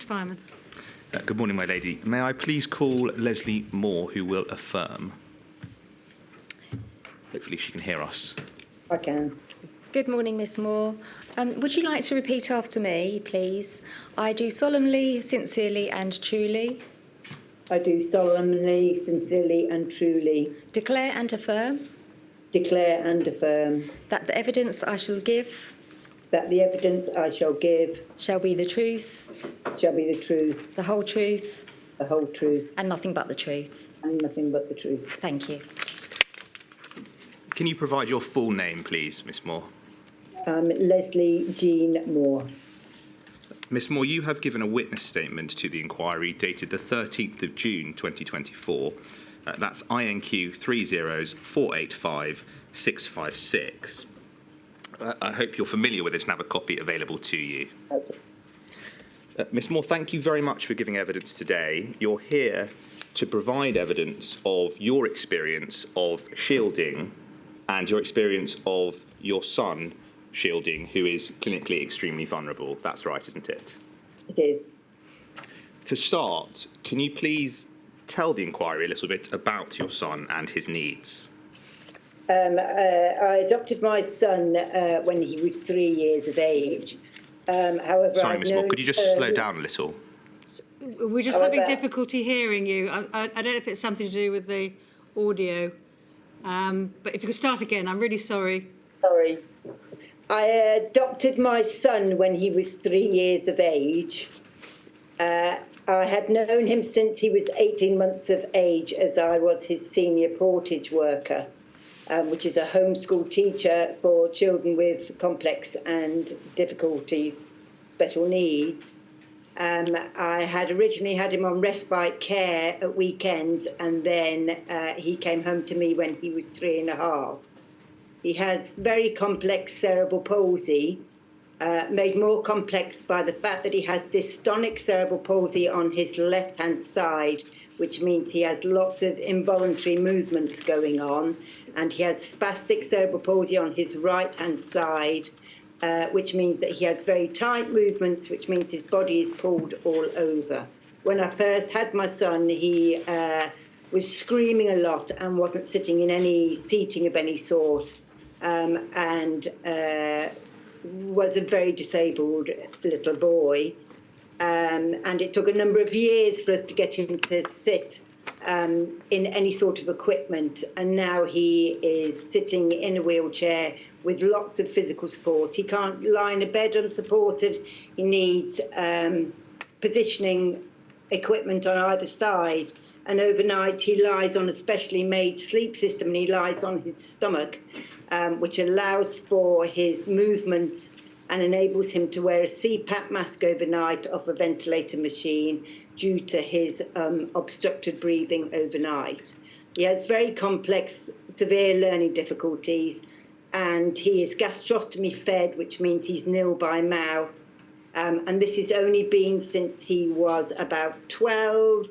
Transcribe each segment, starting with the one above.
Fireman. Good morning, my lady. May I please call Leslie Moore, who will affirm? Hopefully she can hear us. I can. Good morning, Miss Moore. Would you like to repeat after me, please? I do solemnly, sincerely and truly I do solemnly, sincerely and truly declare and affirm declare and affirm that the evidence I shall give that the evidence I shall give shall be the truth, shall be the truth, the whole truth, the whole truth, and nothing but the truth. and nothing but the truth. Thank you. Can you provide your full name, please, Miss Moore? Leslie Jean Moore. Miss Moore, you have given a witness statement to the inquiry dated the 13th of June 2024. That's INQ 30485656. I hope you're familiar with this and have a copy available to you. Okay. Miss Moore, thank you very much for giving evidence today. You're here to provide evidence of your experience of shielding and your experience of your son shielding, who is clinically extremely vulnerable. That's right, isn't it? It is. To start, can you please tell the inquiry a little bit about your son and his needs? I adopted my son when he was 3 years of age. However, Sorry, Miss Moore, could you just slow down a little? We're just having difficulty hearing you. I don't know if it's something to do with the audio. But if you could start again, I'm really sorry. Sorry. I adopted my son when he was 3 years of age. I had known him since he was 18 months of age, as I was his senior portage worker, which is a homeschool teacher for children with complex and difficulties, special needs. I had originally had him on respite care at weekends, and then he came home to me when he was 3.5. He has very complex cerebral palsy, made more complex by the fact that he has dystonic cerebral palsy on his left-hand side, which means he has lots of involuntary movements going on, and he has spastic cerebral palsy on his right-hand side, which means that he has very tight movements, which means his body is pulled all over. When I first had my son, he was screaming a lot and wasn't sitting in any seating of any sort, and was a very disabled little boy. And it took a number of years for us to get him to sit in any sort of equipment. And now he is sitting in a wheelchair with lots of physical support. He can't lie in a bed unsupported. He needs positioning equipment on either side. And overnight he lies on a specially made sleep system, and he lies on his stomach, which allows for his movements and enables him to wear a CPAP mask overnight off a ventilator machine due to his obstructed breathing overnight. He has very complex, severe learning difficulties, and he is gastrostomy fed, which means he's nil by mouth. And this has only been since he was about 12.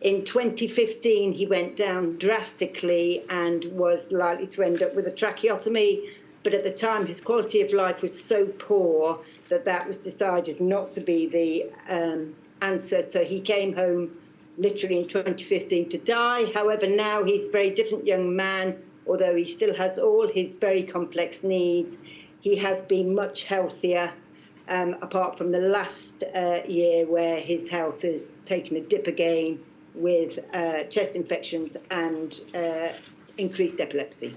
In 2015, he went down drastically and was likely to end up with a tracheotomy. But at the time, his quality of life was so poor that that was decided not to be the answer. So he came home literally in 2015 to die. However, now he's a very different young man, although he still has all his very complex needs. He has been much healthier, apart from the last year where his health has taken a dip again with chest infections and increased epilepsy.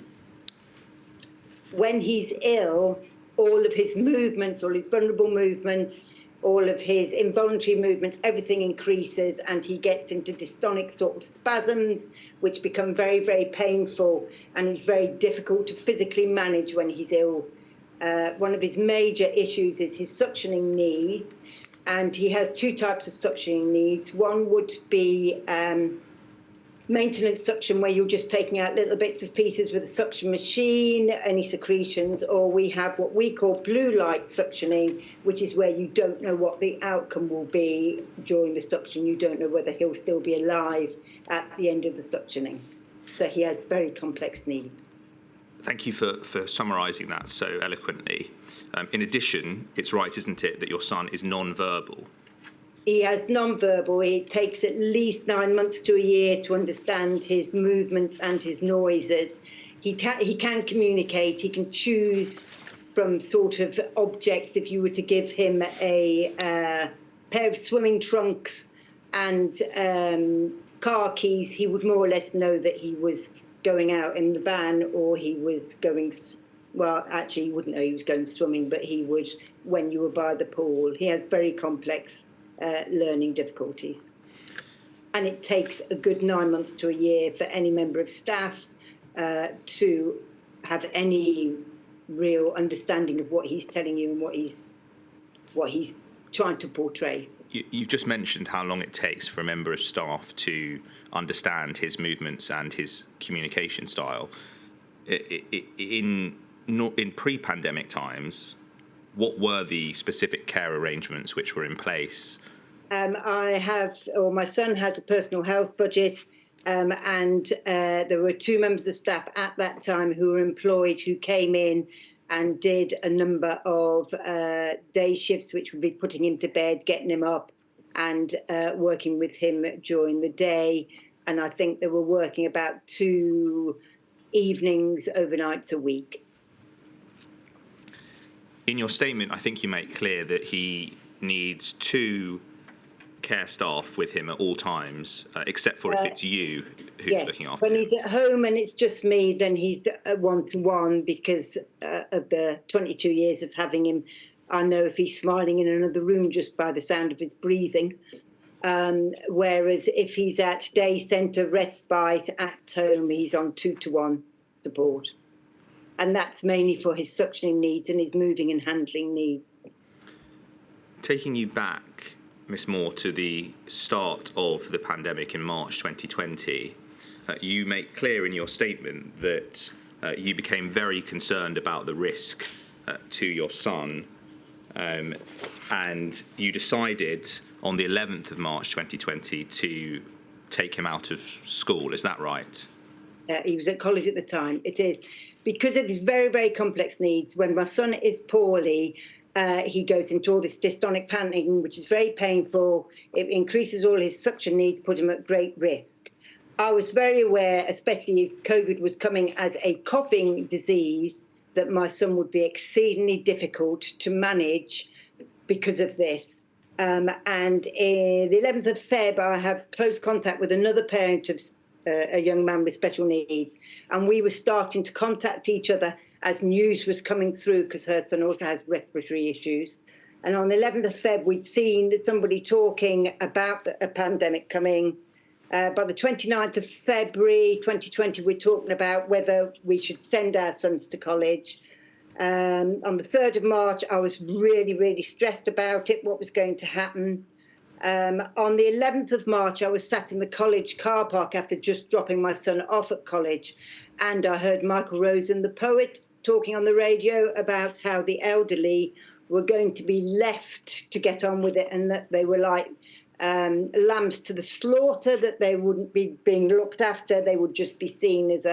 When he's ill, all of his movements, all his vulnerable movements, all of his involuntary movements, everything increases, and he gets into dystonic sort of spasms, which become very, very painful, and it's very difficult to physically manage when he's ill. One of his major issues is his suctioning needs, and he has two types of suctioning needs. One would be maintenance suction, where you're just taking out little bits of pieces with a suction machine, any secretions, or we have what we call blue light suctioning, which is where you don't know what the outcome will be during the suction. You don't know whether he'll still be alive at the end of the suctioning. So he has very complex needs. Thank you for summarising that so eloquently. In addition, it's right, isn't it, that your son is non-verbal? He has non-verbal. It takes at least 9 months to a year to understand his movements and his noises. He can communicate. He can choose from sort of objects. If you were to give him a pair of swimming trunks and car keys, he would more or less know that he was going out in the van or he was going, well, actually, he wouldn't know he was going swimming, but he would when you were by the pool. He has very complex learning difficulties. And it takes a good 9 months to a year for any member of staff to have any real understanding of what he's telling you and what he's trying to portray. You've just mentioned how long it takes for a member of staff to understand his movements and his communication style. In pre-pandemic times, what were the specific care arrangements which were in place? My son has a personal health budget, and there were 2 members of staff at that time who were employed, who came in and did a number of day shifts, which would be putting him to bed, getting him up, and working with him during the day. And I think they were working about 2 evenings, overnights a week. In your statement, I think you make clear that he needs 2 care staff with him at all times, except for if it's you who's looking after him. When he's at home and it's just me, then he's one-to-one because of the 22 years of having him. I know if he's smiling in another room just by the sound of his breathing. Whereas if he's at day centre, respite, at home, he's on 2-to-1 support. And that's mainly for his suctioning needs and his moving and handling needs. Taking you back, Miss Moore, to the start of the pandemic in March 2020, you make clear in your statement that you became very concerned about the risk to your son, and you decided on the 11th of March 2020 to take him out of school. Is that right? He was at college at the time. It is. Because of his very, very complex needs, when my son is poorly, he goes into all this dystonic panting, which is very painful. It increases all his suction needs, put him at great risk. I was very aware, especially as COVID was coming as a coughing disease, that my son would be exceedingly difficult to manage because of this. And the 11th of Feb, I have close contact with another parent of a young man with special needs. And we were starting to contact each other as news was coming through, because her son also has respiratory issues. And on the 11th of Feb, we'd seen somebody talking about a pandemic coming. By the 29th of February 2020, we're talking about whether we should send our sons to college. On the 3rd of March, I was really, really stressed about it, what was going to happen. On the 11th of March, I was sat in the college car park after just dropping my son off at college, and I heard Michael Rosen, the poet, talking on the radio about how the elderly were going to be left to get on with it, and that they were like lambs to the slaughter, that they wouldn't be being looked after, they would just be seen as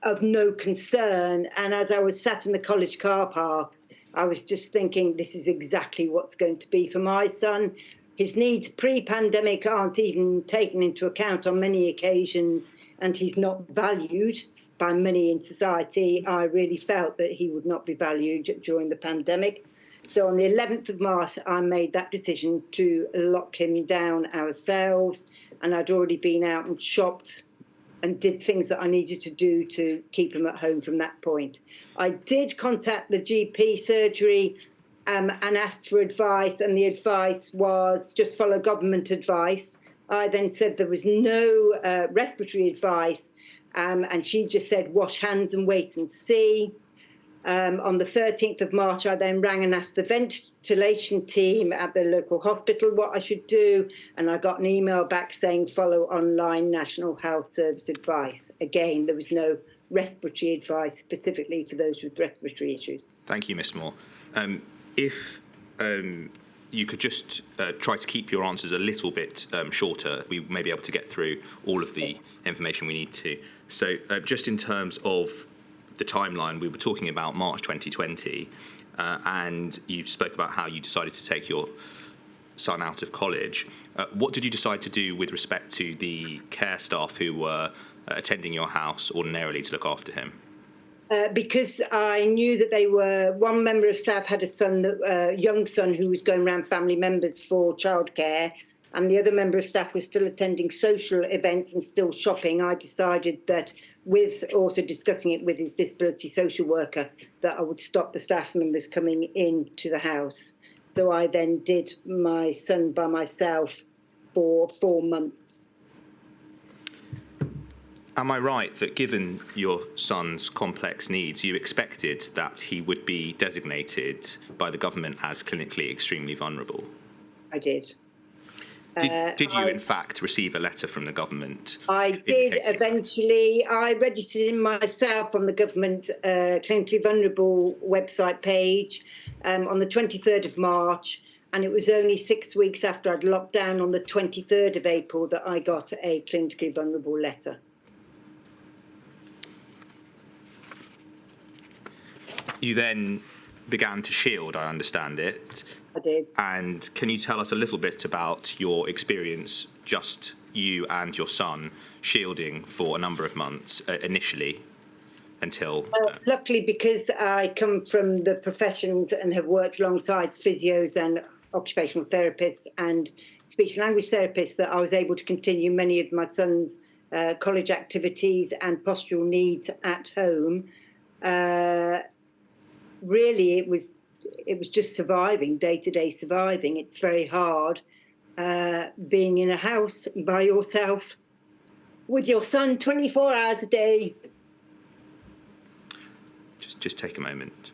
of no concern. And as I was sat in the college car park, I was just thinking, this is exactly what's going to be for my son. His needs pre-pandemic aren't even taken into account on many occasions, and he's not valued by many in society. I really felt that he would not be valued during the pandemic. So on the 11th of March, I made that decision to lock him down ourselves, and I'd already been out and shopped and did things that I needed to do to keep him at home from that point. I did contact the GP surgery and asked for advice, and the advice was just follow government advice. I then said there was no respiratory advice, and she just said wash hands and wait and see. On the 13th of March, I then rang and asked the ventilation team at the local hospital what I should do, and I got an email back saying follow online National Health Service advice. Again, there was no respiratory advice specifically for those with respiratory issues. Thank you, Miss Moore. If you could just try to keep your answers a little bit shorter, we may be able to get through all of the information we need to. So just in terms of the timeline, we were talking about March 2020, and you spoke about how you decided to take your son out of college. What did you decide to do with respect to the care staff who were attending your house ordinarily to look after him? Because I knew that one member of staff had a young son who was going around family members for childcare, and the other member of staff was still attending social events and still shopping. I decided that, with also discussing it with his disability social worker, that I would stop the staff members coming into the house. So I then did my son by myself for 4 months. Am I right that given your son's complex needs, you expected that he would be designated by the government as clinically extremely vulnerable? I did. Did you, in fact, receive a letter from the government? I did eventually. I registered in myself on the government clinically vulnerable website page on the 23rd of March, and it was only 6 weeks after I'd locked down on the 23rd of April that I got a clinically vulnerable letter. You then began to shield, I understand it. I did. And can you tell us a little bit about your experience, just you and your son, shielding for a number of months initially until... Luckily, because I come from the professions and have worked alongside physios and occupational therapists and speech and language therapists, that I was able to continue many of my son's college activities and postural needs at home. Really, it was just surviving, day-to-day surviving. It's very hard being in a house by yourself with your son 24 hours a day. Just take a moment.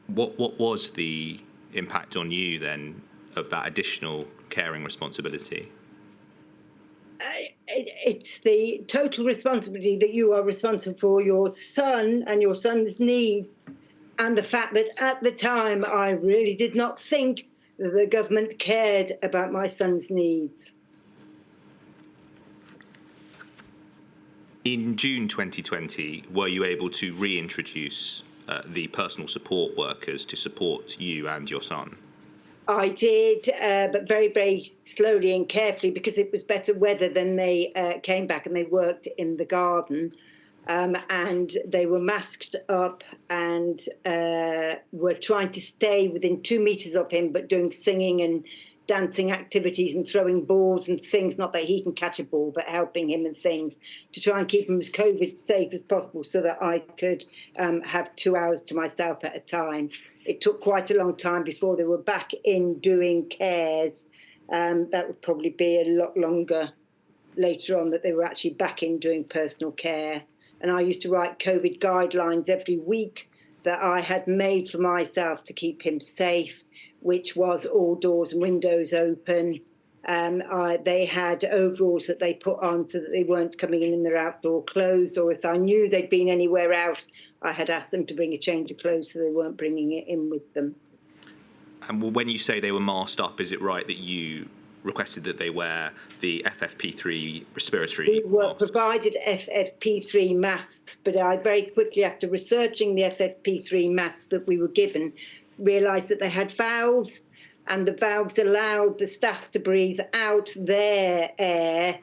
What was the impact on you then of that additional caring responsibility? It's the total responsibility that you are responsible for your son and your son's needs, and the fact that at the time I really did not think that the government cared about my son's needs. In June 2020, were you able to reintroduce the personal support workers to support you and your son? I did, but very, very slowly and carefully, because it was better weather. Then they came back and they worked in the garden, and they were masked up and were trying to stay within 2 meters of him, but doing singing and dancing activities and throwing balls and things, not that he can catch a ball, but helping him and things to try and keep him as COVID safe as possible so that I could have 2 hours to myself at a time. It took quite a long time before they were back in doing cares. That would probably be a lot longer later on, that they were actually back in doing personal care. And I used to write COVID guidelines every week that I had made for myself to keep him safe, which was all doors and windows open. They had overalls that they put on so that they weren't coming in their outdoor clothes, or if I knew they'd been anywhere else, I had asked them to bring a change of clothes so they weren't bringing it in with them. And when you say they were masked up, is it right that you requested that they wear the FFP3 respiratory We were masks? provided FFP3 masks, but I very quickly, after researching the FFP3 masks that we were given, realised that they had valves, and the valves allowed the staff to breathe out their air,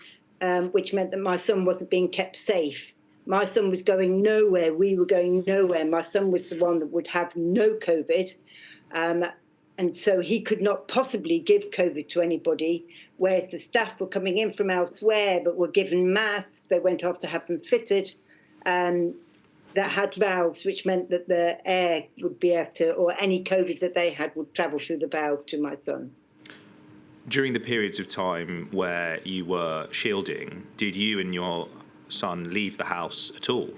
which meant that my son wasn't being kept safe. My son was going nowhere. We were going nowhere. My son was the one that would have no COVID. And so he could not possibly give COVID to anybody, whereas the staff were coming in from elsewhere but were given masks. They went off to have them fitted that had valves, which meant that the air would be able to, or any COVID that they had would travel through the valve to my son. During the periods of time where you were shielding, did you and your son leave the house at all?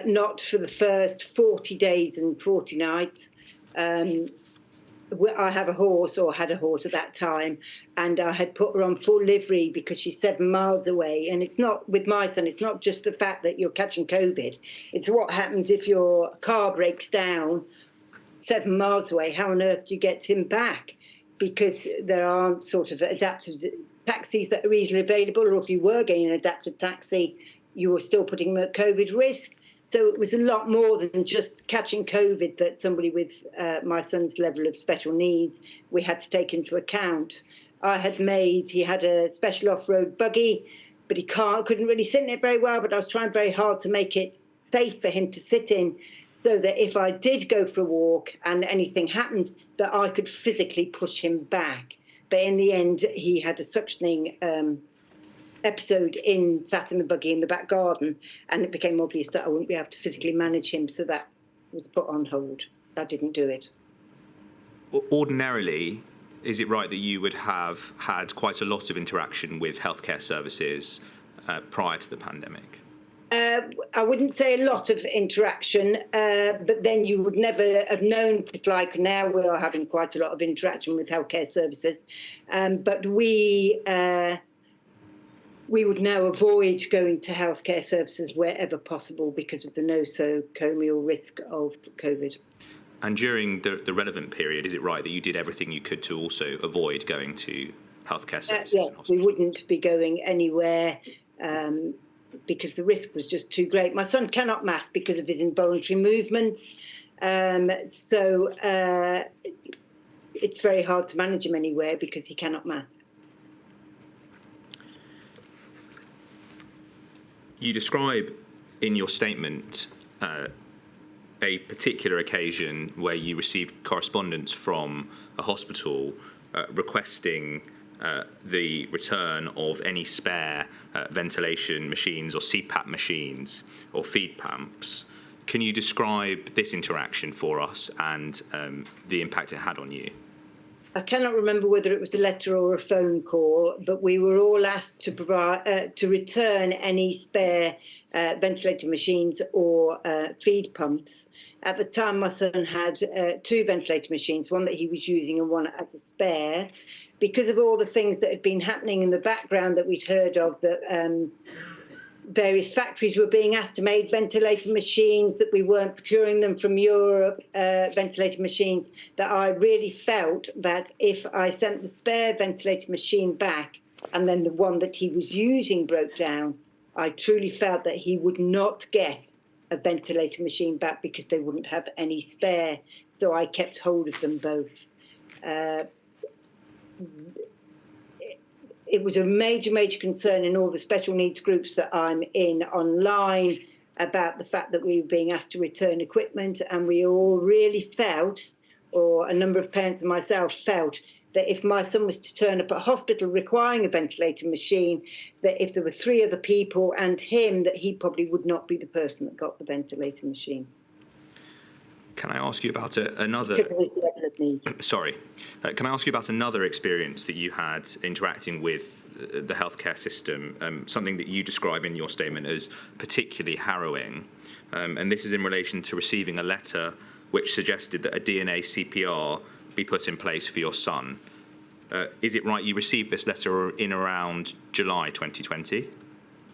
Not for the first 40 days and 40 nights. I have a horse, or had a horse at that time, and I had put her on full livery because she's 7 miles away. And it's not, with my son, it's not just the fact that you're catching COVID. It's what happens if your car breaks down 7 miles away. How on earth do you get him back? Because there aren't sort of adapted taxis that are easily available, or if you were getting an adapted taxi, you were still putting him at COVID risk. So it was a lot more than just catching COVID that somebody with my son's level of special needs we had to take into account. He had a special off-road buggy, but he couldn't really sit in it very well, but I was trying very hard to make it safe for him to sit in, so that if I did go for a walk and anything happened, that I could physically push him back. But in the end, he had a suctioning episode sat in the buggy in the back garden, and it became obvious that I wouldn't be able to physically manage him, so that was put on hold. I didn't do it. Ordinarily, is it right that you would have had quite a lot of interaction with healthcare services prior to the pandemic? I wouldn't say a lot of interaction, but then you would never have known. It's like now we are having quite a lot of interaction with healthcare services, but we would now avoid going to healthcare services wherever possible because of the nosocomial risk of COVID. And during the relevant period, is it right that you did everything you could to also avoid going to healthcare services? Yes, we wouldn't be going anywhere because the risk was just too great. My son cannot mask because of his involuntary movements, so it's very hard to manage him anywhere because he cannot mask. You describe in your statement a particular occasion where you received correspondence from a hospital requesting the return of any spare ventilation machines or CPAP machines or feed pumps. Can you describe this interaction for us and the impact it had on you? I cannot remember whether it was a letter or a phone call, but we were all asked to provide to return any spare ventilator machines or feed pumps. At the time, my son had 2 ventilator machines, one that he was using and one as a spare. Because of all the things that had been happening in the background that we'd heard of, that various factories were being asked to make ventilator machines, that we weren't procuring them from Europe, ventilator machines, that I really felt that if I sent the spare ventilator machine back and then the one that he was using broke down, I truly felt that he would not get a ventilator machine back because they wouldn't have any spare. So I kept hold of them both. It was a major concern in all the special needs groups that I'm in online about the fact that we were being asked to return equipment, and we all really felt, or a number of parents and myself felt, that if my son was to turn up at a hospital requiring a ventilator machine, that if there were 3 other people and him, that he probably would not be the person that got the ventilator machine. Can I ask you about another? Sorry, can I ask you about another experience that you had interacting with the healthcare system? Something that you describe in your statement as particularly harrowing, and this is in relation to receiving a letter which suggested that a DNA CPR be put in place for your son. Is it right you received this letter in around July 2020?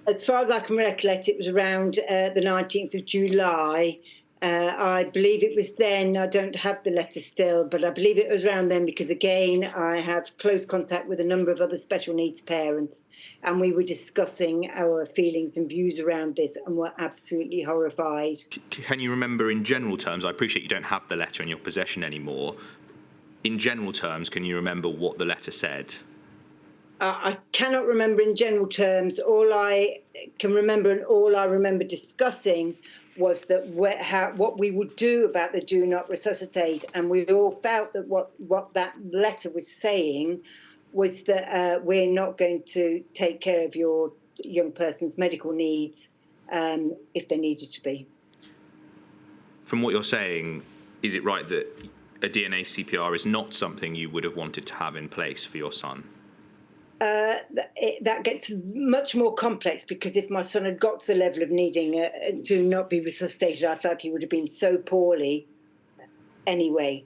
As far as I can recollect, it was around the 19th of July. I believe it was then. I don't have the letter still, but I believe it was around then because, again, I have close contact with a number of other special needs parents, and we were discussing our feelings and views around this and were absolutely horrified. Can you remember in general terms, I appreciate you don't have the letter in your possession anymore, in general terms, can you remember what the letter said? I cannot remember in general terms. All I can remember and all I remember discussing was that what we would do about the do not resuscitate. And we all felt that what that letter was saying was that we're not going to take care of your young person's medical needs if they needed to be. From what you're saying, is it right that a DNA CPR is not something you would have wanted to have in place for your son? That gets much more complex because if my son had got to the level of needing to not be resuscitated, I felt he would have been so poorly anyway.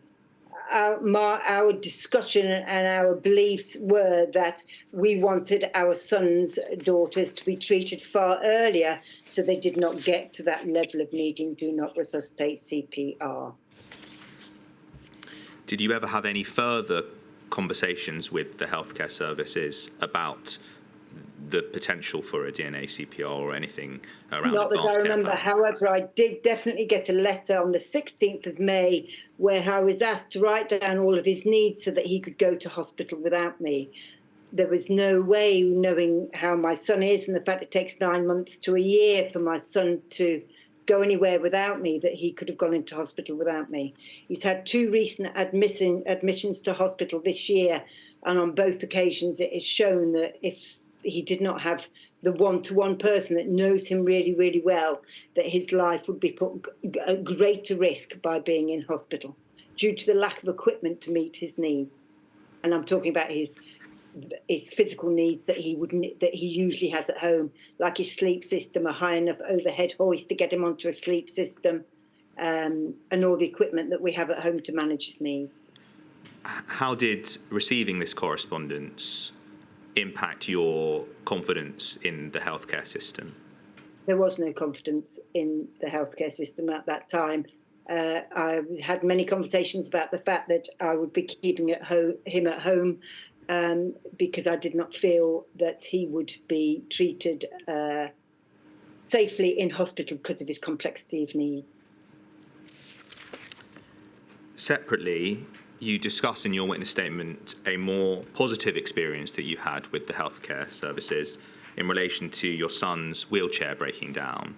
Our discussion and our beliefs were that we wanted our son's daughters to be treated far earlier so they did not get to that level of needing do not resuscitate CPR. Did you ever have any further conversations with the healthcare services about the potential for a DNA CPR or anything around Not that advanced I care remember. planning? However, I did definitely get a letter on the 16th of May where I was asked to write down all of his needs so that he could go to hospital without me. There was no way, knowing how my son is and the fact it takes 9 months to a year for my son to go anywhere without me, that he could have gone into hospital without me. He's had 2 recent admissions to hospital this year, and on both occasions it is shown that if he did not have the one-to-one person that knows him really, really well, that his life would be put at greater risk by being in hospital due to the lack of equipment to meet his needs. And I'm talking about his physical needs that he usually has at home, like his sleep system, a high enough overhead hoist to get him onto a sleep system, and all the equipment that we have at home to manage his needs. How did receiving this correspondence impact your confidence in the healthcare system? There was no confidence in the healthcare system at that time. I had many conversations about the fact that I would be keeping him at home because I did not feel that he would be treated safely in hospital because of his complexity of needs. Separately, you discuss in your witness statement a more positive experience that you had with the healthcare services in relation to your son's wheelchair breaking down.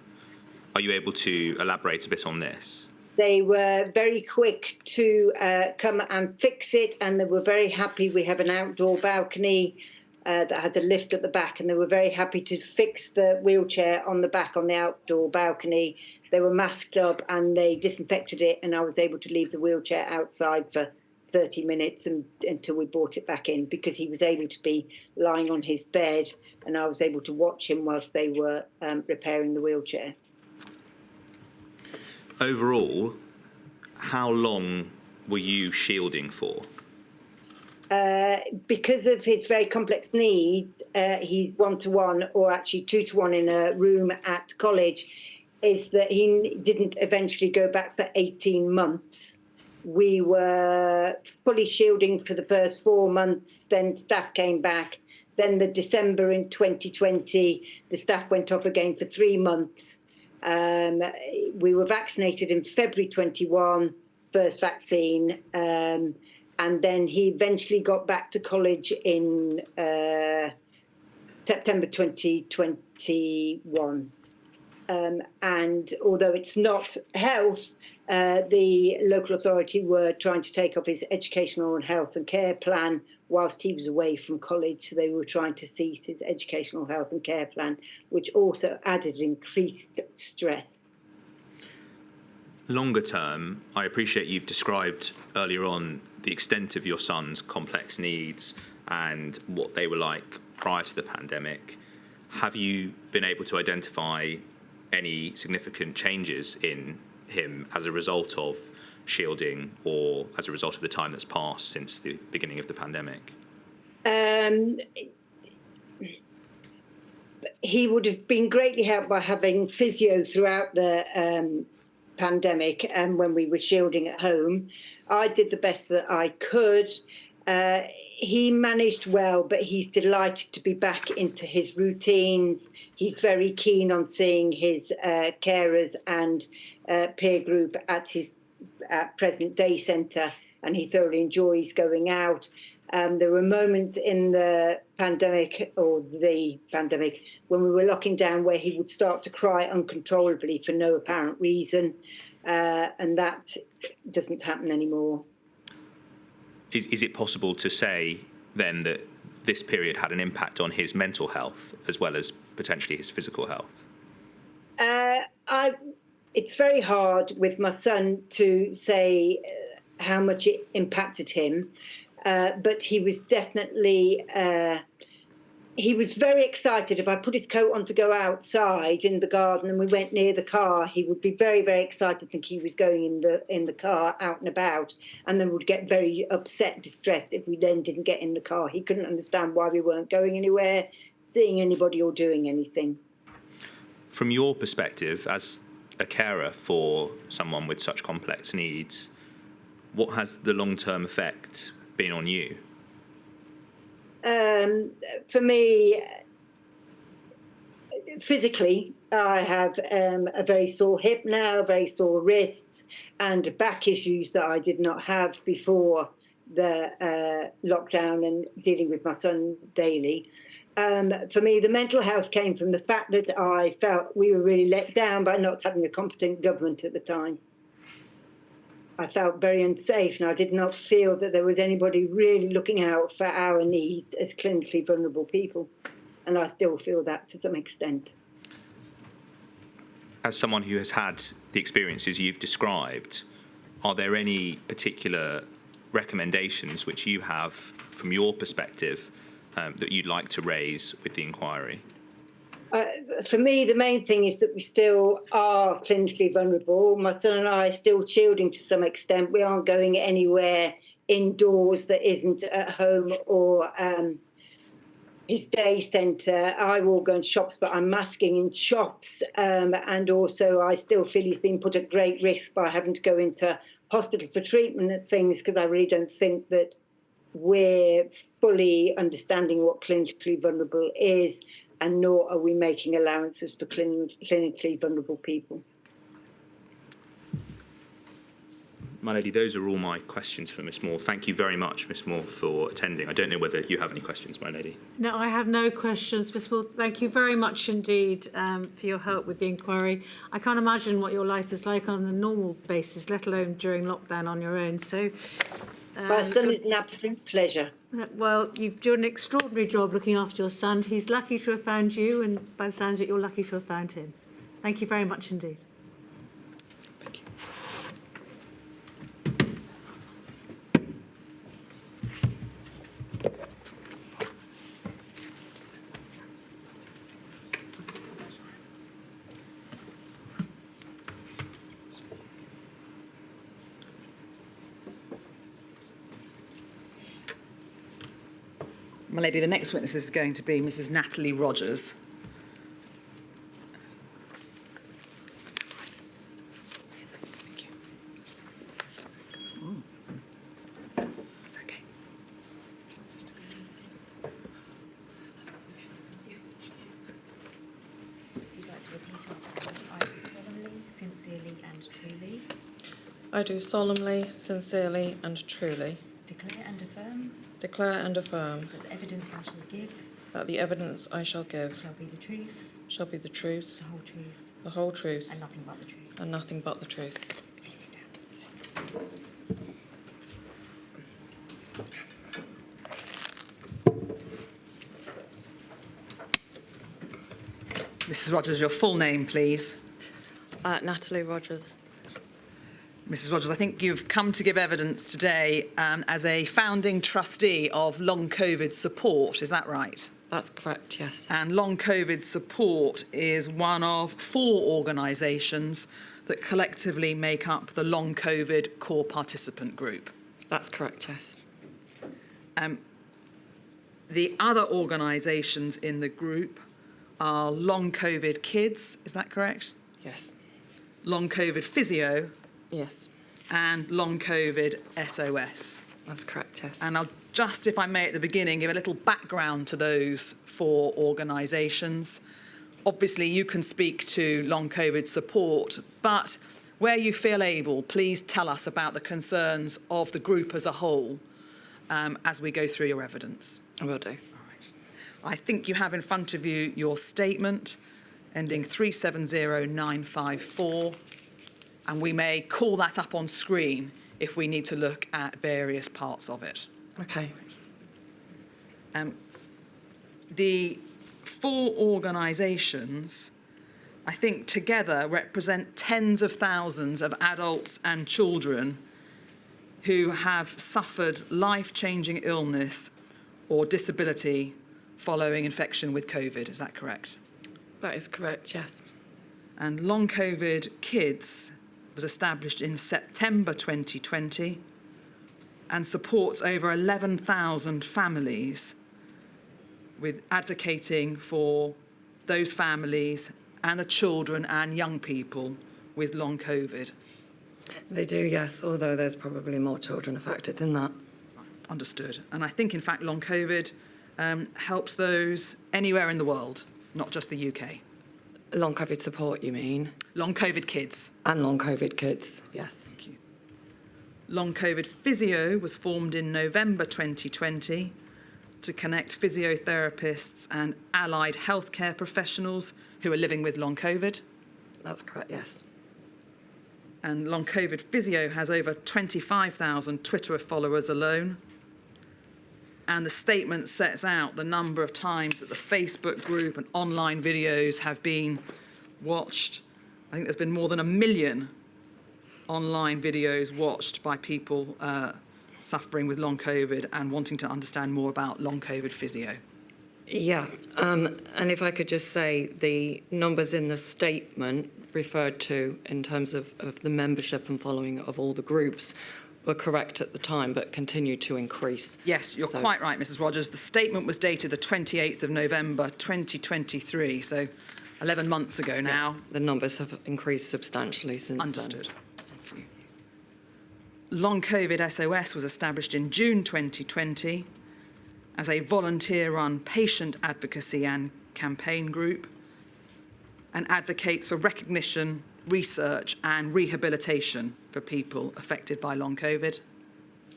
Are you able to elaborate a bit on this? They were very quick to come and fix it, and they were very happy. We have an outdoor balcony that has a lift at the back, and they were very happy to fix the wheelchair on the back on the outdoor balcony. They were masked up and they disinfected it, and I was able to leave the wheelchair outside for 30 minutes until we brought it back in, because he was able to be lying on his bed and I was able to watch him whilst they were repairing the wheelchair. Overall, how long were you shielding for? Because of his very complex need, he's 1-to-1 or actually 2-to-1 in a room at college, is that he didn't eventually go back for 18 months. We were fully shielding for the first 4 months, then staff came back. Then the December in 2020, the staff went off again for 3 months. We were vaccinated in February 21, first vaccine, and then he eventually got back to college in September 2021. And although it's not health, the local authority were trying to take up his educational and health and care plan whilst he was away from college. So they were trying to cease his educational health and care plan, which also added increased stress. Longer term, I appreciate you've described earlier on the extent of your son's complex needs and what they were like prior to the pandemic. Have you been able to identify any significant changes in him as a result of shielding or as a result of the time that's passed since the beginning of the pandemic? He would have been greatly helped by having physio throughout the pandemic and when we were shielding at home. I did the best that I could. He managed well, but he's delighted to be back into his routines. He's very keen on seeing his carers and peer group at his present day centre, and he thoroughly enjoys going out. There were moments in the pandemic, when we were locking down, where he would start to cry uncontrollably for no apparent reason, and that doesn't happen anymore. Is it possible to say then that this period had an impact on his mental health as well as potentially his physical health? It's very hard with my son to say how much it impacted him, but he was definitely... he was very excited. If I put his coat on to go outside in the garden and we went near the car, he would be very, very excited, thinking he was going in the car out and about, and then would get very upset, distressed if we then didn't get in the car. He couldn't understand why we weren't going anywhere, seeing anybody or doing anything. From your perspective, as a carer for someone with such complex needs, what has the long-term effect been on you? For me, physically, I have a very sore hip now, very sore wrists, and back issues that I did not have before the lockdown and dealing with my son daily. For me, the mental health came from the fact that I felt we were really let down by not having a competent government at the time. I felt very unsafe, and I did not feel that there was anybody really looking out for our needs as clinically vulnerable people. And I still feel that to some extent. As someone who has had the experiences you've described, are there any particular recommendations which you have from your perspective that you'd like to raise with the inquiry? For me, the main thing is that we still are clinically vulnerable. My son and I are still shielding to some extent. We aren't going anywhere indoors that isn't at home or his day centre. I will go in shops, but I'm masking in shops. And also I still feel he's been put at great risk by having to go into hospital for treatment and things, because I really don't think that we're fully understanding what clinically vulnerable is, and nor are we making allowances for clinically vulnerable people. My lady, those are all my questions for Miss Moore. Thank you very much, Miss Moore, for attending. I don't know whether you have any questions, my lady. No, I have no questions, Miss Moore. Thank you very much indeed for your help with the inquiry. I can't imagine what your life is like on a normal basis, let alone during lockdown on your own. So, my son is an absolute pleasure. Well, you've done an extraordinary job looking after your son. He's lucky to have found you, and by the sounds of it, you're lucky to have found him. Thank you very much indeed. Thank you. My lady, the next witness is going to be Mrs. Natalie Rogers. Thank you. It's okay. You'd like to repeat after me. I do solemnly, sincerely and truly I do solemnly, sincerely and truly declare and affirm declare and affirm that the evidence I shall give that the evidence I shall give shall be the truth, shall be the truth, the whole truth, the whole truth, and nothing but the truth. and nothing but the truth. Please sit down. Mrs. Rogers, your full name, please. Natalie Rogers. Mrs. Rogers, I think you've come to give evidence today as a founding trustee of Long COVID Support, is that right? That's correct, yes. And Long COVID Support is one of 4 organisations that collectively make up the Long COVID core participant group. That's correct, yes. The other organisations in the group are Long COVID Kids, is that correct? Yes. Long COVID Physio Yes. and Long COVID SOS. That's correct, yes. And I'll just, if I may, at the beginning, give a little background to those 4 organisations. Obviously, you can speak to Long COVID Support, but where you feel able, please tell us about the concerns of the group as a whole as we go through your evidence. I will do. All right. I think you have in front of you your statement ending 370954, and we may call that up on screen if we need to look at various parts of it. Okay. The 4 organisations, I think, together represent tens of thousands of adults and children who have suffered life-changing illness or disability following infection with COVID. Is that correct? That is correct, yes. And Long COVID Kids was established in September 2020 and supports over 11,000 families, with advocating for those families and the children and young people with long COVID. They do, yes, although there's probably more children affected than that. Understood. And I think, in fact, long COVID helps those anywhere in the world, not just the UK. Long COVID support, you mean? Long COVID kids. And long COVID kids, yes. Thank you. Long COVID Physio was formed in November 2020 to connect physiotherapists and allied healthcare professionals who are living with long COVID. That's correct, yes. And Long COVID Physio has over 25,000 Twitter followers alone. And the statement sets out the number of times that the Facebook group and online videos have been watched. I think there's been more than 1 million online videos watched by people suffering with long COVID and wanting to understand more about long COVID physio. Yeah, and if I could just say, the numbers in the statement referred to in terms of the membership and following of all the groups were correct at the time, but continue to increase. Yes, you're quite right, Mrs. Rogers. The statement was dated the 28th of November 2023, so 11 months ago now. Yeah, the numbers have increased substantially since Understood. then. Thank you. Long COVID SOS was established in June 2020 as a volunteer-run patient advocacy and campaign group and advocates for recognition, research and rehabilitation for people affected by long COVID.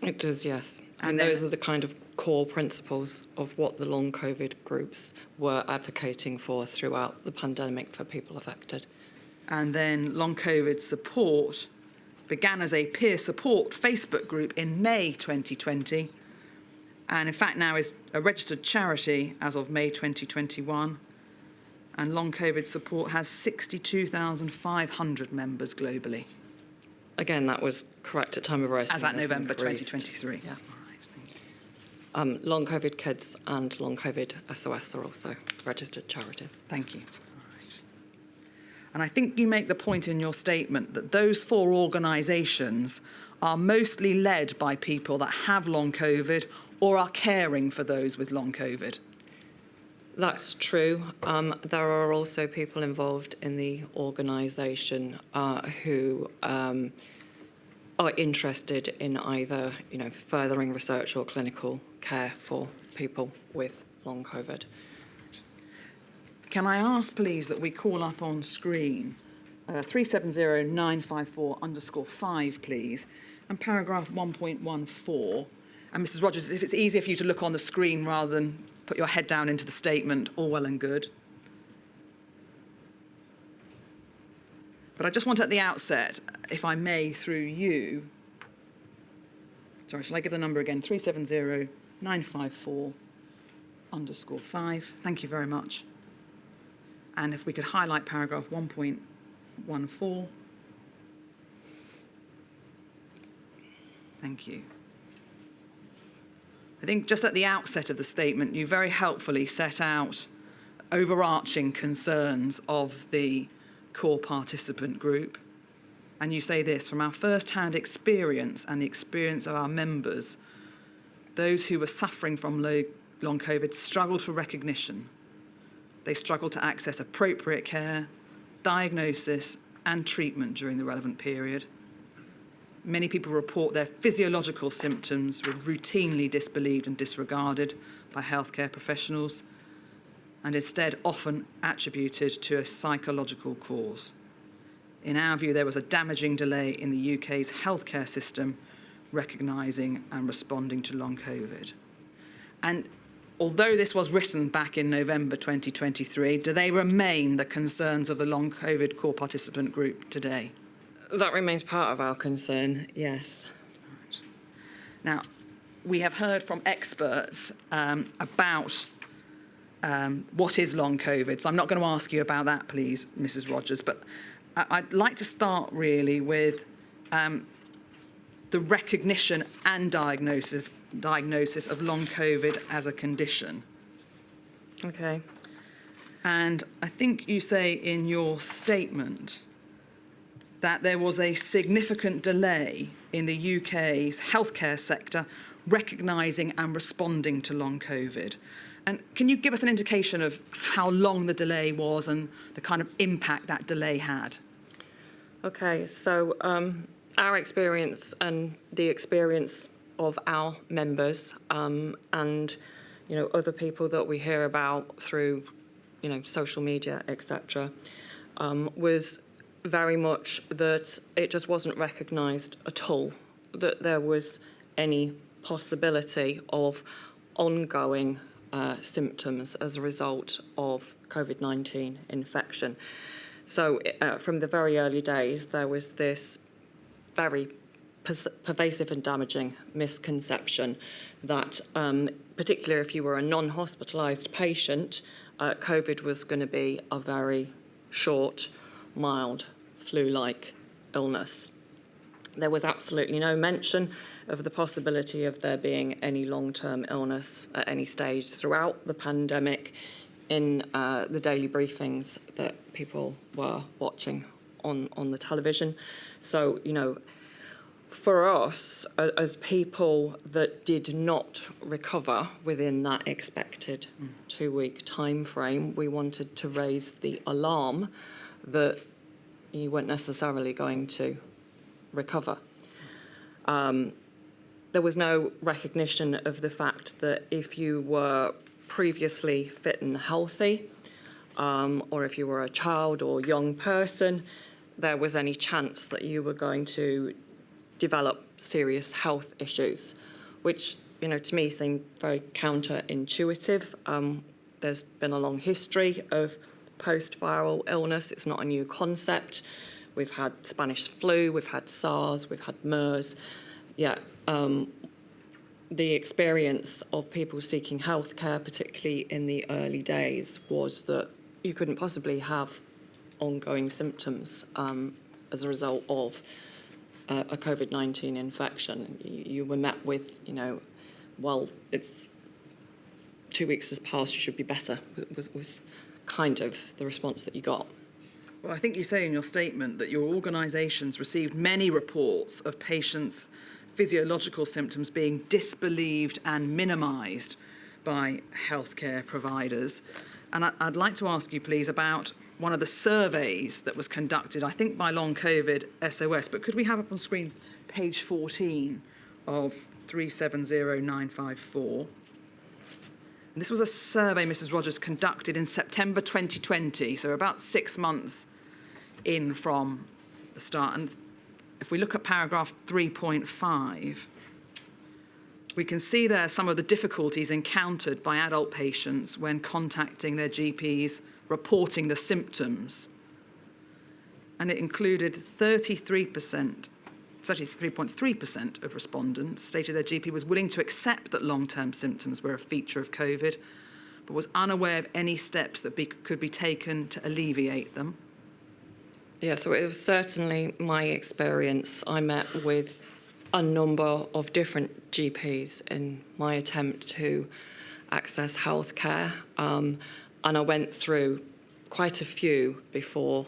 It does, yes. And And those are the kind of core principles of what the long COVID groups were advocating for throughout the pandemic for people affected. And then Long COVID Support began as a peer support Facebook group in May 2020, and in fact now is a registered charity as of May 2021. And Long COVID Support has 62,500 members globally. Again, that was correct at time of writing. As at It's November increased. 2023. Yeah. All right, thank you. Long COVID Kids and Long COVID SOS are also registered charities. Thank you. All right. And I think you make the point in your statement that those 4 organisations are mostly led by people that have long COVID or are caring for those with long COVID. That's true. There are also people involved in the organisation who are interested in either, furthering research or clinical care for people with long COVID. Can I ask, please, that we call up on screen 370-954_5, please, and paragraph 1.14. And Mrs. Rogers, if it's easier for you to look on the screen rather than put your head down into the statement, all well and good. But I just want at the outset, if I may, through you, sorry, shall I give the number again? 370-954_5. Thank you very much. And if we could highlight paragraph 1.14. Thank you. I think just at the outset of the statement, you very helpfully set out overarching concerns of the core participant group. And you say this: from our first-hand experience and the experience of our members, those who were suffering from long COVID struggled for recognition. They struggled to access appropriate care, diagnosis and treatment during the relevant period. Many people report their physiological symptoms were routinely disbelieved and disregarded by healthcare professionals, and instead often attributed to a psychological cause. In our view, there was a damaging delay in the UK's healthcare system recognising and responding to long COVID. And although this was written back in November 2023, do they remain the concerns of the long COVID core participant group today? That remains part of our concern, yes. Now, we have heard from experts about what is long COVID, so I'm not going to ask you about that, please, Mrs. Rogers, but I'd like to start really with the recognition and diagnosis of long COVID as a condition. Okay. And I think you say in your statement that there was a significant delay in the UK's healthcare sector recognising and responding to long COVID. And can you give us an indication of how long the delay was and the kind of impact that delay had? Okay, so our experience and the experience of our members and other people that we hear about through social media, etc., was very much that it just wasn't recognised at all that there was any possibility of ongoing symptoms as a result of COVID-19 infection. So from the very early days, there was this very pervasive and damaging misconception that, particularly if you were a non-hospitalised patient, COVID was going to be a very short, mild, flu-like illness. There was absolutely no mention of the possibility of there being any long-term illness at any stage throughout the pandemic in the daily briefings that people were watching on the television. So, you know, for us, as people that did not recover within that expected 2-week time frame, we wanted to raise the alarm that you weren't necessarily going to recover. There was no recognition of the fact that if you were previously fit and healthy, or if you were a child or young person, there was any chance that you were going to develop serious health issues, which, you know, to me seemed very counterintuitive. There's been a long history of post-viral illness. It's not a new concept. We've had Spanish flu, we've had SARS, we've had MERS. Yet the experience of people seeking healthcare, particularly in the early days, was that you couldn't possibly have ongoing symptoms as a result of a COVID-19 infection. You were met with, you know, well, it's 2 weeks has passed, you should be better, was kind of the response that you got. Well, I think you say in your statement that your organisations received many reports of patients' physiological symptoms being disbelieved and minimised by healthcare providers. And I'd like to ask you, please, about one of the surveys that was conducted, I think, by Long COVID SOS. But could we have up on screen page 14 of 370954? And this was a survey Mrs. Rogers conducted in September 2020, so about 6 months in from the start. And if we look at paragraph 3.5, we can see there some of the difficulties encountered by adult patients when contacting their GPs, reporting the symptoms. And it included 33.3% of respondents stated their GP was willing to accept that long-term symptoms were a feature of COVID, but was unaware of any steps that could be taken to alleviate them. Yeah, so it was certainly my experience. I met with a number of different GPs in my attempt to access healthcare, and I went through quite a few before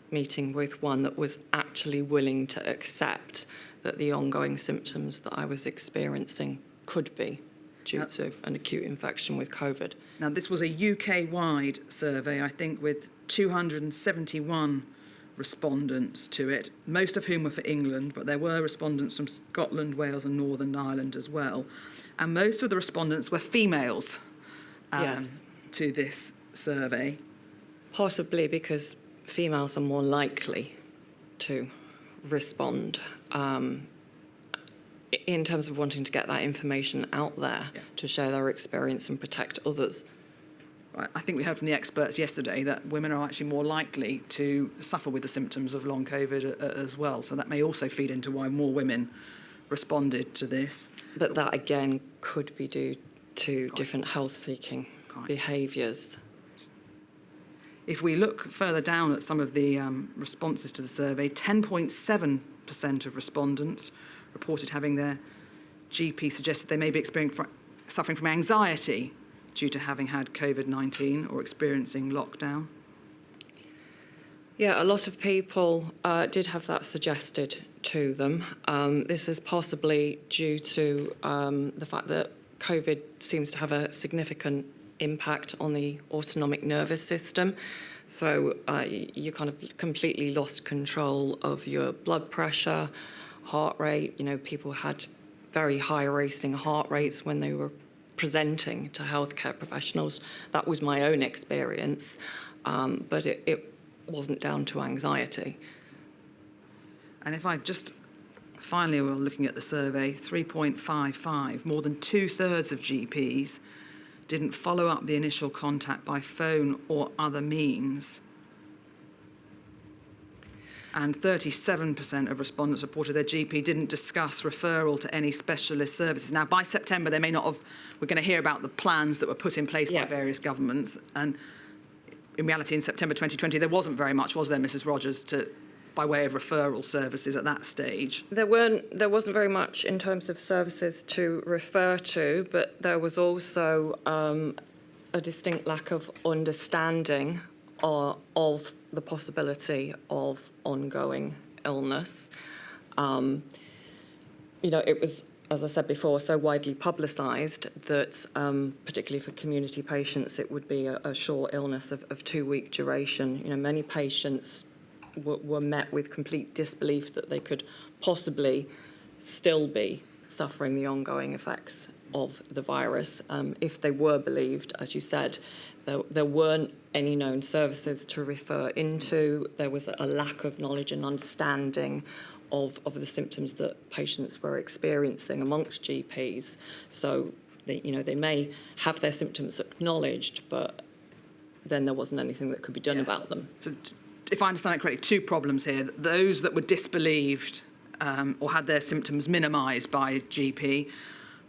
meeting with one that was actually willing to accept that the ongoing symptoms that I was experiencing could be due to an acute infection with COVID. Now, this was a UK-wide survey, I think, with 271 respondents to it, most of whom were for England, but there were respondents from Scotland, Wales and Northern Ireland as well. And most of the respondents were females Yes. to this survey. Possibly because females are more likely to respond in terms of wanting to get that information out there, to share their experience and protect others. I think we heard from the experts yesterday that women are actually more likely to suffer with the symptoms of long COVID as well. So that may also feed into why more women responded to this. But that, again, could be due to different health-seeking behaviours. If we look further down at some of the responses to the survey, 10.7% of respondents reported having their GP suggested they may be suffering from anxiety due to having had COVID-19 or experiencing lockdown. Yeah, a lot of people did have that suggested to them. This is possibly due to the fact that COVID seems to have a significant impact on the autonomic nervous system. So you kind of completely lost control of your blood pressure, heart rate. You know, people had very high racing heart rates when they were presenting to healthcare professionals. That was my own experience, but it wasn't down to anxiety. And if I just, finally, we're looking at the survey, 3.55, more than 2/3 of GPs didn't follow up the initial contact by phone or other means. And 37% of respondents reported their GP didn't discuss referral to any specialist services. Now, by September, they may not have, we're going to hear about the plans that were put in place by various governments. And in reality, in September 2020, there wasn't very much, was there, Mrs. Rogers, by way of referral services at that stage? There wasn't very much in terms of services to refer to, but there was also a distinct lack of understanding of the possibility of ongoing illness. It was, as I said before, so widely publicised that, particularly for community patients, it would be a short illness of 2-week duration. Many patients were met with complete disbelief that they could possibly still be suffering the ongoing effects of the virus. If they were believed, as you said, there weren't any known services to refer into. There was a lack of knowledge and understanding of the symptoms that patients were experiencing amongst GPs. So they may have their symptoms acknowledged, but then there wasn't anything that could be done about them. So, if I understand it correctly, 2 problems here. Those that were disbelieved or had their symptoms minimised by GP,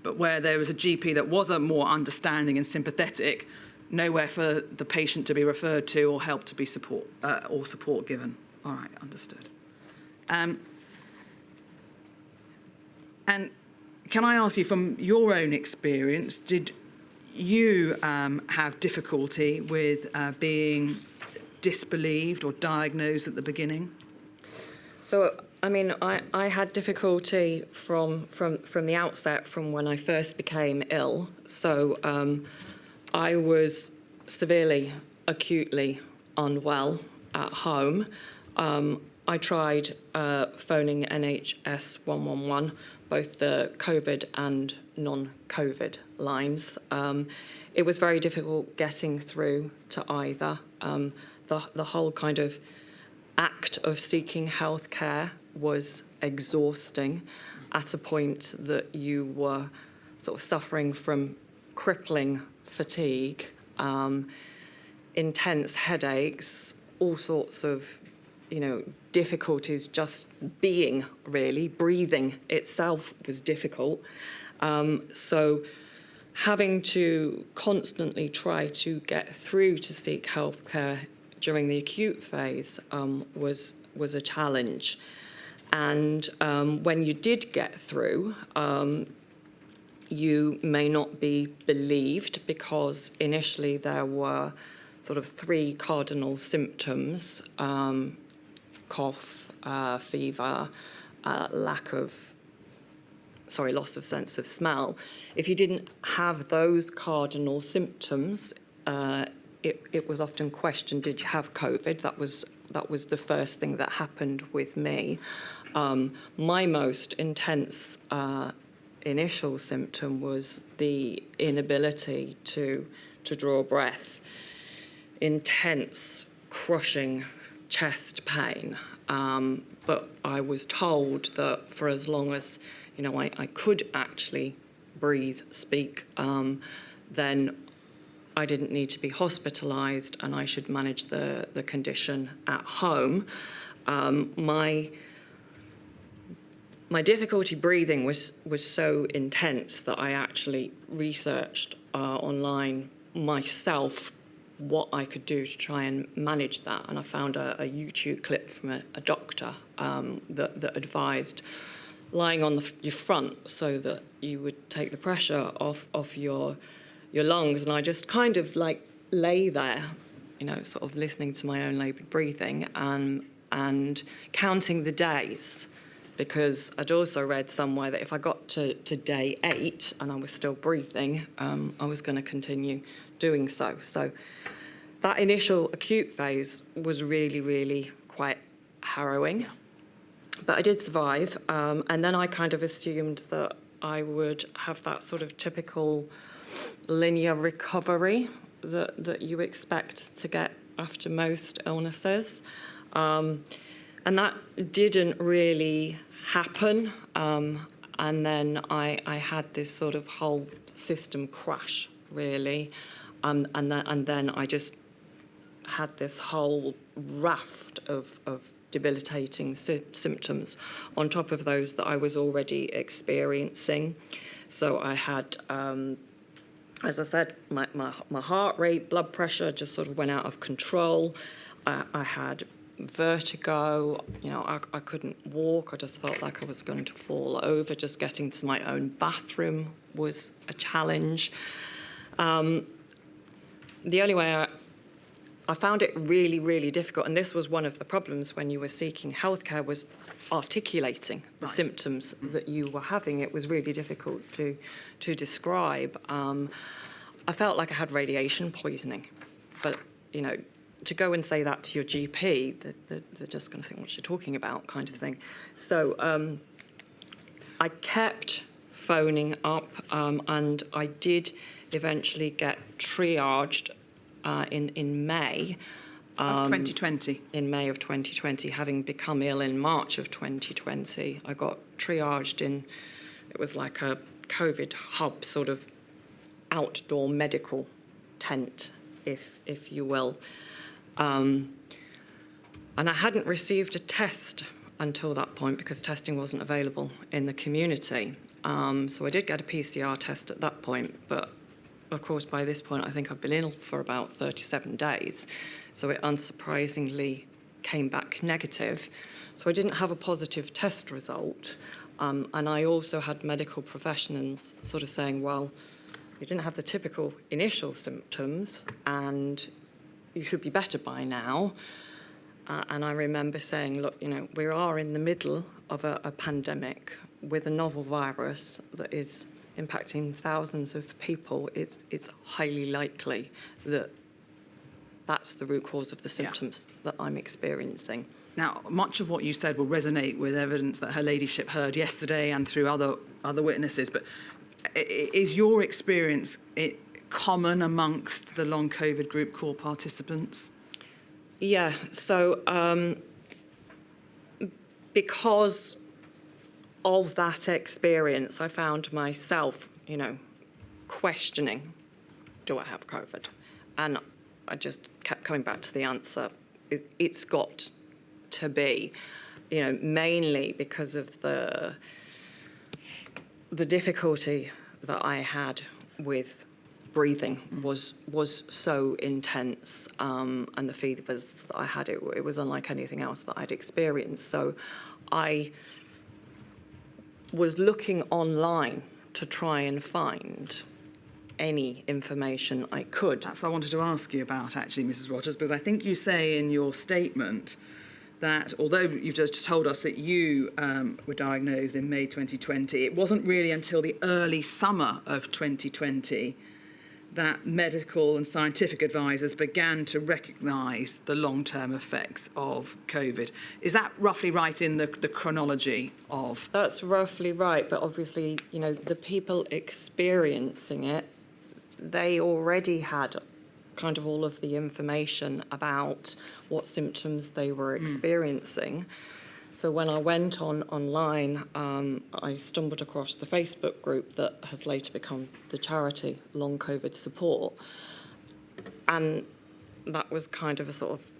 but where there was a GP that was a more understanding and sympathetic, nowhere for the patient to be referred to or help to be support given. All right, understood. And can I ask you, from your own experience, did you have difficulty with being disbelieved or diagnosed at the beginning? So, I had difficulty from the outset, from when I first became ill. So I was severely, acutely unwell at home. I tried phoning NHS 111, both the COVID and non-COVID lines. It was very difficult getting through to either. The whole kind of act of seeking healthcare was exhausting, at a point that you were sort of suffering from crippling fatigue, intense headaches, all sorts of, difficulties just being, really. Breathing itself was difficult. So having to constantly try to get through to seek healthcare during the acute phase was a challenge. And when you did get through, you may not be believed, because initially there were sort of 3 cardinal symptoms: cough, fever, loss of sense of smell. If you didn't have those cardinal symptoms, it was often questioned, did you have COVID? That was the first thing that happened with me. My most intense initial symptom was the inability to draw breath, intense, crushing chest pain. But I was told that for as long as I could actually breathe, speak, then I didn't need to be hospitalised, and I should manage the condition at home. My difficulty breathing was so intense that I actually researched online myself what I could do to try and manage that. And I found a YouTube clip from a doctor that advised lying on your front so that you would take the pressure off your lungs. And I just kind of lay there, sort of listening to my own laboured breathing and counting the days, because I'd also read somewhere that if I got to day 8 and I was still breathing, I was going to continue doing so. So that initial acute phase was really, really quite harrowing. But I did survive, and then I kind of assumed that I would have that sort of typical linear recovery that you expect to get after most illnesses. And that didn't really happen. And then I had this sort of whole system crash, really. And then I just had this whole raft of debilitating symptoms on top of those that I was already experiencing. So I had, as I said, my heart rate, blood pressure just sort of went out of control. I had vertigo, you know, I couldn't walk. I just felt like I was going to fall over. Just getting to my own bathroom was a challenge. The only way I found it really, really difficult, and this was one of the problems when you were seeking healthcare, was articulating the symptoms that you were having. It was really difficult to describe. I felt like I had radiation poisoning, but, you know, to go and say that to your GP, they're just going to think, what you're talking about, kind of thing. So I kept phoning up, and I did eventually get triaged in May. Of 2020? In May of 2020, having become ill in March of 2020. I got triaged in, it was like a COVID hub, sort of outdoor medical tent, if you will. And I hadn't received a test until that point because testing wasn't available in the community. So I did get a PCR test at that point, but of course, by this point, I think I've been ill for about 37 days. So it unsurprisingly came back negative. So I didn't have a positive test result. And I also had medical professionals sort of saying, well, you didn't have the typical initial symptoms and you should be better by now. And I remember saying, look, you know, we are in the middle of a pandemic with a novel virus that is impacting thousands of people. It's highly likely that that's the root cause of the symptoms that I'm experiencing. Now, much of what you said will resonate with evidence that Her Ladyship heard yesterday and through other witnesses, but is your experience common amongst the long COVID group call participants? Yeah, so because of that experience, I found myself, you know, questioning, do I have COVID? And I just kept coming back to the answer, it's got to be, you know, mainly because of the difficulty that I had with breathing was so intense, and the fevers that I had, it was unlike anything else that I'd experienced. So I was looking online to try and find any information I could. That's what I wanted to ask you about, actually, Mrs. Rogers, because I think you say in your statement that although you've just told us that you were diagnosed in May 2020, it wasn't really until the early summer of 2020 that medical and scientific advisors began to recognise the long-term effects of COVID. Is that roughly right in the chronology of? That's roughly right, but obviously, you know, the people experiencing it, they already had kind of all of the information about what symptoms they were experiencing. So when I went online, I stumbled across the Facebook group that has later become the charity Long COVID Support. And that was kind of a sort of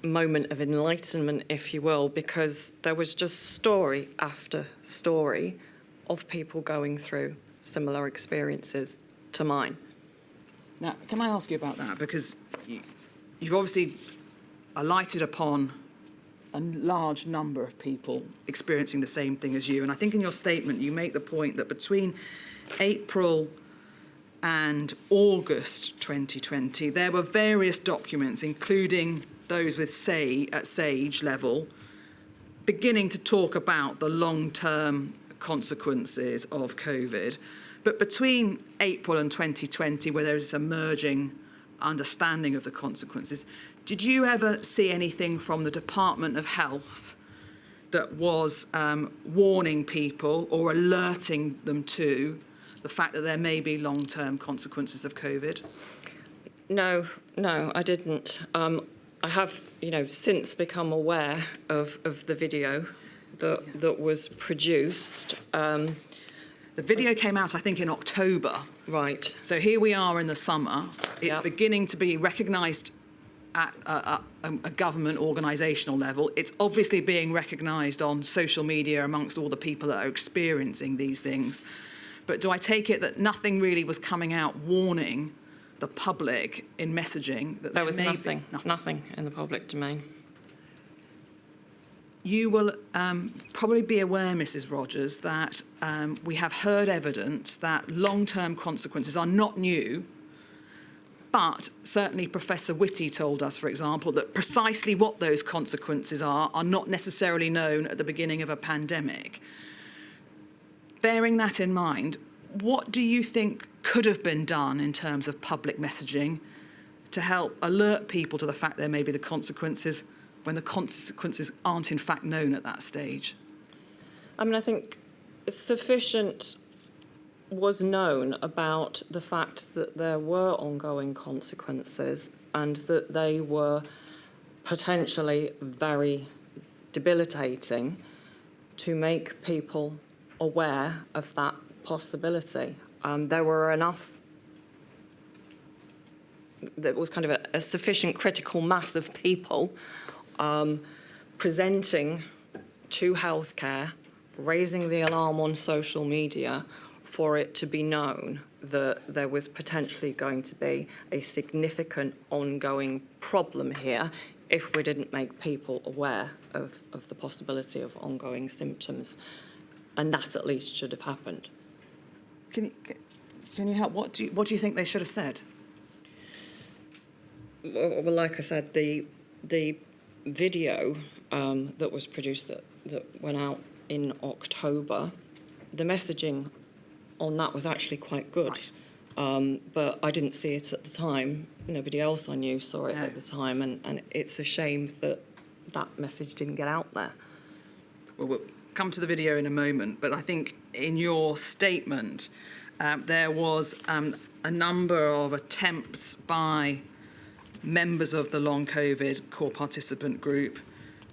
moment of enlightenment, if you will, because there was just story after story of people going through similar experiences to mine. Now, can I ask you about that? Because you've obviously alighted upon a large number of people experiencing the same thing as you. And I think in your statement, you make the point that between April and August 2020, there were various documents, including those with at SAGE level, beginning to talk about the long-term consequences of COVID. But between April and 2020, where there is this emerging understanding of the consequences, did you ever see anything from the Department of Health that was warning people or alerting them to the fact that there may be long-term consequences of COVID? No, I didn't. I have, since become aware of the video that was produced. The video came out, I think, in October. Right. So here we are in the summer. It's Yep. beginning to be recognised at a government organisational level. It's obviously being recognised on social media amongst all the people that are experiencing these things. But do I take it that nothing really was coming out warning the public in messaging that There was may nothing in the public domain. You will probably be aware, Mrs. Rogers, that we have heard evidence that long-term consequences are not new, but certainly Professor Whitty told us, for example, that precisely what those consequences are not necessarily known at the beginning of a pandemic. Bearing that in mind, what do you think could have been done in terms of public messaging to help alert people to the fact there may be the consequences when the consequences aren't in fact known at that stage? I mean, I think sufficient was known about the fact that there were ongoing consequences and that they were potentially very debilitating to make people aware of that possibility. There were enough, there was kind of a sufficient critical mass of people presenting to healthcare, raising the alarm on social media for it to be known that there was potentially going to be a significant ongoing problem here if we didn't make people aware of the possibility of ongoing symptoms. And that at least should have happened. Can you help? What do you think they should have said? Well, like I said, the video that was produced that went out in October, the messaging on that was actually quite good. Right. But I didn't see it at the time. Nobody else I knew saw it at the time, and it's a shame that that message didn't get out there. Well, we'll come to the video in a moment, but I think in your statement there was a number of attempts by members of the long COVID core participant group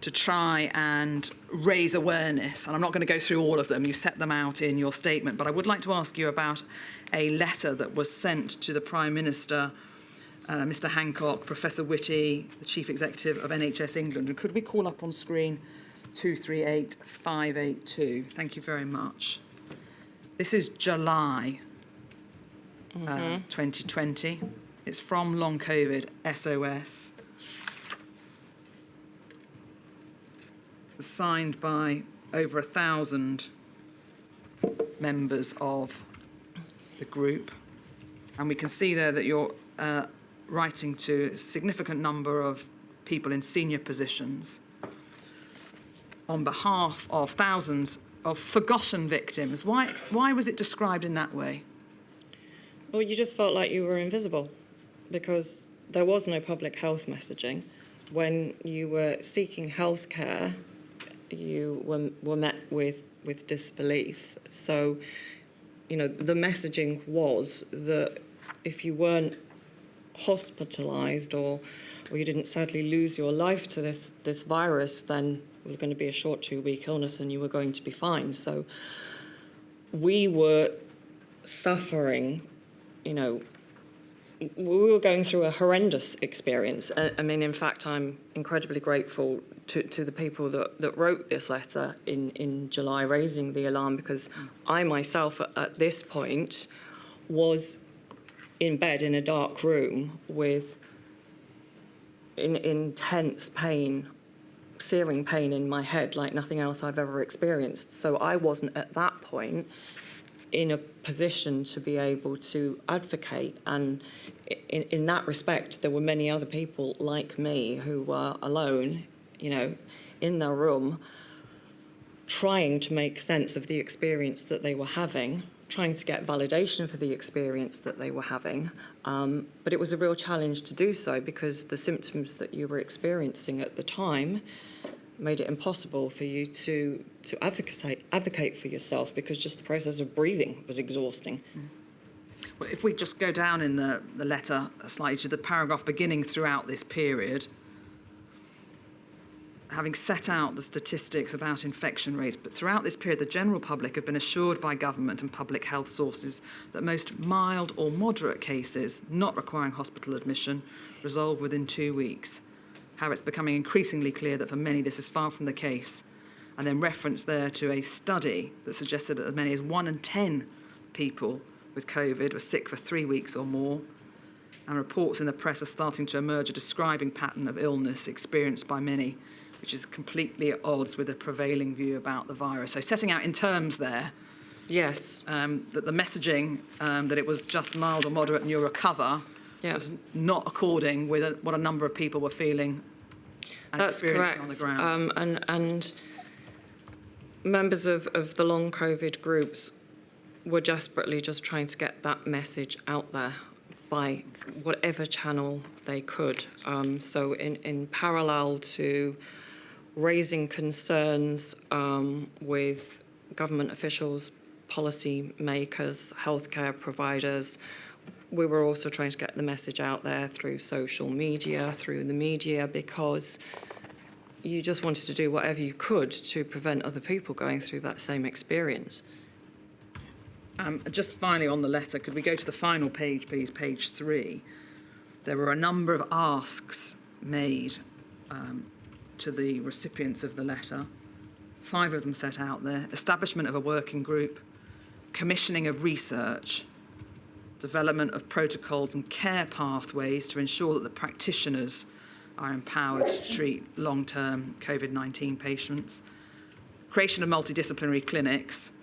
to try and raise awareness. And I'm not going to go through all of them. You set them out in your statement. But I would like to ask you about a letter that was sent to the Prime Minister, Mr. Hancock, Professor Whitty, the Chief Executive of NHS England. And could we call up on screen 238582? Thank you very much. This is July 2020. It's from Long COVID SOS. It was signed by over 1,000 members of the group. And we can see there that you're writing to a significant number of people in senior positions on behalf of thousands of forgotten victims. Why was it described in that way? Well, you just felt like you were invisible because there was no public health messaging. When you were seeking healthcare, you were met with disbelief. So, the messaging was that if you weren't hospitalised or you didn't sadly lose your life to this virus, then it was going to be a short 2-week illness and you were going to be fine. So we were suffering, we were going through a horrendous experience. I mean, in fact, I'm incredibly grateful to the people that wrote this letter in July, raising the alarm, because I myself at this point was in bed in a dark room with intense pain, searing pain in my head like nothing else I've ever experienced. So I wasn't at that point in a position to be able to advocate. And in that respect, there were many other people like me who were alone, in their room, trying to make sense of the experience that they were having, trying to get validation for the experience that they were having. But it was a real challenge to do so because the symptoms that you were experiencing at the time made it impossible for you to advocate for yourself, because just the process of breathing was exhausting. Well, if we just go down in the letter slightly to the paragraph beginning throughout this period, having set out the statistics about infection rates, but throughout this period, the general public have been assured by government and public health sources that most mild or moderate cases not requiring hospital admission resolve within 2 weeks. However, it's becoming increasingly clear that for many this is far from the case. And then reference there to a study that suggested that as many as 1 in 10 people with COVID were sick for 3 weeks or more. And reports in the press are starting to emerge a describing pattern of illness experienced by many, which is completely at odds with the prevailing view about the virus. So setting out in terms there, Yes. that the messaging that it was just mild or moderate and you'll recover Yeah. was not according with what a number of people were feeling and That's experiencing correct. on the ground. And members of the long COVID groups were desperately just trying to get that message out there by whatever channel they could. So in parallel to raising concerns with government officials, policy makers, healthcare providers, we were also trying to get the message out there through social media, through the media, because you just wanted to do whatever you could to prevent other people going through that same experience. Just finally on the letter, could we go to the final page, please, page 3? There were a number of asks made to the recipients of the letter. 5 of them set out there: establishment of a working group, commissioning of research, development of protocols and care pathways to ensure that the practitioners are empowered to treat long-term COVID-19 patients, creation of multidisciplinary clinics,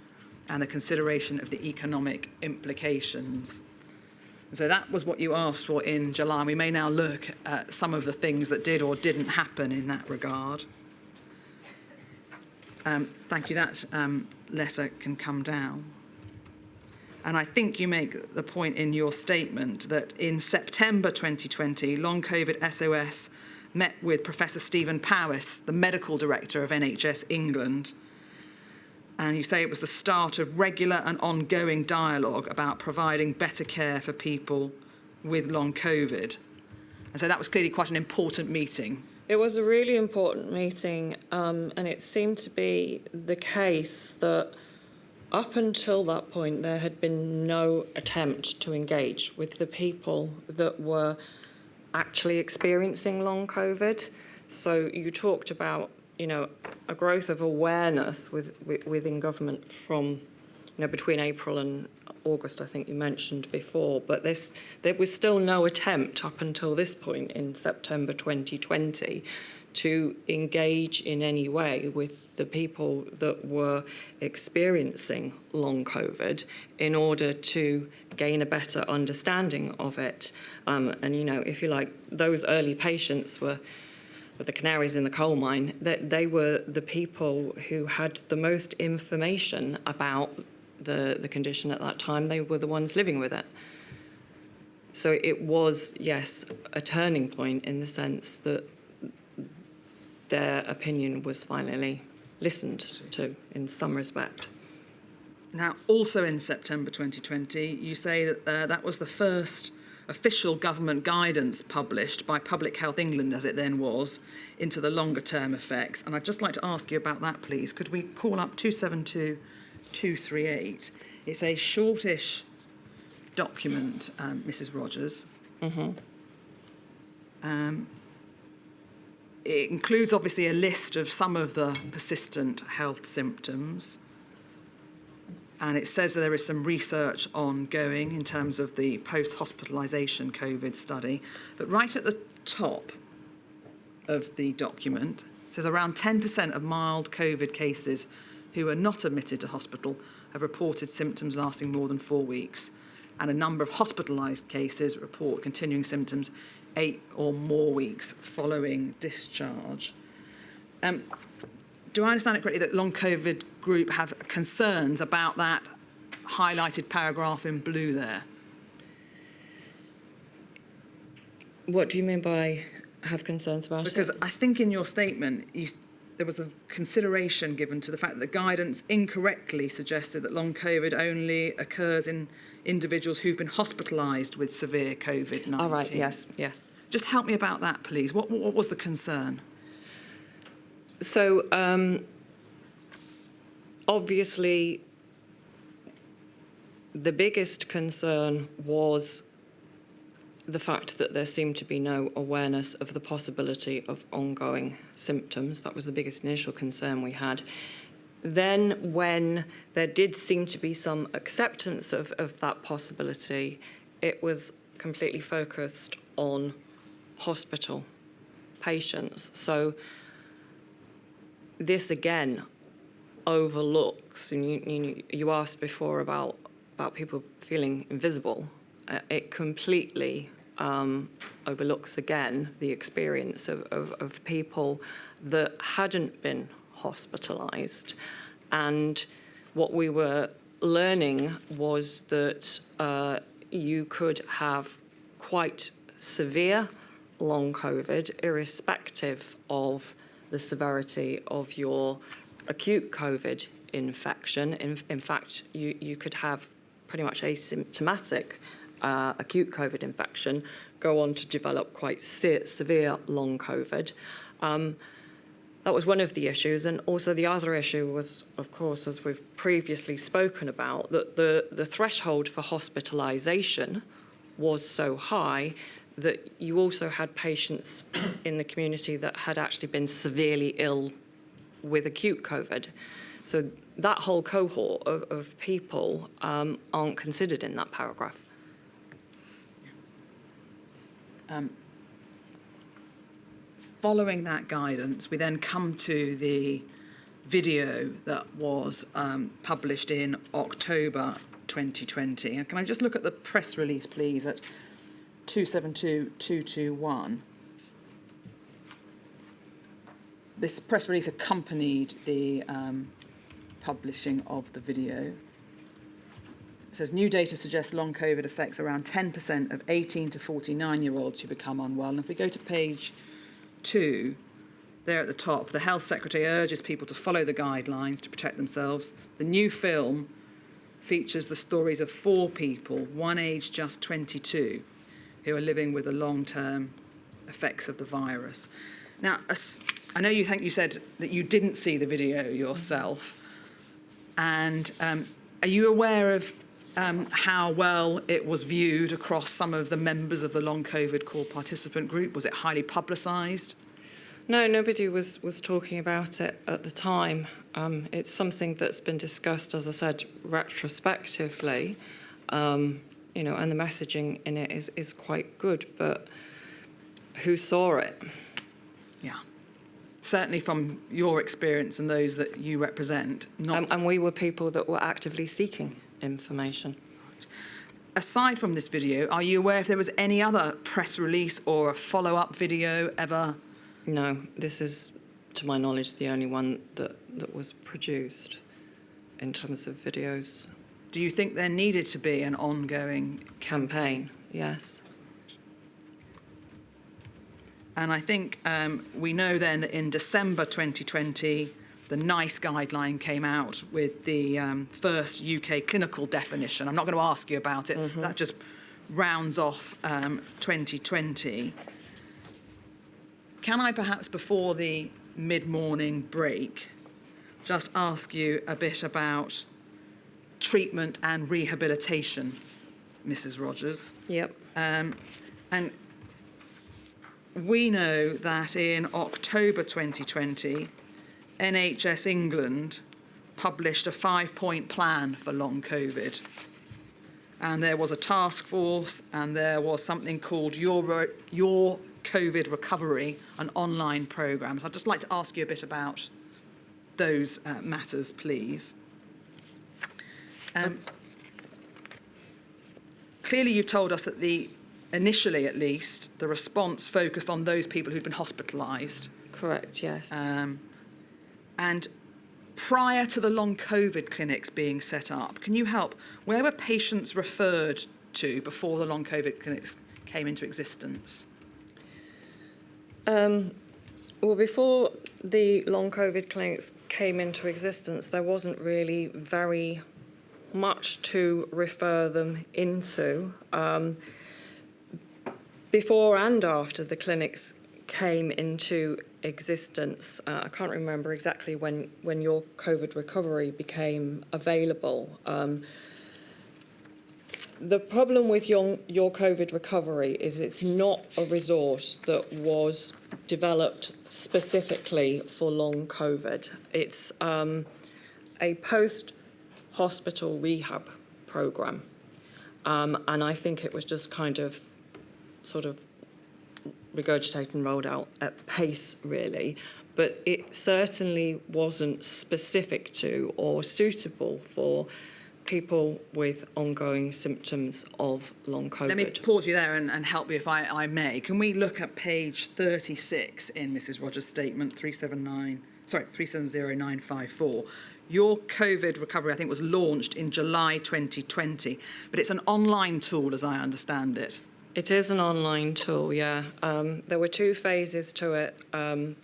and the consideration of the economic implications. And so that was what you asked for in July. And we may now look at some of the things that did or didn't happen in that regard. Thank you. That letter can come down. And I think you make the point in your statement that in September 2020, Long COVID SOS met with Professor Stephen Powis, the medical director of NHS England. And you say it was the start of regular and ongoing dialogue about providing better care for people with long COVID. And so that was clearly quite an important meeting. It was a really important meeting, and it seemed to be the case that up until that point, there had been no attempt to engage with the people that were actually experiencing long COVID. So you talked about, a growth of awareness within government from, between April and August, I think you mentioned before. But there was still no attempt up until this point in September 2020 to engage in any way with the people that were experiencing long COVID in order to gain a better understanding of it. And, if you like, those early patients were the canaries in the coal mine. That they were the people who had the most information about the condition at that time. They were the ones living with it. So it was, yes, a turning point in the sense that their opinion was finally listened to in some respect. Now, also in September 2020, you say that that was the first official government guidance published by Public Health England, as it then was, into the longer-term effects. And I'd just like to ask you about that, please. Could we call up 272238? It's a shortish document, Mrs. Rogers. Mm-hmm. It includes, obviously, a list of some of the persistent health symptoms. And it says that there is some research ongoing in terms of the post-hospitalisation COVID study. But right at the top of the document, it says around 10% of mild COVID cases who are not admitted to hospital have reported symptoms lasting more than 4 weeks. And a number of hospitalised cases report continuing symptoms 8 or more weeks following discharge. Do I understand it correctly that Long COVID Group have concerns about that highlighted paragraph in blue there? What do you mean by have concerns about Because it? I think in your statement, there was a consideration given to the fact that the guidance incorrectly suggested that long COVID only occurs in individuals who've been hospitalised with severe COVID-19. All right, yes. Just help me about that, please. What was the concern? So, obviously, the biggest concern was the fact that there seemed to be no awareness of the possibility of ongoing symptoms. That was the biggest initial concern we had. Then, when there did seem to be some acceptance of that possibility, it was completely focused on hospital patients. So this again overlooks, and you asked before about people feeling invisible. It completely overlooks again the experience of people that hadn't been hospitalised. And what we were learning was that you could have quite severe long COVID, irrespective of the severity of your acute COVID infection. In fact, you could have pretty much asymptomatic acute COVID infection, go on to develop quite severe long COVID. That was one of the issues. And also the other issue was, of course, as we've previously spoken about, that the threshold for hospitalisation was so high that you also had patients in the community that had actually been severely ill with acute COVID. So that whole cohort of people aren't considered in that paragraph. Following that guidance, we then come to the video that was published in October 2020. And can I just look at the press release, please, at 272221. This press release accompanied the publishing of the video. It says, new data suggests long COVID affects around 10% of 18 to 49-year-olds who become unwell. And if we go to page 2, there at the top, the Health Secretary urges people to follow the guidelines to protect themselves. The new film features the stories of 4 people, one aged just 22, who are living with the long-term effects of the virus. Now, I know you think you said that you didn't see the video yourself, and are you aware of how well it was viewed across some of the members of the long COVID core participant group? Was it highly publicised? No, nobody was talking about it at the time. It's something that's been discussed, as I said, retrospectively, and the messaging in it is quite good, but who saw it? Yeah. Certainly from your experience and those that you represent, not... And we were people that were actively seeking information. Aside from this video, are you aware if there was any other press release or a follow-up video ever? No, this is, to my knowledge, the only one that was produced in terms of videos. Do you think there needed to be an ongoing Campaign, yes. And I think we know then that in December 2020, the NICE guideline came out with the first UK clinical definition. I'm not going to ask you about it. Mm-hmm. That just rounds off 2020. Can I perhaps, before the mid-morning break, just ask you a bit about treatment and rehabilitation, Mrs. Rogers? Yep. And we know that in October 2020, NHS England published a 5-point plan for long COVID. And there was a task force, and there was something called Your COVID Recovery, an online programme. So I'd just like to ask you a bit about those matters, please. Clearly, you've told us that initially at least, the response focused on those people who'd been hospitalised. Correct, yes. And prior to the long COVID clinics being set up, can you help? Where were patients referred to before the long COVID clinics came into existence? Well, before the long COVID clinics came into existence, there wasn't really very much to refer them into. Before and after the clinics came into existence, I can't remember exactly when your COVID recovery became available. The problem with your COVID recovery is it's not a resource that was developed specifically for long COVID. It's a post-hospital rehab program. And I think it was just kind of sort of regurgitated and rolled out at pace, really. But it certainly wasn't specific to or suitable for people with ongoing symptoms of long COVID. Let me pause you there and help you if I may. Can we look at page 36 in Mrs. Rogers' statement 370954? Your COVID recovery, I think, was launched in July 2020, but it's an online tool, as I understand it. It is an online tool, yeah. There were two phases to it.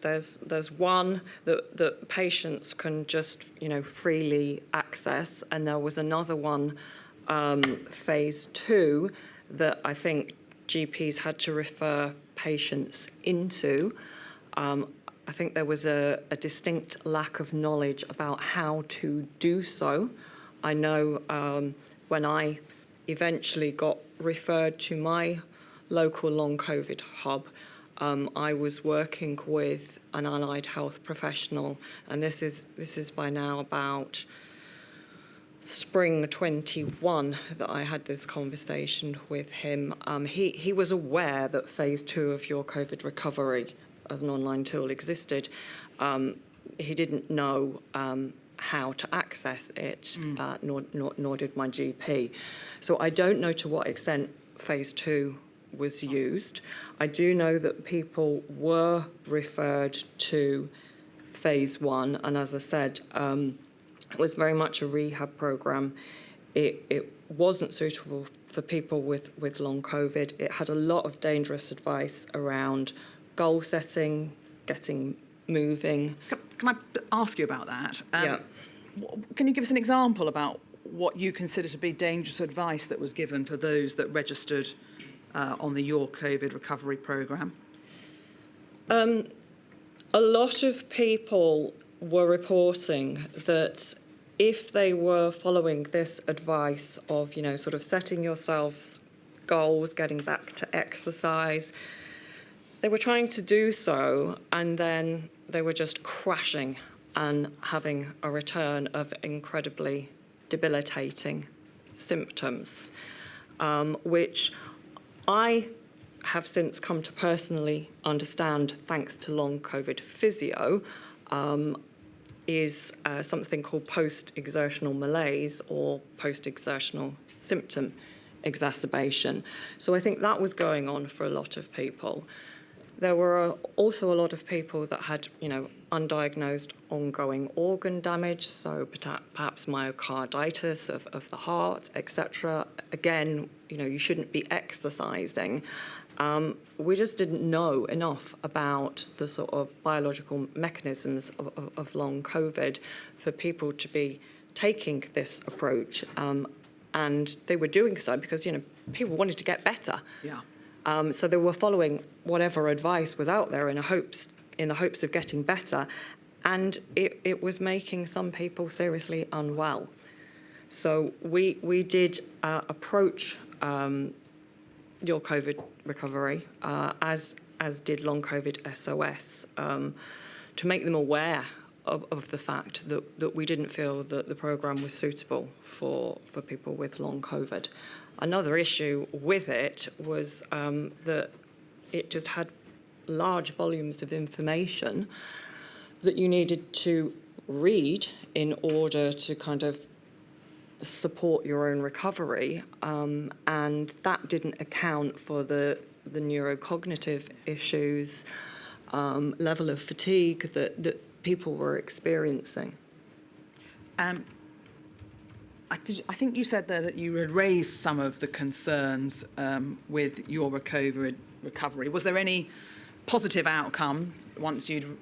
There's one that patients can just, freely access, and there was another one, phase 2, that I think GPs had to refer patients into. I think there was a distinct lack of knowledge about how to do so. I know when I eventually got referred to my local long COVID hub, I was working with an allied health professional, and this is by now about spring 21 that I had this conversation with him. He was aware that phase 2 of your COVID recovery as an online tool existed. He didn't know how to access it, nor did my GP. So I don't know to what extent phase 2 was used. I do know that people were referred to phase 1, and as I said, it was very much a rehab program. It wasn't suitable for people with long COVID. It had a lot of dangerous advice around goal setting, getting moving. Can I ask you about that? Yeah. Can you give us an example about what you consider to be dangerous advice that was given for those that registered on the Your COVID recovery programme? A lot of people were reporting that if they were following this advice of, sort of setting yourselves goals, getting back to exercise, they were trying to do so, and then they were just crashing and having a return of incredibly debilitating symptoms, which I have since come to personally understand, thanks to long COVID physio, is something called post-exertional malaise or post-exertional symptom exacerbation. So I think that was going on for a lot of people. There were also a lot of people that had, undiagnosed ongoing organ damage, so perhaps myocarditis of the heart, etc. Again, you shouldn't be exercising. We just didn't know enough about the sort of biological mechanisms of long COVID for people to be taking this approach. And they were doing so because, people wanted to get better. Yeah. So they were following whatever advice was out there in the hopes of getting better, and it was making some people seriously unwell. So we did approach your COVID recovery, as did long COVID SOS, to make them aware of the fact that we didn't feel that the programme was suitable for people with long COVID. Another issue with it was that it just had large volumes of information that you needed to read in order to kind of support your own recovery, and that didn't account for the neurocognitive issues, level of fatigue that people were experiencing. I think you said there that you had raised some of the concerns with your recovery. Was there any positive outcome once you'd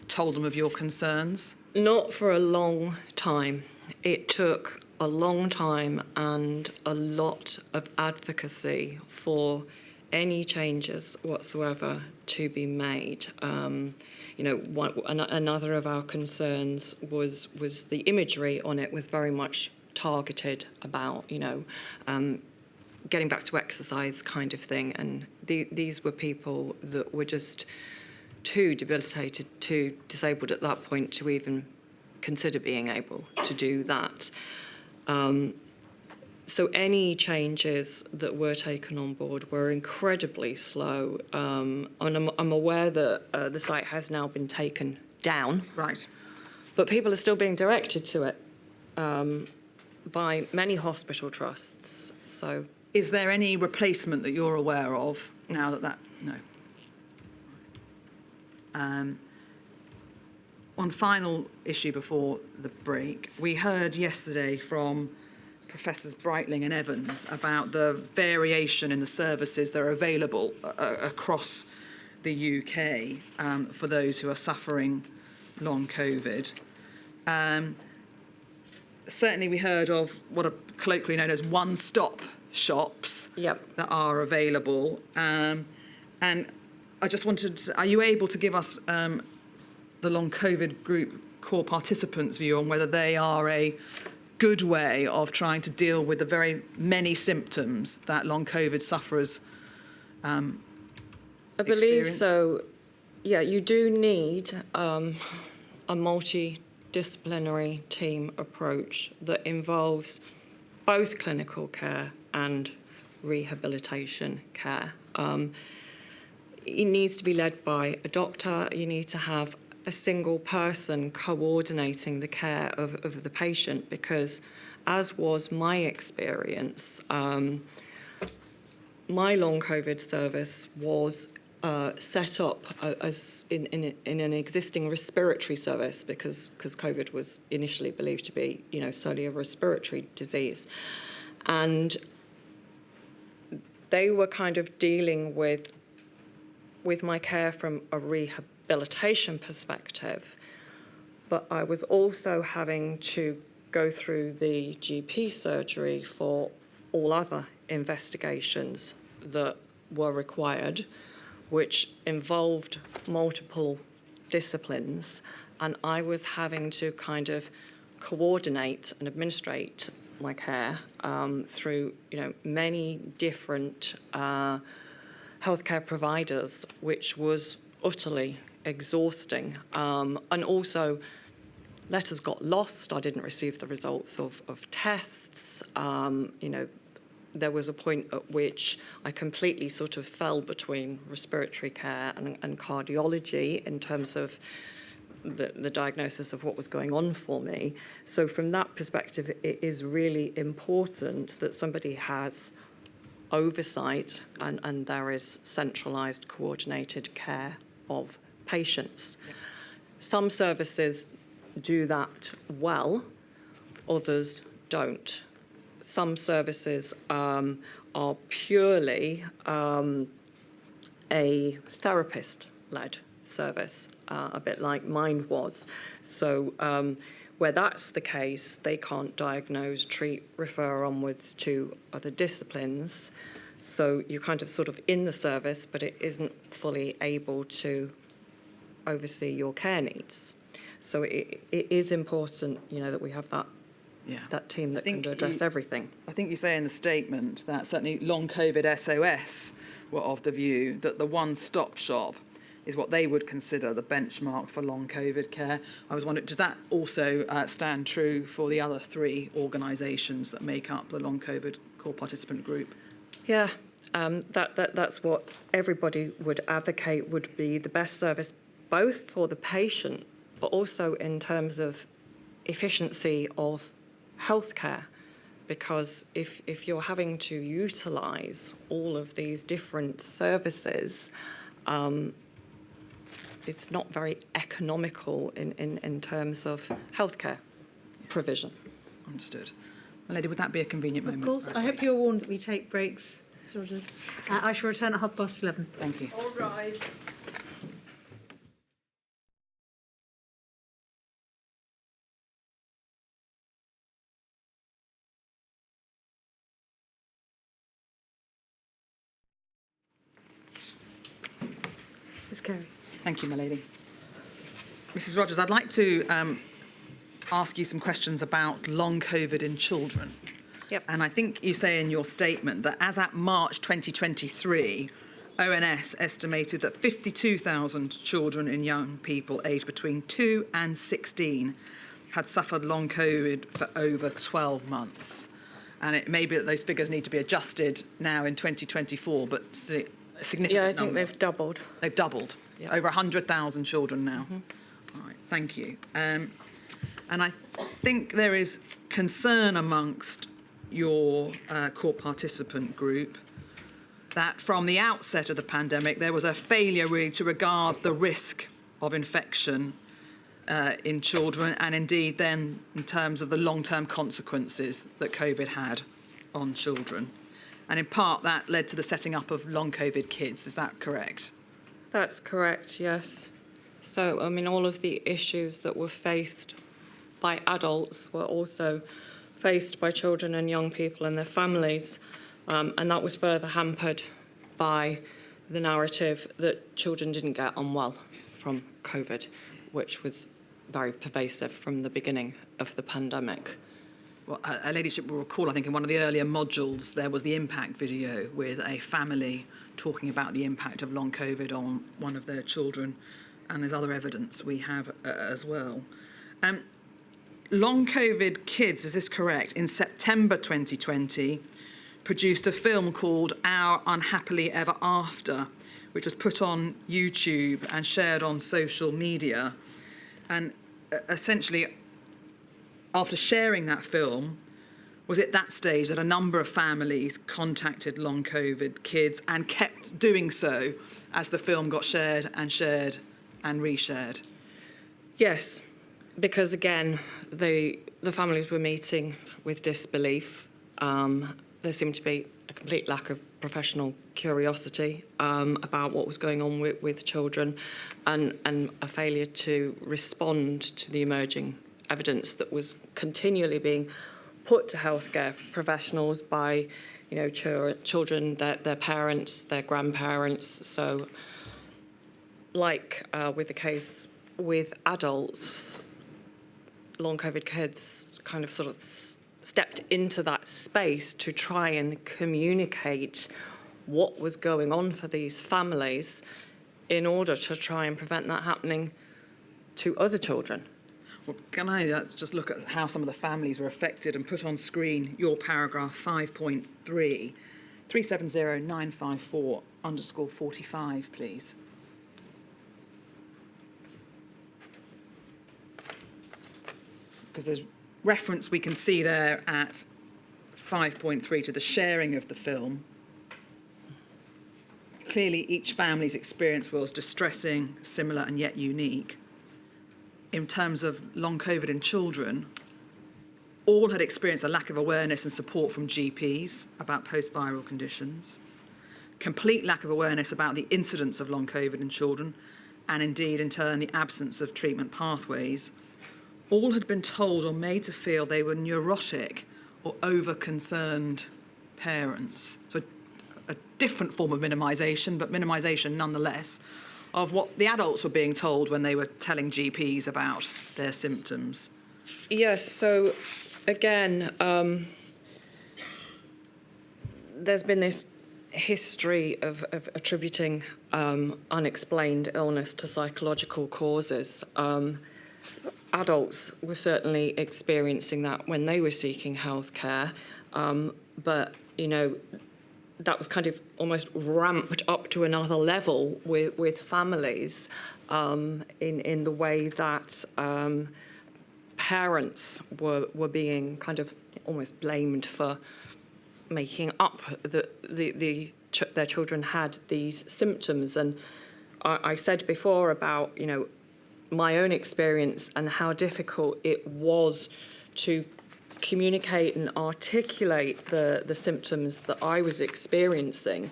told them of your concerns? Not for a long time. It took a long time and a lot of advocacy for any changes whatsoever to be made. Another of our concerns was the imagery on it was very much targeted about, getting back to exercise kind of thing. And these were people that were just too debilitated, too disabled at that point to even consider being able to do that. So any changes that were taken on board were incredibly slow. And I'm aware that the site has now been taken down. Right. But people are still being directed to it by many hospital trusts. So, is there any replacement that you're aware of now that no? On final issue before the break, we heard yesterday from Professors Breitling and Evans about the variation in the services that are available across the UK for those who are suffering long COVID. Certainly we heard of what are colloquially known as one-stop shops that are available. And I just wanted, are you able to give us the long COVID group core participants' view on whether they are a good way of trying to deal with the very many symptoms that long COVID sufferers I believe so. Yeah, you do need a multidisciplinary team approach that involves both clinical care and rehabilitation care. It needs to be led by a doctor. You need to have a single person coordinating the care of the patient, because, as was my experience, my long COVID service was set up as in an existing respiratory service because COVID was initially believed to be, solely a respiratory disease. And they were kind of dealing with my care from a rehabilitation perspective, but I was also having to go through the GP surgery for all other investigations that were required, which involved multiple disciplines, and I was having to kind of coordinate and administrate my care through many different healthcare providers, which was utterly exhausting. And also, letters got lost. I didn't receive the results of tests. There was a point at which I completely sort of fell between respiratory care and cardiology in terms of the diagnosis of what was going on for me. So from that perspective, it is really important that somebody has oversight and there is centralised, coordinated care of patients. Some services do that well, others don't. Some services are purely a therapist-led service, a bit like mine was. So where that's the case, they can't diagnose, treat, refer onwards to other disciplines. So you're kind of sort of in the service, but it isn't fully able to oversee your care needs. So it is important, that we have that team that can address everything. I think you say in the statement that certainly long COVID SOS were of the view that the one-stop shop is what they would consider the benchmark for long COVID care. I was wondering, does that also stand true for the other three organisations that make up the long COVID core participant group? Yeah, that's what everybody would advocate would be the best service, both for the patient, but also in terms of efficiency of healthcare. Because if you're having to utilise all of these different services, it's not very economical in terms of healthcare provision. Understood. My lady, would that be a convenient moment? Of course. I hope you're warned that we take breaks Ms. Rogers. I shall return at 11:30. Thank you. All rise. Ms. Carey. Thank you, my lady. Mrs. Rogers, I'd like to ask you some questions about long COVID in children. Yep. And I think you say in your statement that as at March 2023, ONS estimated that 52,000 children and young people aged between 2 and 16 had suffered long COVID for over 12 months. And it may be that those figures need to be adjusted now in 2024, but a significant Yeah, I think number. they've doubled. They've doubled. Yeah. Over 100,000 children now. All right, thank you. And I think there is concern amongst your core participant group that from the outset of the pandemic, there was a failure really to regard the risk of infection in children, and indeed then in terms of the long-term consequences that COVID had on children. And in part, that led to the setting up of long COVID kids. Is that correct? That's correct, yes. So, I mean, all of the issues that were faced by adults were also faced by children and young people and their families. And that was further hampered by the narrative that children didn't get on well from COVID, which was very pervasive from the beginning of the pandemic. Well, her ladyship will recall, I think, in one of the earlier modules, there was the impact video with a family talking about the impact of long COVID on one of their children, and there's other evidence we have as well. Long COVID Kids, is this correct, in September 2020, produced a film called Our Unhappily Ever After, which was put on YouTube and shared on social media. And essentially, after sharing that film, was at that stage that a number of families contacted long COVID kids and kept doing so as the film got shared and reshared? Yes, because again, the families were meeting with disbelief. There seemed to be a complete lack of professional curiosity about what was going on with children, and a failure to respond to the emerging evidence that was continually being put to healthcare professionals by, children, their parents, their grandparents. So, like with the case with adults, long COVID kids kind of sort of stepped into that space to try and communicate what was going on for these families in order to try and prevent that happening to other children. Well, can I just look at how some of the families were affected and put on screen your paragraph 5.3, 370954_45, please. Because there's reference we can see there at 5.3 to the sharing of the film. Clearly, each family's experience was distressing, similar, and yet unique. In terms of long COVID in children, all had experienced a lack of awareness and support from GPs about post-viral conditions, complete lack of awareness about the incidence of long COVID in children, and indeed, in turn, the absence of treatment pathways. All had been told or made to feel they were neurotic or over-concerned parents. So a different form of minimisation, but minimisation nonetheless, of what the adults were being told when they were telling GPs about their symptoms. Yes, so again, there's been this history of attributing unexplained illness to psychological causes. Adults were certainly experiencing that when they were seeking healthcare, but, that was kind of almost ramped up to another level with families in the way that parents were being kind of almost blamed for making up their children had these symptoms. And I said before about, my own experience and how difficult it was to communicate and articulate the symptoms that I was experiencing.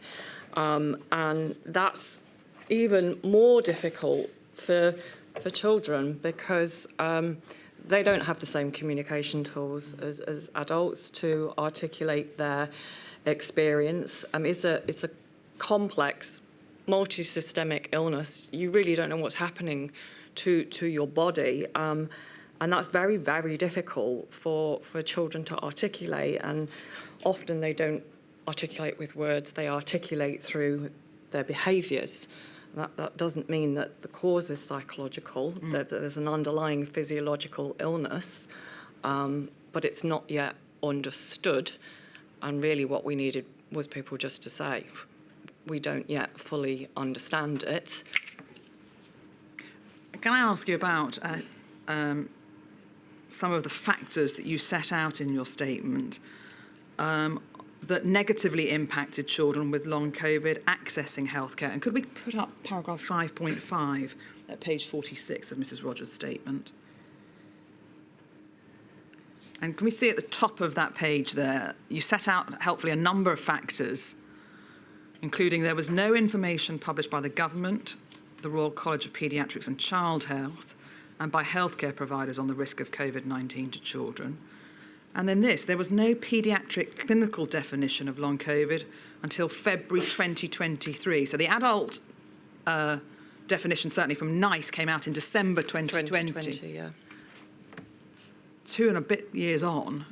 And that's even more difficult for children because they don't have the same communication tools as adults to articulate their experience. It's a complex, multi-systemic illness. You really don't know what's happening to your body. And that's very, very difficult for children to articulate. And often they don't articulate with words, they articulate through their behaviours. That doesn't mean that the cause is psychological, that there's an underlying physiological illness, but it's not yet understood. And really what we needed was people just to say, we don't yet fully understand it. Can I ask you about some of the factors that you set out in your statement that negatively impacted children with long COVID accessing healthcare? And could we put up paragraph 5.5 at page 46 of Mrs. Rogers' statement? And can we see at the top of that page there, you set out helpfully a number of factors, including there was no information published by the government, the Royal College of Paediatrics and Child Health, and by healthcare providers on the risk of COVID-19 to children. And then there was no paediatric clinical definition of long COVID until February 2023. So the adult definition, certainly from NICE, came out in December 2020. 2020, yeah. 2 and a bit years on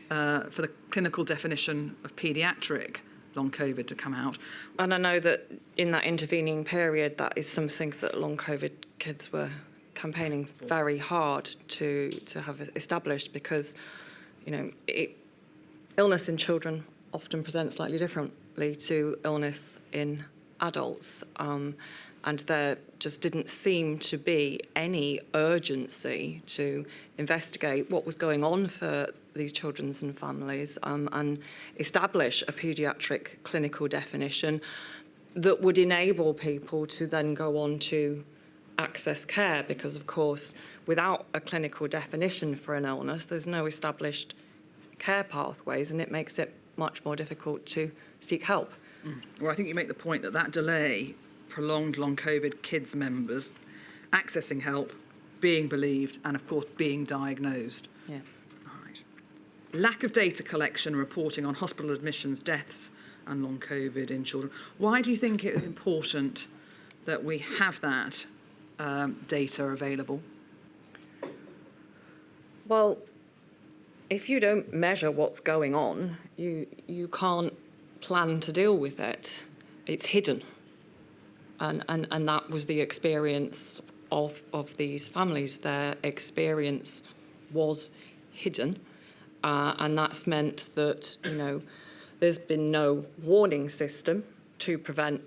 for the clinical definition of paediatric long COVID to come out. And I know that in that intervening period, that is something that long COVID kids were campaigning very hard to have established because, you know, illness in children often presents slightly differently to illness in adults. And there just didn't seem to be any urgency to investigate what was going on for these children and families and establish a paediatric clinical definition that would enable people to then go on to access care, because of course without a clinical definition for an illness there's no established care pathways and it makes it much more difficult to seek help. Well, I think you make the point that delay prolonged long COVID kids members accessing help, being believed and of course being diagnosed. Yeah. Right. Lack of data collection, reporting on hospital admissions, deaths and long COVID in children. Why do you think it is important that we have that data available? Well, if you don't measure what's going on, you can't plan to deal with it. It's hidden. And that was the experience of these families. Their experience was hidden. And that's meant that, you know, there's been no warning system to prevent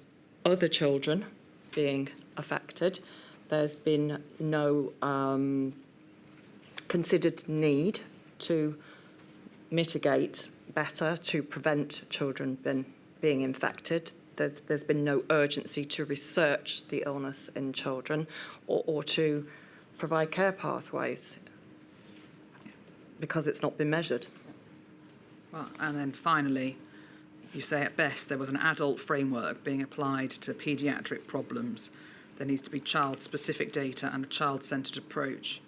other children being affected. There's been no considered need to mitigate better to prevent children being infected. There's been no urgency to research the illness in children or to provide care pathways because it's not been measured. Well, and then finally, you say at best there was an adult framework being applied to paediatric problems. There needs to be child-specific data and a child-centred approach.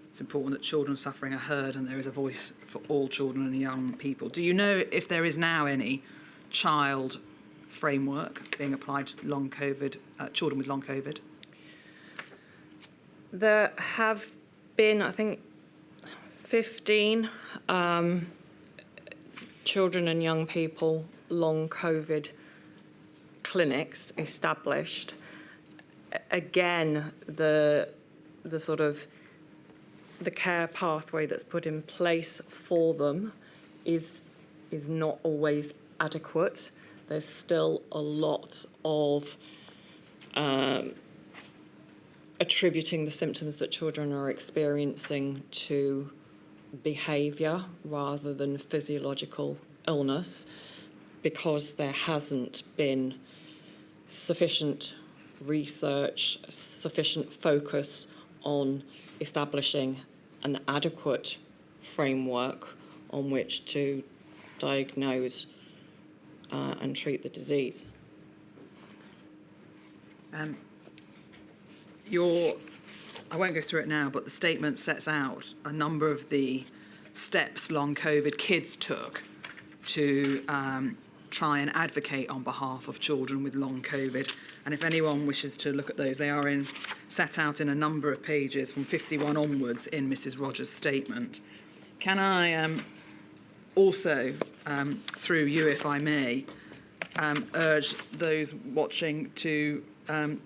It's important that children suffering are heard and there is a voice for all children and young people. Do you know if there is now any child framework being applied to long COVID, children with long COVID? There have been, I think, 15 children and young people long COVID clinics established. Again, the sort of the care pathway that's put in place for them is not always adequate. There's still a lot of attributing the symptoms that children are experiencing to behaviour rather than physiological illness, because there hasn't been sufficient research, sufficient focus on establishing an adequate framework on which to diagnose and treat the disease. I won't go through it now, but the statement sets out a number of the steps long COVID kids took to try and advocate on behalf of children with long COVID. And if anyone wishes to look at those, they are set out in a number of pages from 51 onwards in Mrs. Rogers' statement. Can I also, through you, if I may, urge those watching to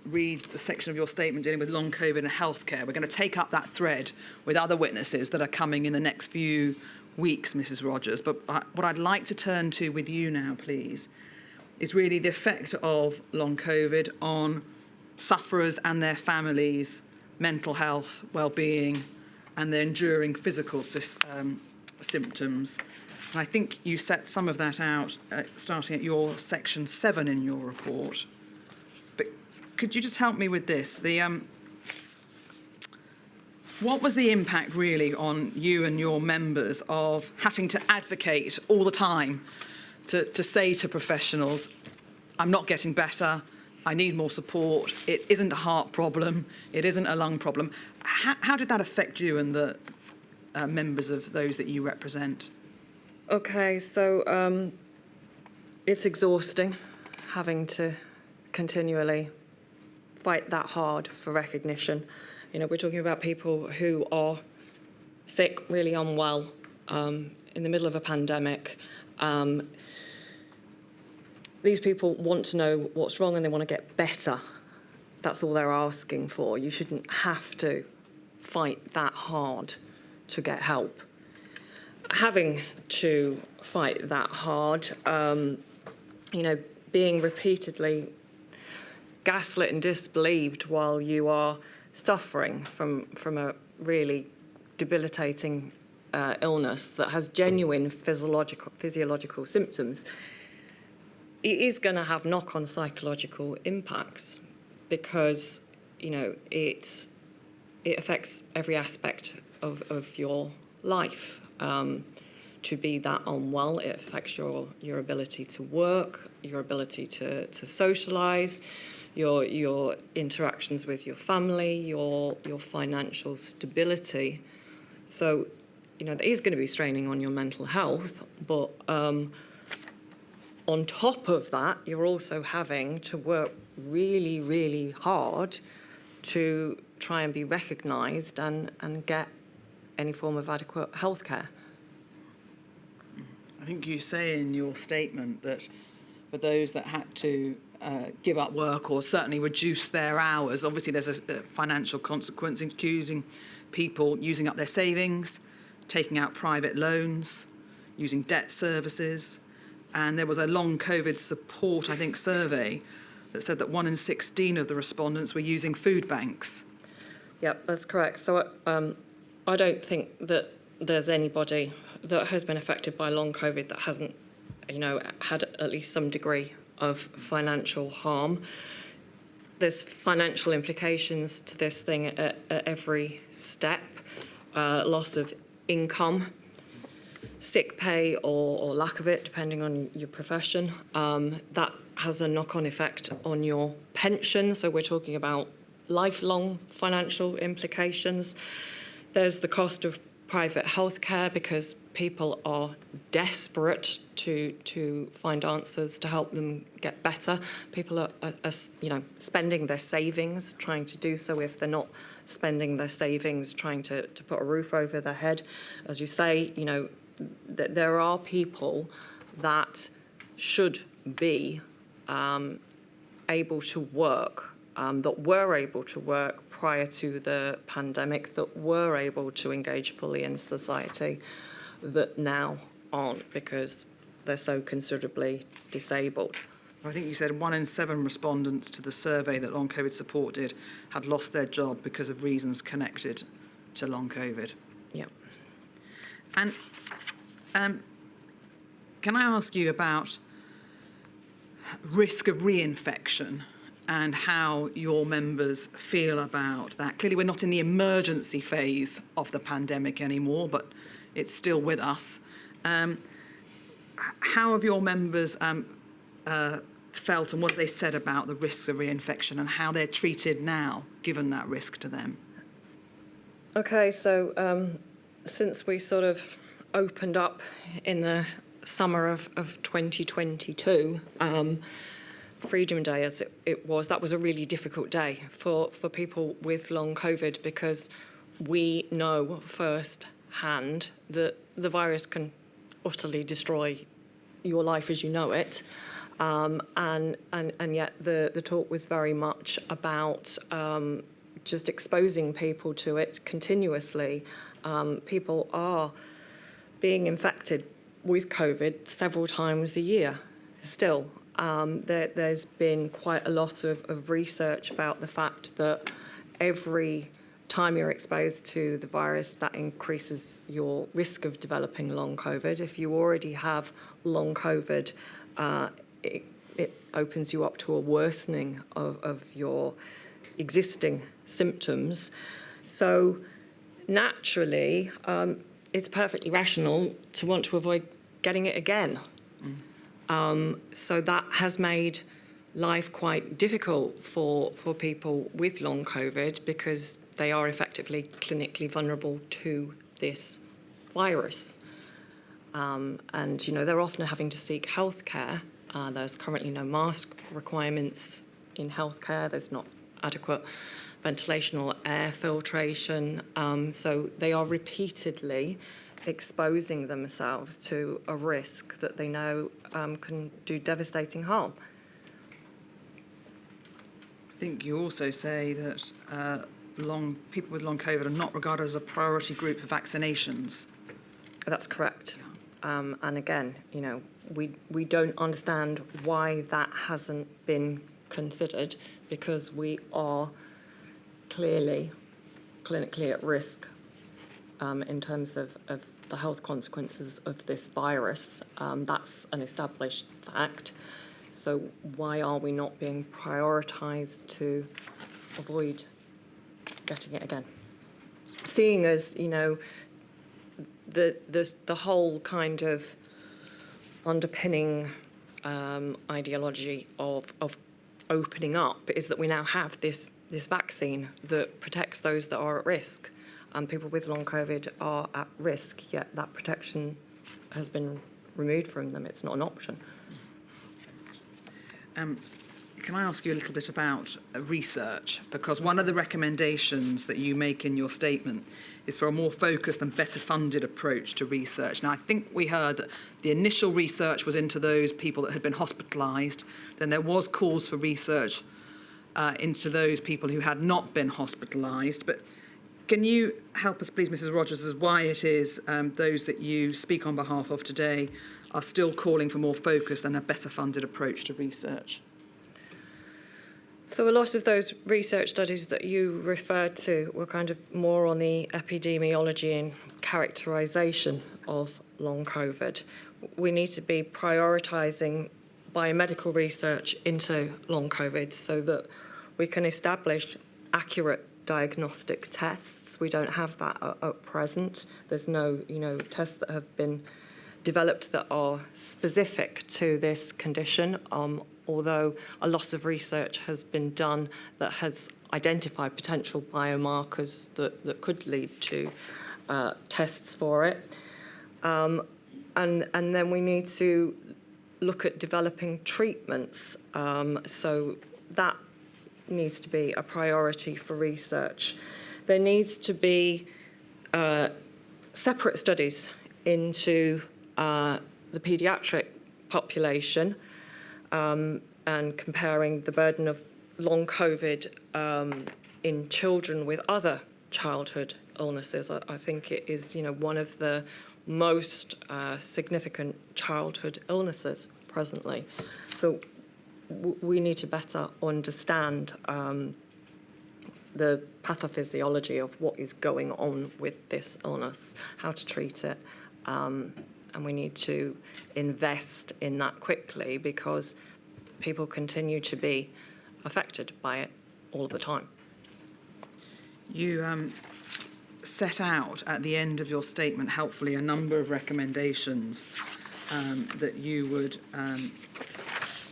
read the section of your statement dealing with long COVID and healthcare. We're going to take up that thread with other witnesses that are coming in the next few weeks, Mrs. Rogers. But what I'd like to turn to with you now, please, is really the effect of long COVID on sufferers and their families' mental health, well-being, and their enduring physical symptoms. And I think you set some of that out starting at your section 7 in your report. But could you just help me with this? What was the impact really on you and your members of having to advocate all the time to say to professionals, I'm not getting better, I need more support, it isn't a heart problem, it isn't a lung problem? How did that affect you and the members of those that you represent? Okay, so it's exhausting having to continually fight that hard for recognition. You know, we're talking about people who are sick, really unwell, in the middle of a pandemic. These people want to know what's wrong and they want to get better. That's all they're asking for. You shouldn't have to fight that hard to get help. Having to fight that hard, being repeatedly gaslit and disbelieved while you are suffering from a really debilitating illness that has genuine physiological symptoms, it is going to have knock-on psychological impacts because, it affects every aspect of your life. To be that unwell, it affects your ability to work, your ability to socialise, your interactions with your family, your financial stability. So, there is going to be straining on your mental health, but on top of that, you're also having to work really, really hard to try and be recognised and get any form of adequate healthcare. I think you say in your statement that for those that had to give up work or certainly reduce their hours, obviously there's a financial consequence, including people using up their savings, taking out private loans, using debt services. And there was a long COVID support, I think, survey that said that 1 in 16 of the respondents were using food banks. Yep, that's correct. So I don't think that there's anybody that has been affected by long COVID that hasn't, had at least some degree of financial harm. There's financial implications to this thing at every step. Loss of income, sick pay or lack of it, depending on your profession. That has a knock-on effect on your pension. So we're talking about lifelong financial implications. There's the cost of private healthcare because people are desperate to find answers to help them get better. People are spending their savings trying to do so. If they're not spending their savings trying to put a roof over their head, as you say, there are people that should be able to work, that were able to work prior to the pandemic, that were able to engage fully in society, that now aren't because they're so considerably disabled. I think you said 1 in 7 respondents to the survey that long COVID support did had lost their job because of reasons connected to long COVID. Yep. And can I ask you about risk of reinfection and how your members feel about that? Clearly, we're not in the emergency phase of the pandemic anymore, but it's still with us. How have your members felt, and what have they said about the risks of reinfection and how they're treated now, given that risk to them? Okay, so since we sort of opened up in the summer of 2022, Freedom Day as it was, that was a really difficult day for people with long COVID, because we know firsthand that the virus can utterly destroy your life as you know it. And yet the talk was very much about just exposing people to it continuously. People are being infected with COVID several times a year still. There's been quite a lot of research about the fact that every time you're exposed to the virus, that increases your risk of developing long COVID. If you already have long COVID, it opens you up to a worsening of your existing symptoms. So naturally, it's perfectly rational to want to avoid getting it again. So that has made life quite difficult for people with long COVID, because they are effectively clinically vulnerable to this virus. And, you know, they're often having to seek healthcare. There's currently no mask requirements in healthcare. There's not adequate ventilation or air filtration. So they are repeatedly exposing themselves to a risk that they know can do devastating harm. I think you also say that people with long COVID are not regarded as a priority group for vaccinations. That's correct. And again, you know, we don't understand why that hasn't been considered, because we are clearly clinically at risk in terms of the health consequences of this virus. That's an established fact. So why are we not being prioritised to avoid getting it again? Seeing as, you know, the whole kind of underpinning ideology of opening up is that we now have this vaccine that protects those that are at risk. And people with long COVID are at risk, yet that protection has been removed from them. It's not an option. Can I ask you a little bit about research? Because one of the recommendations that you make in your statement is for a more focused and better funded approach to research. Now, I think we heard that the initial research was into those people that had been hospitalised. Then there was calls for research into those people who had not been hospitalised. But can you help us, please, Mrs. Rogers, as why it is those that you speak on behalf of today are still calling for more focused and a better funded approach to research? So a lot of those research studies that you referred to were kind of more on the epidemiology and characterisation of long COVID. We need to be prioritising biomedical research into long COVID so that we can establish accurate diagnostic tests. We don't have that at present. There's no, tests that have been developed that are specific to this condition, although a lot of research has been done that has identified potential biomarkers that could lead to tests for it. And then we need to look at developing treatments. So that needs to be a priority for research. There needs to be separate studies into the paediatric population and comparing the burden of long COVID in children with other childhood illnesses. I think it is, one of the most significant childhood illnesses presently. So we need to better understand the pathophysiology of what is going on with this illness, how to treat it, and we need to invest in that quickly because people continue to be affected by it all the time. You set out at the end of your statement, helpfully, a number of recommendations that you would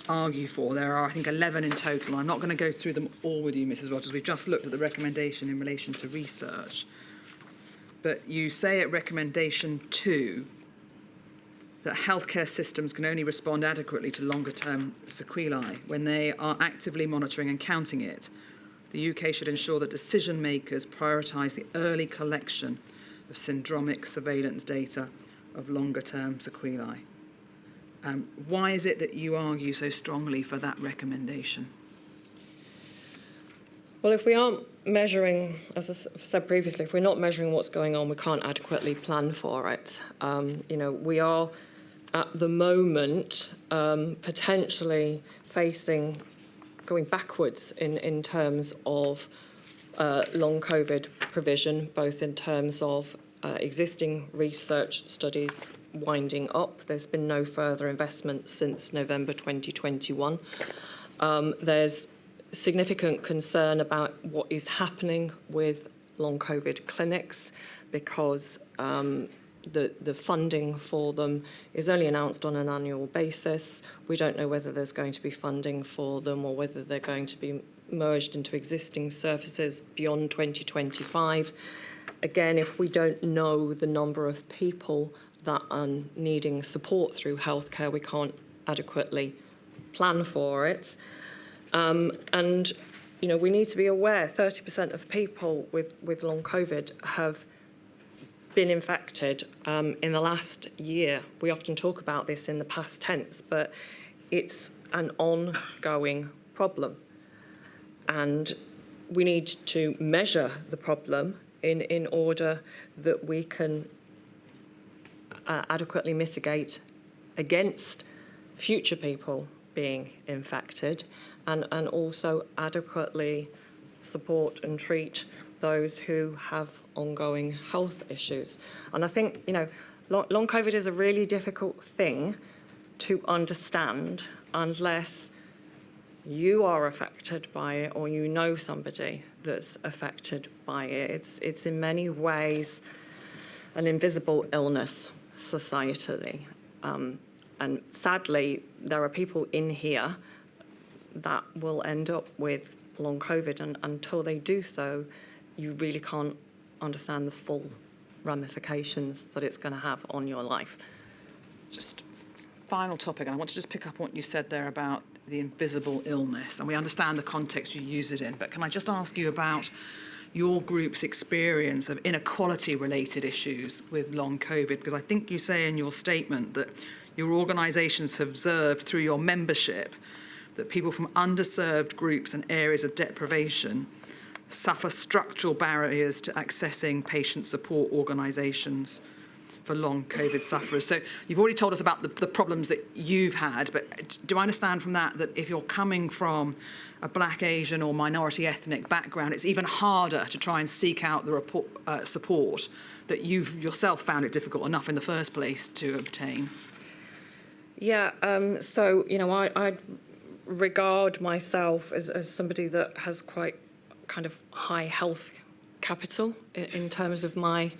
argue for. There are, I think, 11 in total. I'm not going to go through them all with you, Mrs. Rogers. We've just looked at the recommendation in relation to research. But you say at recommendation 2 that healthcare systems can only respond adequately to longer-term sequelae when they are actively monitoring and counting it. The UK should ensure that decision makers prioritise the early collection of syndromic surveillance data of longer-term sequelae. Why is it that you argue so strongly for that recommendation? Well, if we aren't measuring, as I said previously, if we're not measuring what's going on, we can't adequately plan for it. We are at the moment potentially going backwards in terms of long COVID provision, both in terms of existing research studies winding up. There's been no further investment since November 2021. There's significant concern about what is happening with long COVID clinics because the funding for them is only announced on an annual basis. We don't know whether there's going to be funding for them or whether they're going to be merged into existing services beyond 2025. Again, if we don't know the number of people that are needing support through healthcare, we can't adequately plan for it. We need to be aware 30% of people with long COVID have been infected in the last year. We often talk about this in the past tense, but it's an ongoing problem. And we need to measure the problem in order that we can adequately mitigate against future people being infected and also adequately support and treat those who have ongoing health issues. And I think, long COVID is a really difficult thing to understand unless you are affected by it or you know somebody that's affected by it. It's in many ways an invisible illness societally. And sadly, there are people in here that will end up with long COVID, and until they do so, you really can't understand the full ramifications that it's going to have on your life. Just final topic, and I want to just pick up on what you said there about the invisible illness, and we understand the context you use it in, but can I just ask you about your group's experience of inequality-related issues with long COVID? Because I think you say in your statement that your organisations have observed through your membership that people from underserved groups and areas of deprivation suffer structural barriers to accessing patient support organisations for long COVID sufferers. So you've already told us about the problems that you've had, but do I understand from that if you're coming from a Black, Asian or minority ethnic background, it's even harder to try and seek out the support that you've yourself found it difficult enough in the first place to obtain? Yeah, I regard myself as somebody that has quite kind of high health capital in terms of my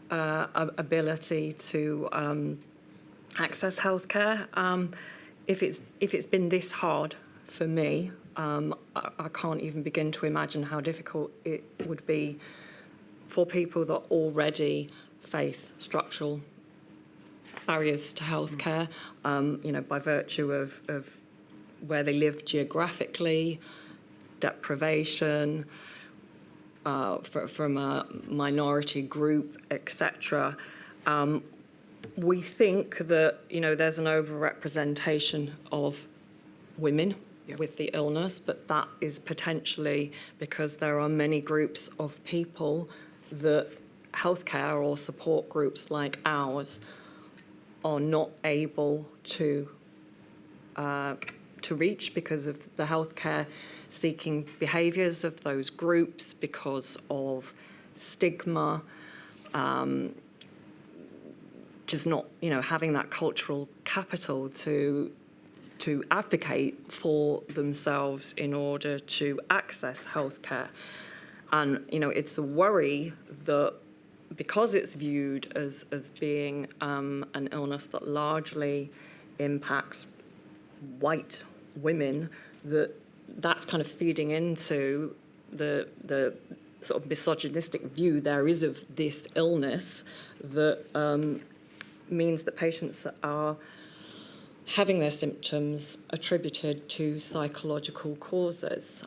ability to access healthcare. If it's been this hard for me, I can't even begin to imagine how difficult it would be for people that already face structural barriers to healthcare, by virtue of where they live geographically, deprivation, from a minority group, etc. We think that, there's an overrepresentation of women with the illness, but that is potentially because there are many groups of people that healthcare or support groups like ours are not able to reach because of the healthcare seeking behaviours of those groups, because of stigma, just not, having that cultural capital to advocate for themselves in order to access healthcare. And, it's a worry that because it's viewed as being an illness that largely impacts white women, that's kind of feeding into the sort of misogynistic view there is of this illness that means that patients are having their symptoms attributed to psychological causes.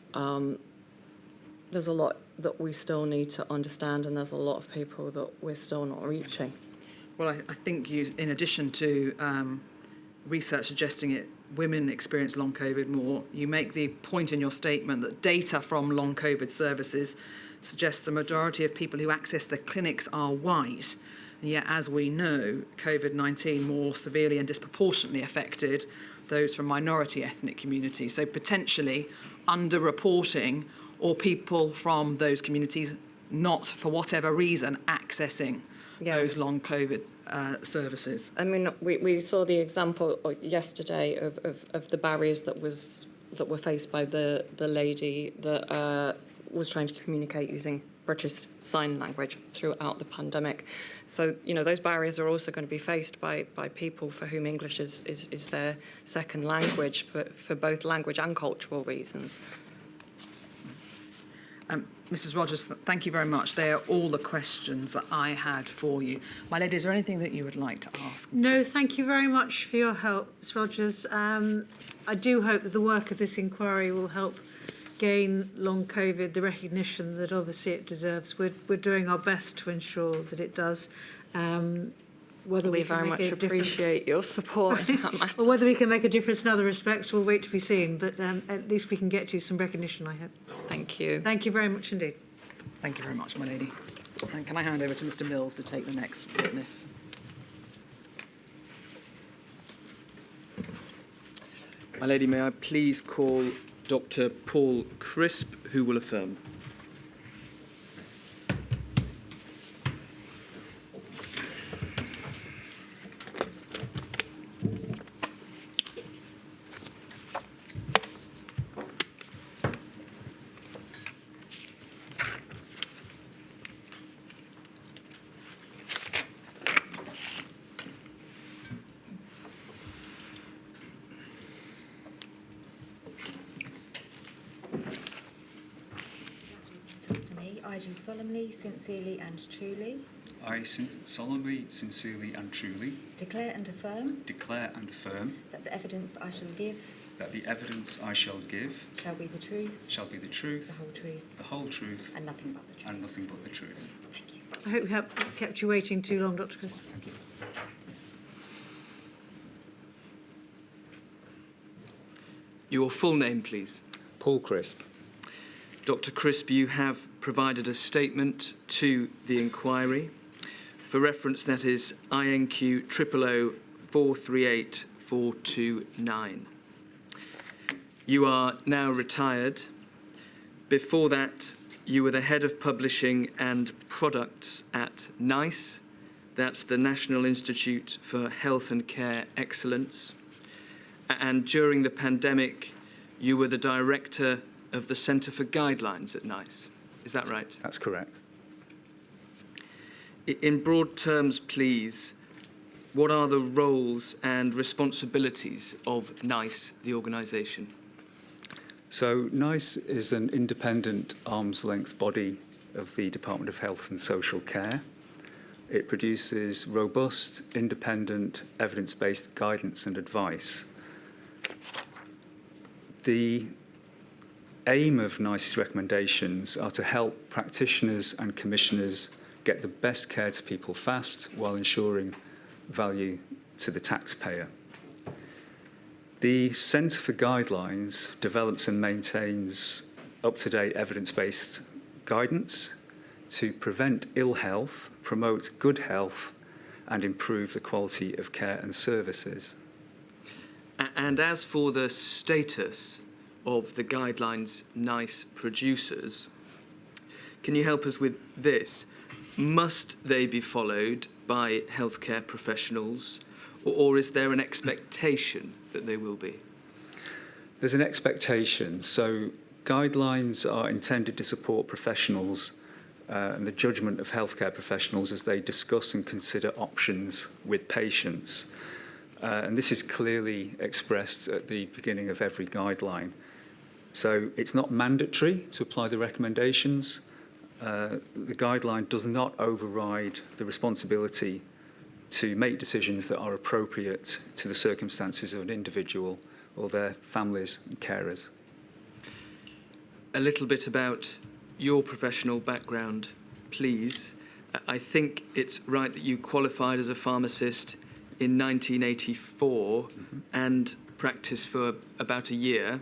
There's a lot that we still need to understand, and there's a lot of people that we're still not reaching. Well, I think in addition to research suggesting women experience long COVID more, you make the point in your statement that data from long COVID services suggests the majority of people who access the clinics are white. And yet, as we know, COVID-19 more severely and disproportionately affected those from minority ethnic communities. So potentially underreporting, or people from those communities not, for whatever reason, accessing those long COVID services. I mean, we saw the example yesterday of the barriers that were faced by the lady that was trying to communicate using British Sign Language throughout the pandemic. So, those barriers are also going to be faced by people for whom English is their second language for both language and cultural reasons. Mrs. Rogers, thank you very much. They are all the questions that I had for you. My lady, is there anything that you would like to ask? No, thank you very much for your help, Ms. Rogers. I do hope that the work of this inquiry will help gain long COVID the recognition that obviously it deserves. We're doing our best to ensure that it does. Whether we very much appreciate your support in that matter. Or whether we can make a difference in other respects, we'll wait to be seen. But at least we can get you some recognition, I hope. Thank you. Thank you very much indeed. Thank you very much, my lady. And can I hand over to Mr. Mills to take the next witness? My lady, may I please call Dr. Paul Crisp, who will affirm. I do solemnly, sincerely and truly I solemnly, sincerely and truly declare and affirm that the evidence I shall give the evidence I shall give shall be the truth, the truth, the whole truth, and nothing but the truth. and nothing but the truth. Thank you. I hope we haven't kept you waiting too long, Dr. Crisp. Thank you. Your full name, please. Paul Crisp. Dr. Crisp, you have provided a statement to the inquiry. For reference, that is INQ 000438429. You are now retired. Before that, you were the head of publishing and products at NICE. That's the National Institute for Health and Care Excellence. And during the pandemic, you were the director of the Centre for Guidelines at NICE. Is that right? That's correct. In broad terms, please, what are the roles and responsibilities of NICE, the organisation? So NICE is an independent arm's-length body of the Department of Health and Social Care. It produces robust, independent, evidence-based guidance and advice. The aim of NICE's recommendations are to help practitioners and commissioners get the best care to people fast while ensuring value to the taxpayer. The Centre for Guidelines develops and maintains up-to-date evidence-based guidance to prevent ill health, promote good health, and improve the quality of care and services. And as for the status of the guidelines NICE produces, can you help us with this? Must they be followed by healthcare professionals, or is there an expectation that they will be? There's an expectation. So guidelines are intended to support professionals and the judgment of healthcare professionals as they discuss and consider options with patients. And this is clearly expressed at the beginning of every guideline. So it's not mandatory to apply the recommendations. The guideline does not override the responsibility to make decisions that are appropriate to the circumstances of an individual or their families and carers. A little bit about your professional background, please. I think it's right that you qualified as a pharmacist in 1984 and practiced for about a year.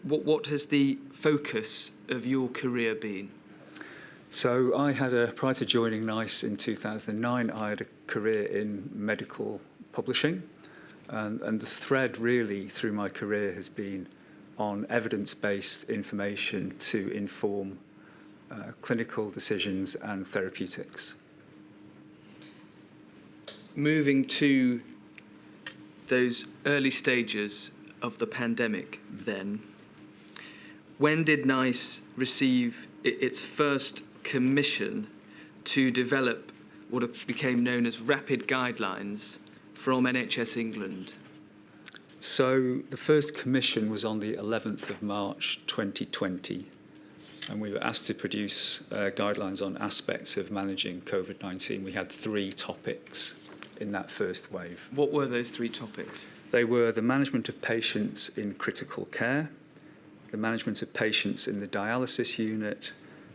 What has the focus of your career been? So prior to joining NICE in 2009, I had a career in medical publishing. And the thread really through my career has been on evidence-based information to inform clinical decisions and therapeutics. Moving to those early stages of the pandemic then, when did NICE receive its first commission to develop what became known as rapid guidelines from NHS England? So the first commission was on the 11th of March 2020, and we were asked to produce guidelines on aspects of managing COVID-19. We had 3 topics in that first wave. What were those 3 topics? They were the management of patients in critical care, the management of patients in the dialysis unit,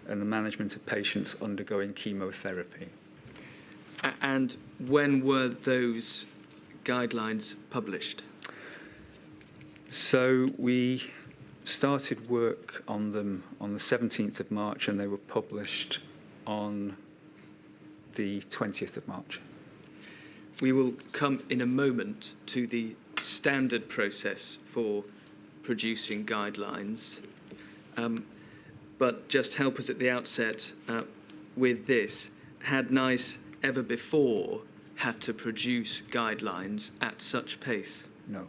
and the management of patients undergoing chemotherapy. And when were those guidelines published? So we started work on them on the 17th of March, and they were published on the 20th of March. We will come in a moment to the standard process for producing guidelines. But just help us at the outset with this. Had NICE ever before had to produce guidelines at such pace? No.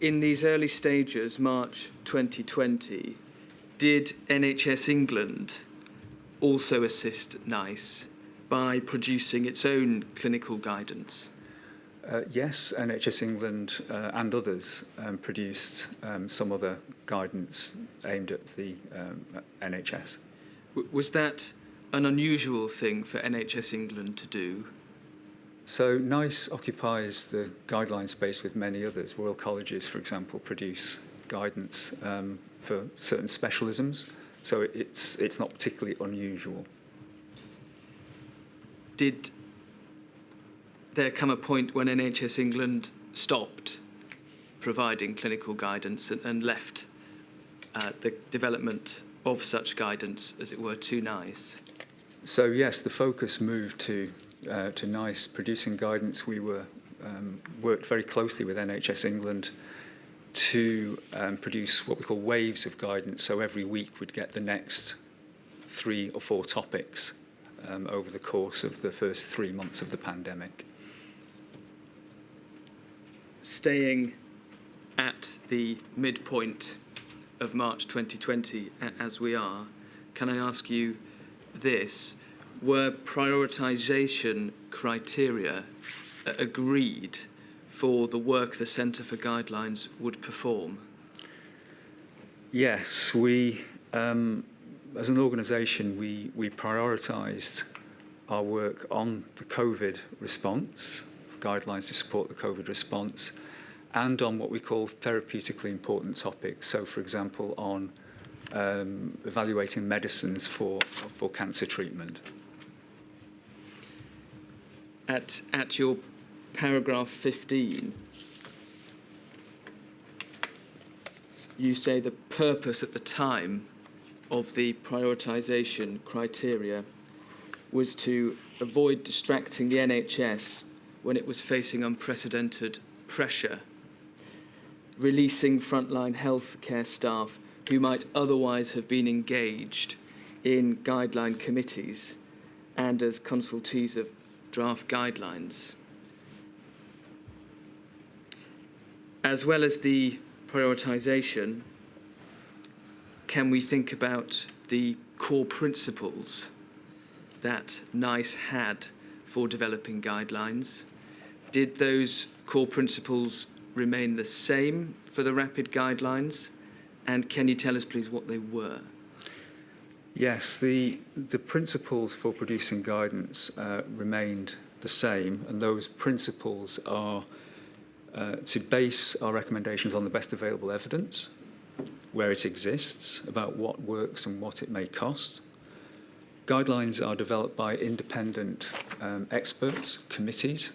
In these early stages, March 2020, did NHS England also assist NICE by producing its own clinical guidance? Yes, NHS England and others produced some other guidance aimed at the NHS. Was that an unusual thing for NHS England to do? So NICE occupies the guideline space with many others. Royal colleges, for example, produce guidance for certain specialisms, so it's not particularly unusual. Did there come a point when NHS England stopped providing clinical guidance and left the development of such guidance, as it were, to NICE? So yes, the focus moved to NICE producing guidance. We worked very closely with NHS England to produce what we call waves of guidance. So every week we'd get the next 3 or 4 topics over the course of the first 3 months of the pandemic. Staying at the midpoint of March 2020, as we are, can I ask you this? Were prioritisation criteria agreed for the work the Centre for Guidelines would perform? Yes, we, as an organisation, we prioritised our work on the COVID response, guidelines to support the COVID response, and on what we call therapeutically important topics. So, for example, on evaluating medicines for cancer treatment. At your paragraph 15, you say the purpose at the time of the prioritisation criteria was to avoid distracting the NHS when it was facing unprecedented pressure, releasing frontline healthcare staff who might otherwise have been engaged in guideline committees and as consultees of draft guidelines. As well as the prioritisation, can we think about the core principles that NICE had for developing guidelines? Did those core principles remain the same for the rapid guidelines? And can you tell us, please, what they were? Yes, the principles for producing guidance remained the same, and those principles are to base our recommendations on the best available evidence, where it exists, about what works and what it may cost. Guidelines are developed by independent experts, committees.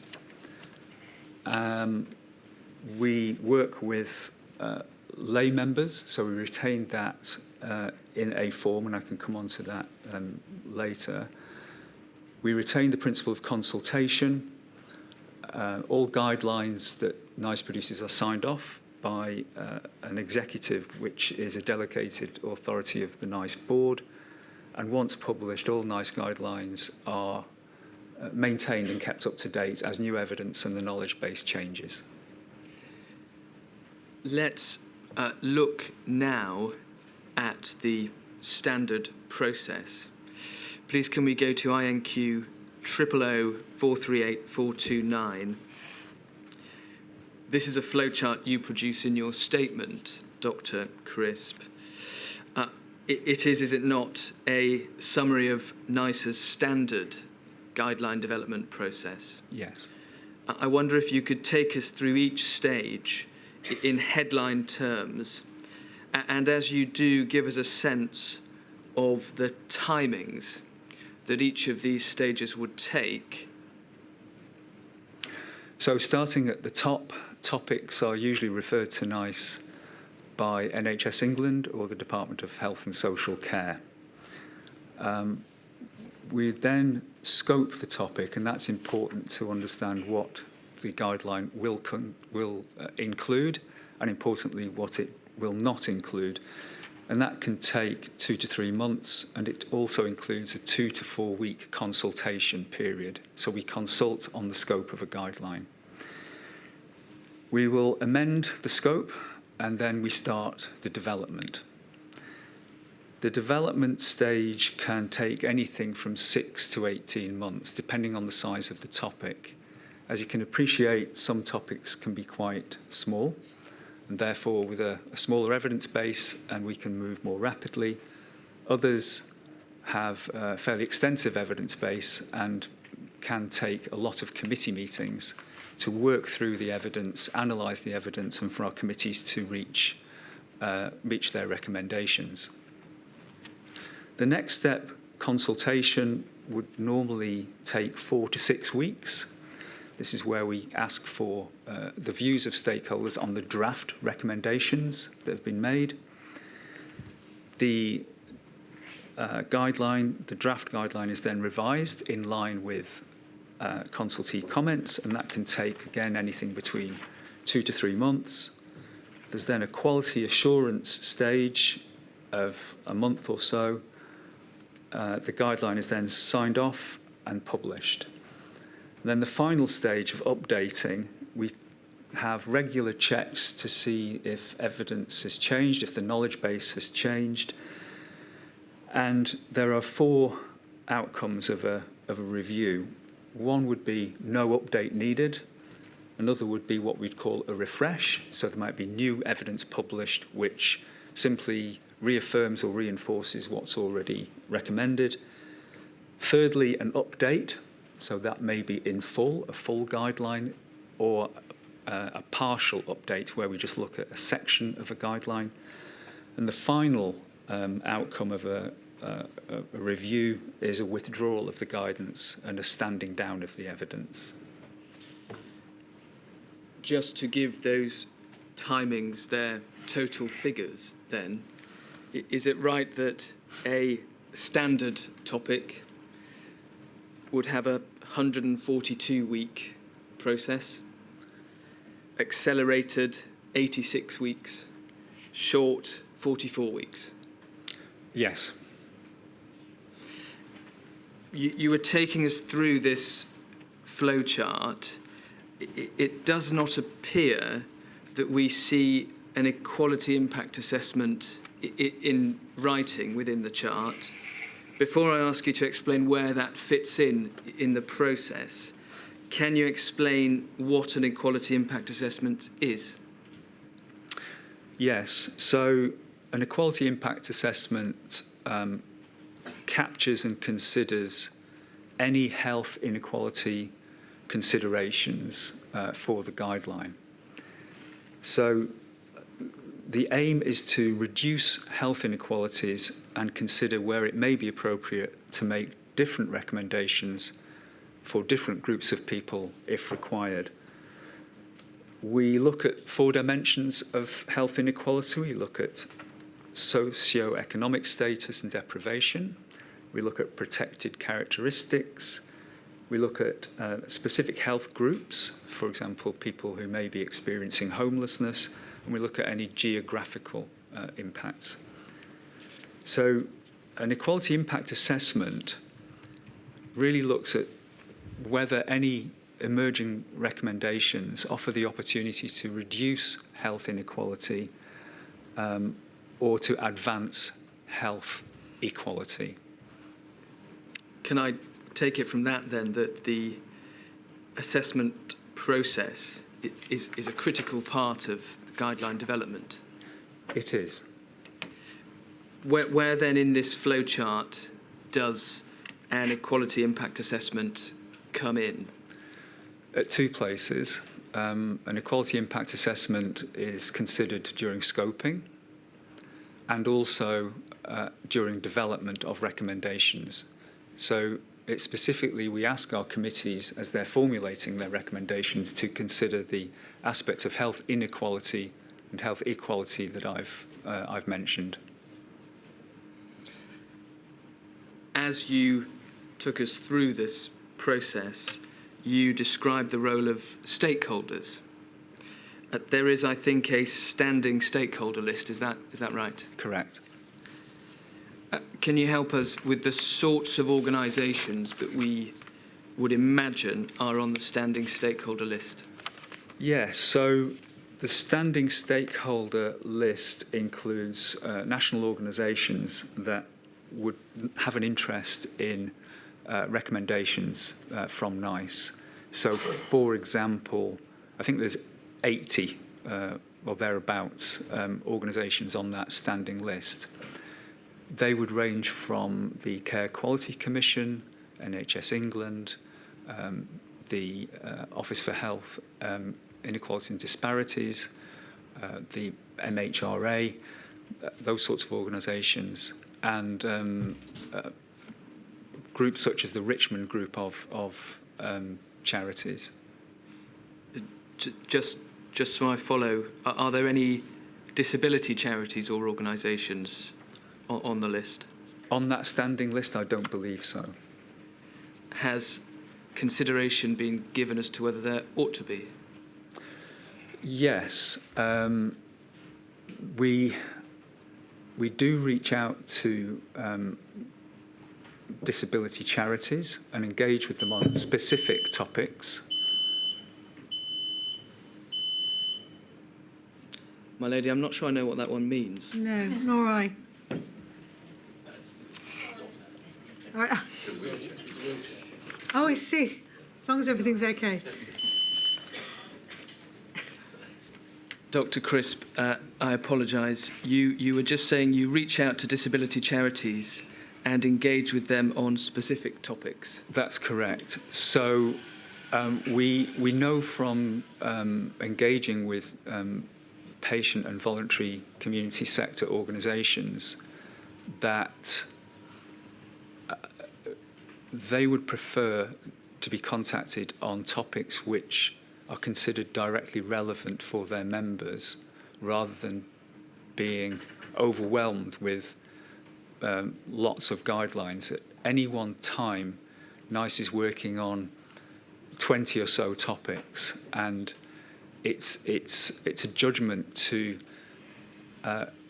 We work with lay members, so we retained that in a form, and I can come on to that later. We retain the principle of consultation. All guidelines that NICE produces are signed off by an executive, which is a delegated authority of the NICE board. And once published, all NICE guidelines are maintained and kept up to date as new evidence and the knowledge base changes. Let's Look now at the standard process. Please can we go to INQ 000438429. This is a flowchart you produce in your statement, Dr. Crisp. It is it not, a summary of NICE's standard guideline development process? Yes. I wonder if you could take us through each stage in headline terms, and as you do, give us a sense of the timings that each of these stages would take. So starting at the top, topics are usually referred to NICE by NHS England or the Department of Health and Social Care. We then scope the topic, and that's important to understand what the guideline will include, and importantly, what it will not include. And that can take 2 to 3 months, and it also includes a 2 to 4 week consultation period. So we consult on the scope of a guideline. We will amend the scope, and then we start the development. The development stage can take anything from 6 to 18 months, depending on the size of the topic. As you can appreciate, some topics can be quite small, and therefore with a smaller evidence base, and we can move more rapidly. Others have a fairly extensive evidence base and can take a lot of committee meetings to work through the evidence, analyse the evidence, and for our committees to reach their recommendations. The next step, consultation, would normally take 4 to 6 weeks. This is where we ask for the views of stakeholders on the draft recommendations that have been made. The draft guideline is then revised in line with consultee comments, and that can take, again, anything between 2 to 3 months. There's then a quality assurance stage of a month or so. The guideline is then signed off and published. And then the final stage of updating, we have regular checks to see if evidence has changed, if the knowledge base has changed. And there are 4 outcomes of a review. One would be no update needed. Another would be what we'd call a refresh. So there might be new evidence published which simply reaffirms or reinforces what's already recommended. Thirdly, an update. So that may be in full, a full guideline, or a partial update where we just look at a section of a guideline. And the final outcome of a review is a withdrawal of the guidance and a standing down of the evidence. Just to give those timings their total figures then, is it right that a standard topic would have a 142-week process, accelerated 86 weeks, short 44 weeks? Yes. You were taking us through this flowchart. It does not appear that we see an equality impact assessment in writing within the chart. Before I ask you to explain where that fits in the process, can you explain what an equality impact assessment is? Yes. So an equality impact assessment captures and considers any health inequality considerations for the guideline. So the aim is to reduce health inequalities and consider where it may be appropriate to make different recommendations for different groups of people if required. We look at 4 dimensions of health inequality. We look at socio-economic status and deprivation. We look at protected characteristics. We look at specific health groups, for example, people who may be experiencing homelessness, and we look at any geographical impacts. So an equality impact assessment really looks at whether any emerging recommendations offer the opportunity to reduce health inequality or to advance health equality. Can I take it from that then that the assessment process is a critical part of guideline development? It is. Where then in this flowchart does an equality impact assessment come in? At 2 places. An equality impact assessment is considered during scoping and also during development of recommendations. So it's specifically, we ask our committees as they're formulating their recommendations to consider the aspects of health inequality and health equality that I've mentioned. As you took us through this process, you described the role of stakeholders. There is, I think, a standing stakeholder list. Is that right? Correct. Can you help us with the sorts of organisations that we would imagine are on the standing stakeholder list? Yes, so the standing stakeholder list includes national organisations that would have an interest in recommendations from NICE. So, for example, I think there's 80 or thereabouts organisations on that standing list. They would range from the Care Quality Commission, NHS England, the Office for Health Inequality and Disparities, the MHRA, those sorts of organisations, and groups such as the Richmond Group of charities. Just so I follow, are there any disability charities or organisations on the list? On that standing list, I don't believe so. Has consideration been given as to whether there ought to be? Yes. We do reach out to disability charities and engage with them on specific topics. My lady, I'm not sure I know what that one means. No, nor I. All right. Oh, I see. As long as everything's okay. Dr. Crisp, I apologise. You were just saying you reach out to disability charities and engage with them on specific topics. That's correct. So we know from engaging with patient and voluntary community sector organisations that they would prefer to be contacted on topics which are considered directly relevant for their members rather than being overwhelmed with lots of guidelines. At any one time, NICE is working on 20 or so topics, and it's a judgment to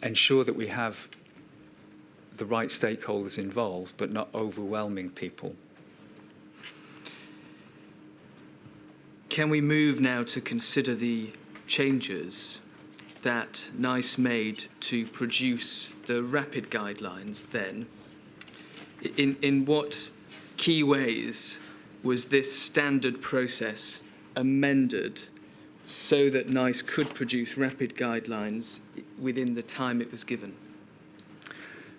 ensure that we have the right stakeholders involved, but not overwhelming people. Can we move now to consider the changes that NICE made to produce the rapid guidelines then, in what key ways was this standard process amended so that NICE could produce rapid guidelines within the time it was given?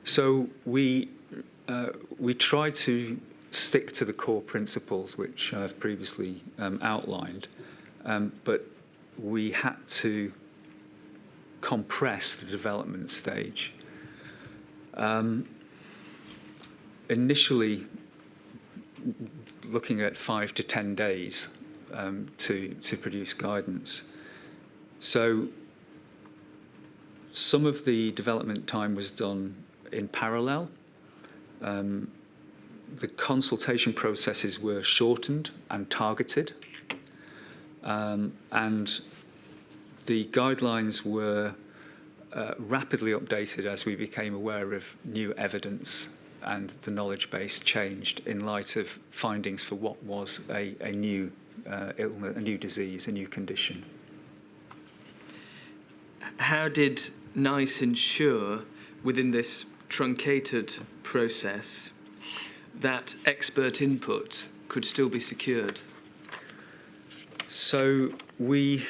So we try to stick to the core principles which I've previously outlined, but we had to compress the development stage. Initially, looking at 5 to 10 days to produce guidance. So some of the development time was done in parallel. The consultation processes were shortened and targeted, and the guidelines were rapidly updated as we became aware of new evidence and the knowledge base changed in light of findings for what was a new illness, a new disease, a new condition. How did NICE ensure within this truncated process that expert input could still be secured? So we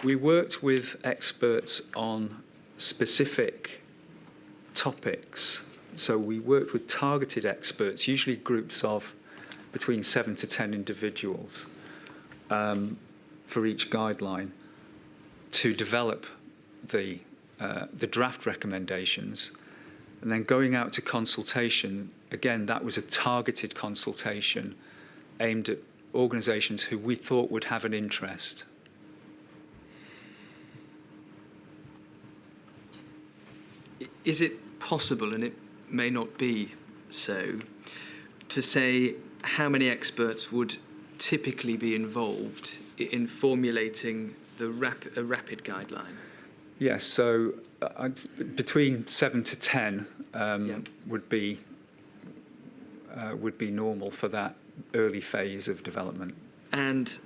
worked with experts on specific topics. So we worked with targeted experts, usually groups of between 7 to 10 individuals for each guideline, to develop the draft recommendations. And then going out to consultation, again, that was a targeted consultation aimed at organisations who we thought would have an interest. Is it possible, and it may not be so, to say how many experts would typically be involved in formulating a rapid guideline? Yes, so between 7 to 10 would be normal for that early phase of development. And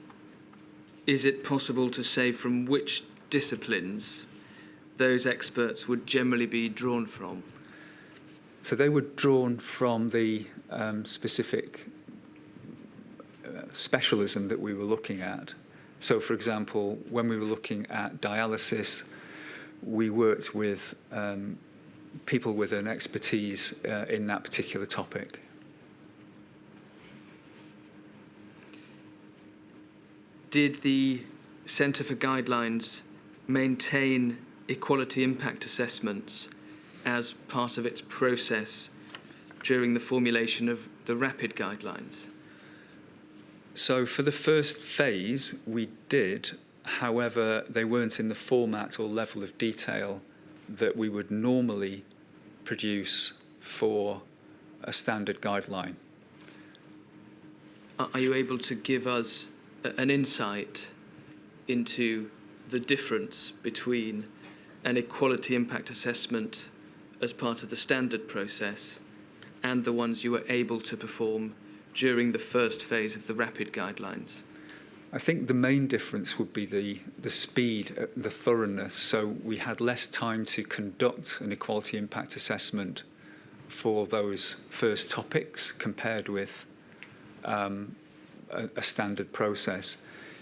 is it possible to say from which disciplines those experts would generally be drawn from? So they were drawn from the specific specialism that we were looking at. So, for example, when we were looking at dialysis, we worked with people with an expertise in that particular topic. Did the Centre for Guidelines maintain equality impact assessments as part of its process during the formulation of the rapid guidelines? So for the first phase, we did. However, they weren't in the format or level of detail that we would normally produce for a standard guideline. Are you able to give us an insight into the difference between an equality impact assessment as part of the standard process and the ones you were able to perform during the first phase of the rapid guidelines? I think the main difference would be the speed, the thoroughness. So we had less time to conduct an equality impact assessment for those first topics compared with a standard process.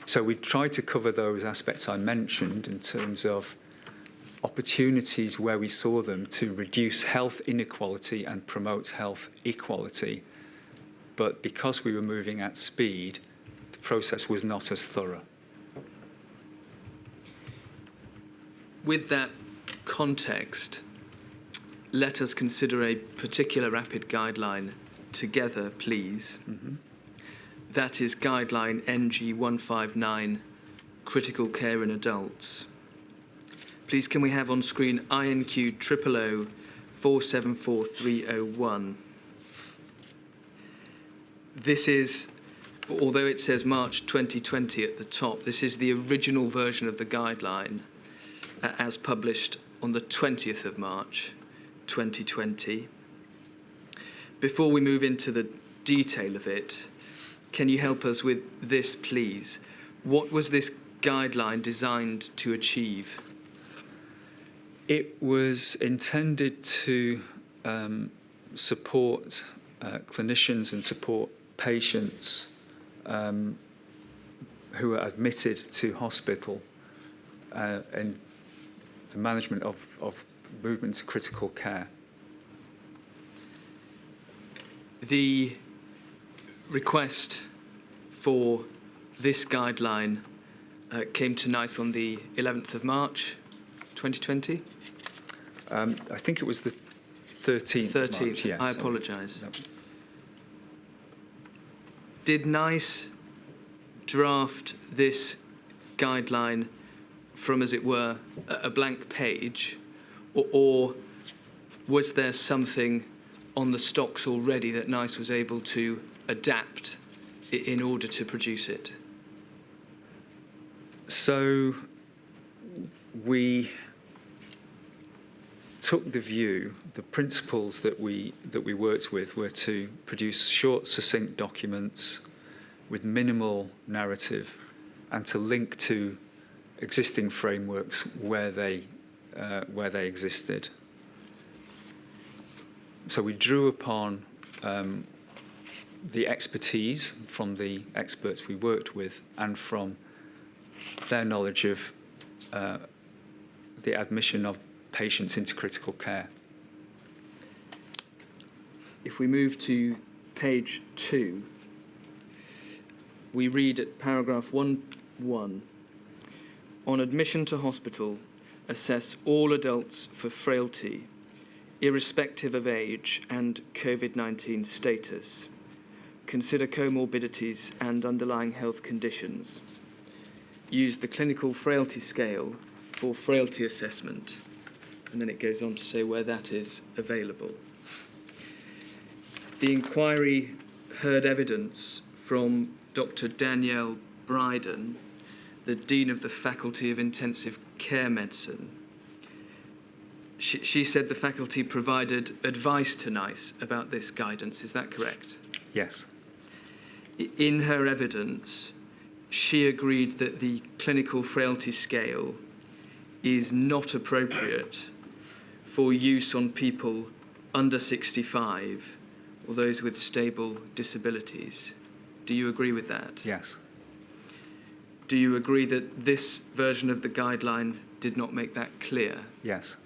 So we tried to cover those aspects I mentioned in terms of opportunities where we saw them to reduce health inequality and promote health equality. But because we were moving at speed, the process was not as thorough. With that context, let us consider a particular rapid guideline together, please. Mm-hmm. That is guideline NG 159, critical care in adults. Please, can we have on screen INQ 000 474301? This is, although it says March 2020 at the top, this is the original version of the guideline as published on the 20th of March 2020. Before we move into the detail of it, can you help us with this, please? What was this guideline designed to achieve? It was intended to support clinicians and support patients who are admitted to hospital and the management of movement to critical care. The request for this guideline came to NICE on the 11th of March 2020. I think it was the 13th. 13th, of March, yes. I apologise. No. Did NICE draft this guideline from, as it were, a blank page, or was there something on the stocks already that NICE was able to adapt in order to produce it? So we took the view, the principles that we worked with were to produce short, succinct documents with minimal narrative and to link to existing frameworks where they existed. So we drew upon the expertise from the experts we worked with and from their knowledge of the admission of patients into critical care. If we move to page 2, we read at paragraph 1.1, on admission to hospital, assess all adults for frailty, irrespective of age and COVID-19 status. Consider comorbidities and underlying health conditions. Use the clinical frailty scale for frailty assessment. And then it goes on to say where that is available. The inquiry heard evidence from Dr. Danielle Bryden, the Dean of the Faculty of Intensive Care Medicine. She said the faculty provided advice to NICE about this guidance. Is that correct? Yes. In her evidence, she agreed that the clinical frailty scale is not appropriate for use on people under 65 or those with stable disabilities. Do you agree with that? Yes. Do you agree that this version of the guideline did not make that clear? Yes.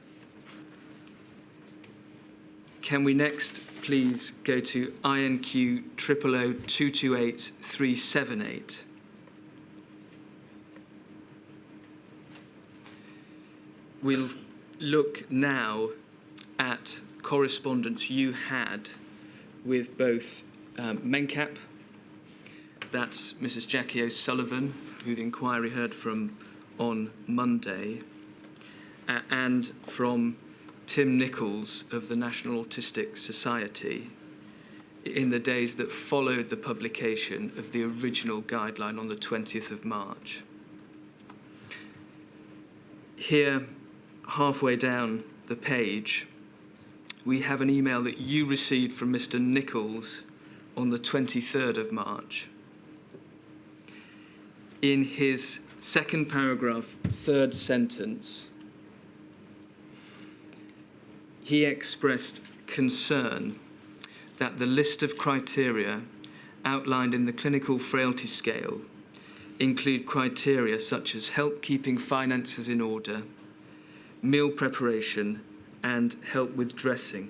Can we next please go to INQ 000228378? We'll look now at correspondence you had with both MENCAP, that's Mrs. Jackie O'Sullivan, who the inquiry heard from on Monday, and from Tim Nichols of the National Autistic Society in the days that followed the publication of the original guideline on the 20th of March. Here, halfway down the page, we have an email that you received from Mr. Nichols on the 23rd of March. In his second paragraph, third sentence, he expressed concern that the list of criteria outlined in the clinical frailty scale include criteria such as help keeping finances in order, meal preparation, and help with dressing.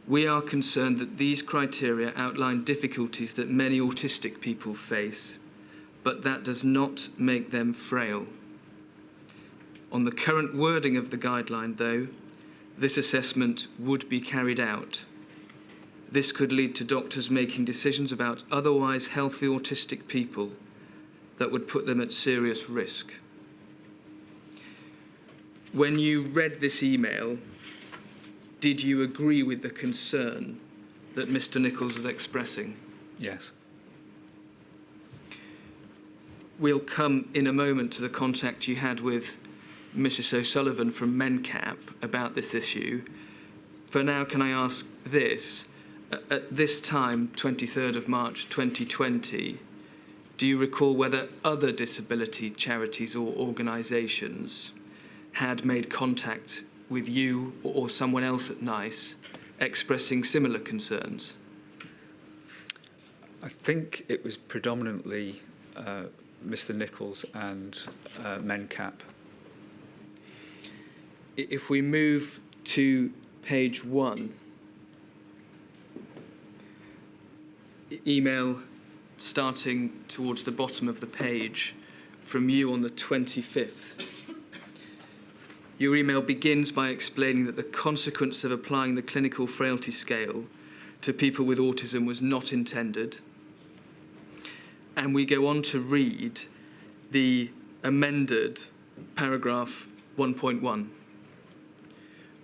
We are concerned that these criteria outline difficulties that many autistic people face, but that does not make them frail. On the current wording of the guideline, though, this assessment would be carried out. This could lead to doctors making decisions about otherwise healthy autistic people that would put them at serious risk. When you read this email, did you agree with the concern that Mr. Nichols was expressing? Yes. We'll come in a moment to the contact you had with Mrs. O'Sullivan from MENCAP about this issue. For now, can I ask this? At this time, 23rd of March 2020, do you recall whether other disability charities or organisations had made contact with you or someone else at NICE expressing similar concerns? I think it was predominantly Mr. Nichols and MENCAP. If we move to page 1, email starting towards the bottom of the page from you on the 25th. Your email begins by explaining that the consequence of applying the clinical frailty scale to people with autism was not intended. And we go on to read the amended paragraph 1.1.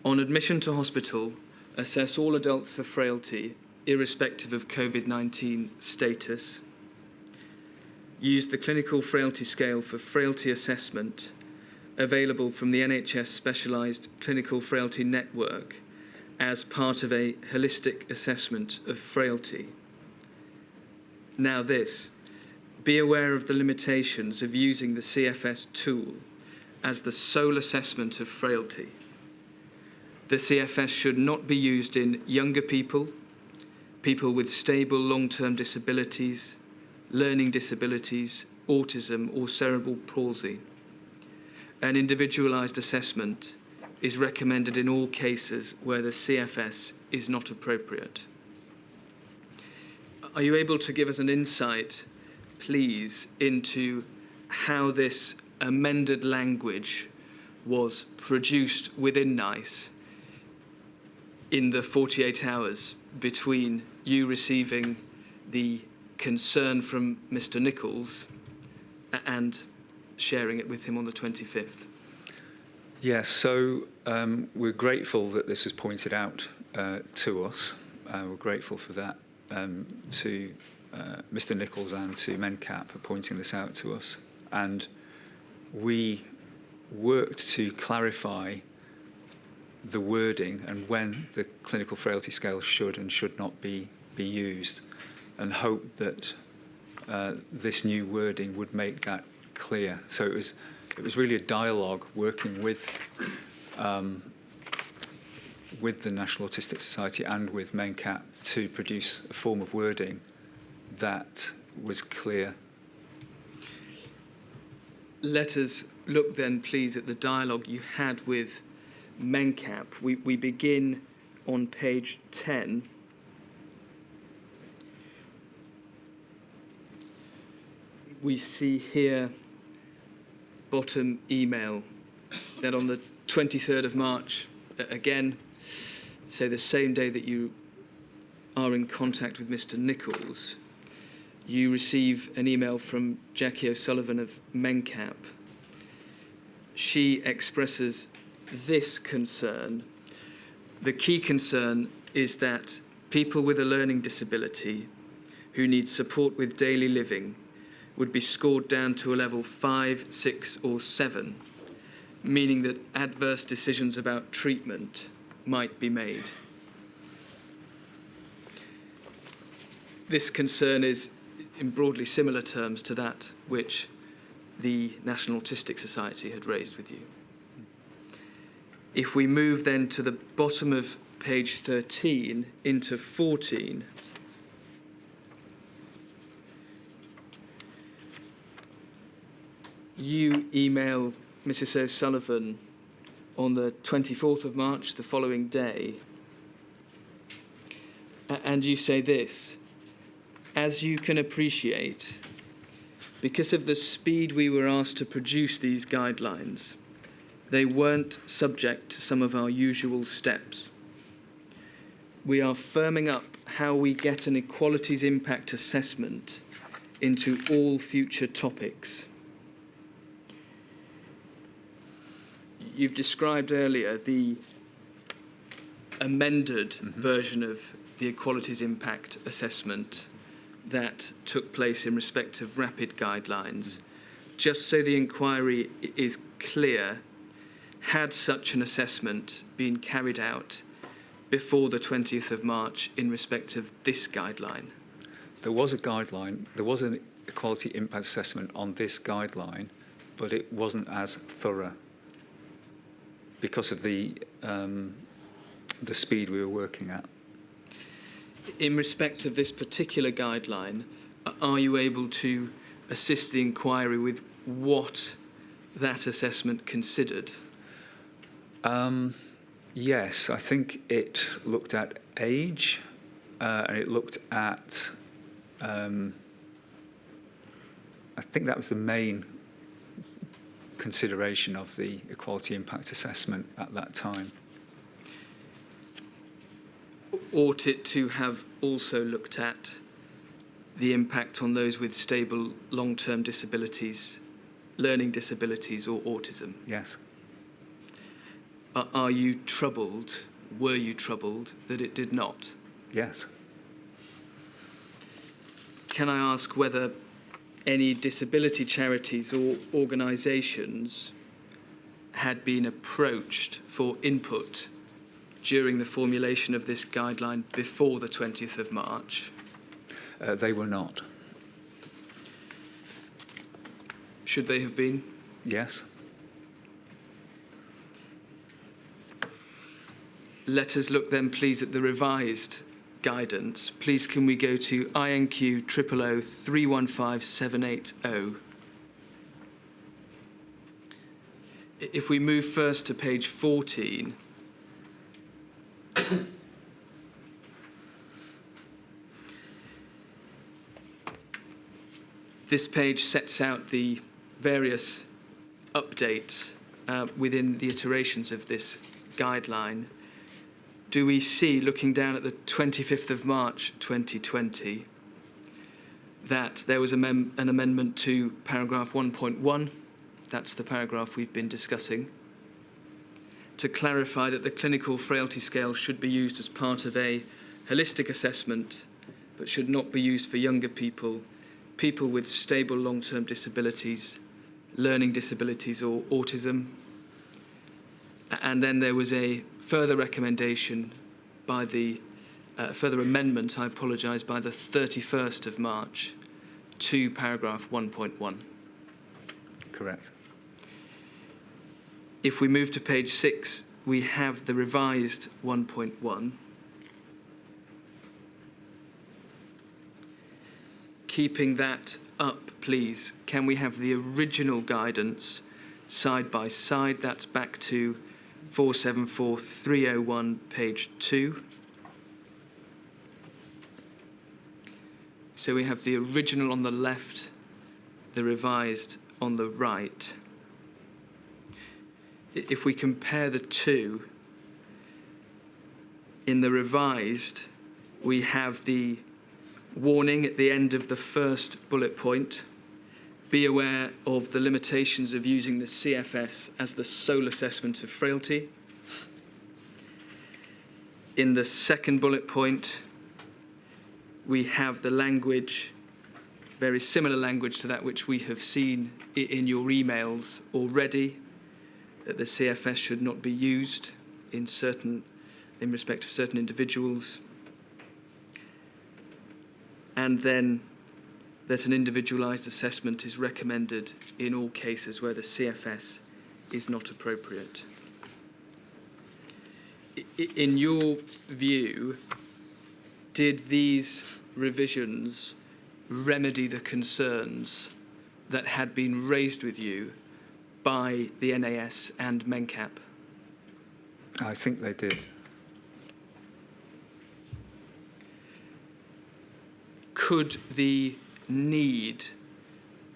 On admission to hospital, assess all adults for frailty, irrespective of COVID-19 status. Use the clinical frailty scale for frailty assessment available from the NHS Specialised Clinical Frailty Network as part of a holistic assessment of frailty. Now this, be aware of the limitations of using the CFS tool as the sole assessment of frailty. The CFS should not be used in younger people, people with stable long-term disabilities, learning disabilities, autism or cerebral palsy. An individualised assessment is recommended in all cases where the CFS is not appropriate. Are you able to give us an insight, please, into how this amended language was produced within NICE in the 48 hours between you receiving the concern from Mr. Nichols and sharing it with him on the 25th? Yes, so we're grateful that this was pointed out to us. We're grateful for that to Mr. Nichols and to MENCAP for pointing this out to us. And we worked to clarify the wording and when the clinical frailty scale should and should not be used, and hope that this new wording would make that clear. So it was really a dialogue working with the National Autistic Society and with MENCAP to produce a form of wording that was clear. Let us look then, please, at the dialogue you had with MENCAP. We begin on page 10. We see here, bottom email, that on the 23rd of March, again, say the same day that you are in contact with Mr. Nichols, you receive an email from Jackie O'Sullivan of MENCAP. She expresses this concern. The key concern is that people with a learning disability who need support with daily living would be scored down to a level 5, 6 or 7, meaning that adverse decisions about treatment might be made. This concern is in broadly similar terms to that which the National Autistic Society had raised with you. If we move then to the bottom of page 13 into 14, you email Mrs. O'Sullivan on the 24th of March, the following day, and you say this: as you can appreciate, because of the speed we were asked to produce these guidelines, they weren't subject to some of our usual steps. We are firming up how we get an equalities impact assessment into all future topics. You've described earlier the amended version of the equalities impact assessment that took place in respect of rapid guidelines. Just so the inquiry is clear, had such an assessment been carried out before the 20th of March in respect of this guideline? There was a guideline, there was an equality impact assessment on this guideline, but it wasn't as thorough. because of the speed we were working at. In respect of this particular guideline, are you able to assist the inquiry with what that assessment considered? Yes, I think it looked at age, and it looked at, I think that was the main consideration of the equality impact assessment at that time. Ought it to have also looked at the impact on those with stable long-term disabilities, learning disabilities or autism? Yes. Are you troubled, were you troubled, that it did not? Yes. Can I ask whether any disability charities or organisations had been approached for input during the formulation of this guideline before the 20th of March? They were not. Should they have been? Yes. Let us look then, please, at the revised guidance. Please, can we go to INQ 000 315780? If we move first to page 14, this page sets out the various updates within the iterations of this guideline. Do we see, looking down at the 25th of March 2020, that there was an amendment to paragraph 1.1, that's the paragraph we've been discussing, to clarify that the clinical frailty scale should be used as part of a holistic assessment, but should not be used for younger people, people with stable long-term disabilities, learning disabilities or autism. And then there was a further recommendation by the further amendment, I apologise, by the 31st of March to paragraph 1.1. Correct. If we move to page 6, we have the revised 1.1. Keeping that up, please, can we have the original guidance side by side? That's back to 474301, page 2. So we have the original on the left, the revised on the right. If we compare the two, in the revised, we have the warning at the end of the first bullet point. Be aware of the limitations of using the CFS as the sole assessment of frailty. In the second bullet point, we have the language, very similar language to that which we have seen in your emails already, that the CFS should not be used in respect of certain individuals. And then that an individualised assessment is recommended in all cases where the CFS is not appropriate. In your view, did these revisions remedy the concerns that had been raised with you by the NAS and MENCAP? I think they did. Could the need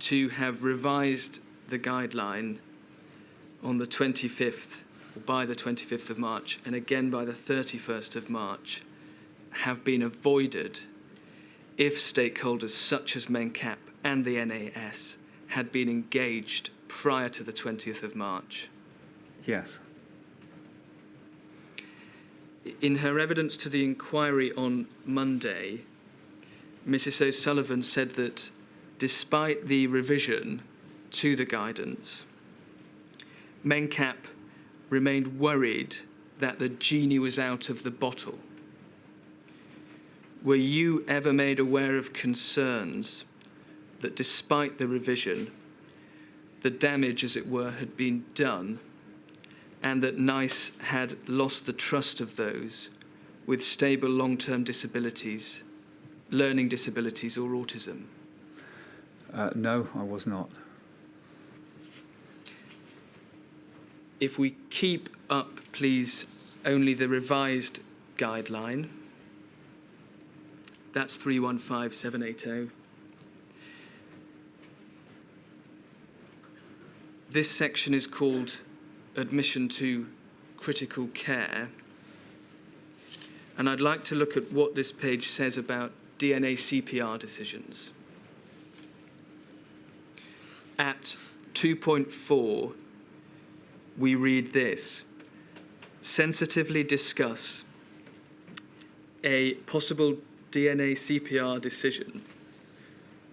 to have revised the guideline on the 25th, or by the 25th of March, and again by the 31st of March, have been avoided if stakeholders such as MENCAP and the NAS had been engaged prior to the 20th of March? Yes. In her evidence to the inquiry on Monday, Mrs. O'Sullivan said that despite the revision to the guidance, MENCAP remained worried that the genie was out of the bottle. Were you ever made aware of concerns that despite the revision, the damage, as it were, had been done, and that NICE had lost the trust of those with stable long-term disabilities, learning disabilities or autism? No, I was not. If we keep up, please, only the revised guideline, that's 315780. This section is called Admission to Critical Care. And I'd like to look at what this page says about DNA CPR decisions. At 2.4, we read this: sensitively discuss a possible DNA CPR decision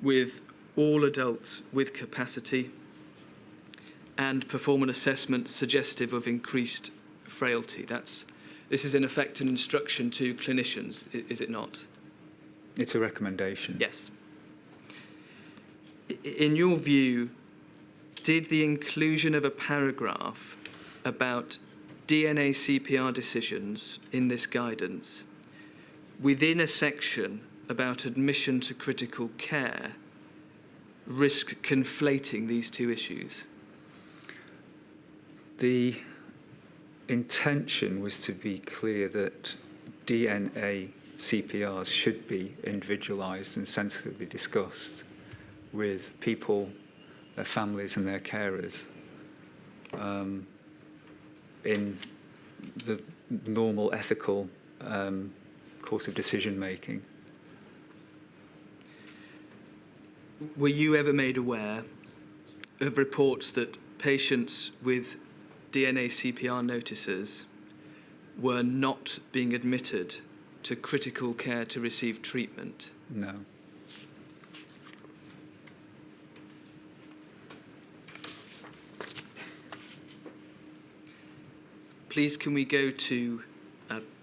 with all adults with capacity and perform an assessment suggestive of increased frailty. This is in effect an instruction to clinicians, is it not? It's a recommendation. Yes. In your view, did the inclusion of a paragraph about DNA CPR decisions in this guidance within a section about admission to critical care risk conflating these two issues? The intention was to be clear that DNA CPRs should be individualised and sensitively discussed with people, their families and their carers in the normal ethical course of decision making. Were you ever made aware of reports that patients with DNA CPR notices were not being admitted to critical care to receive treatment? No. Please, can we go to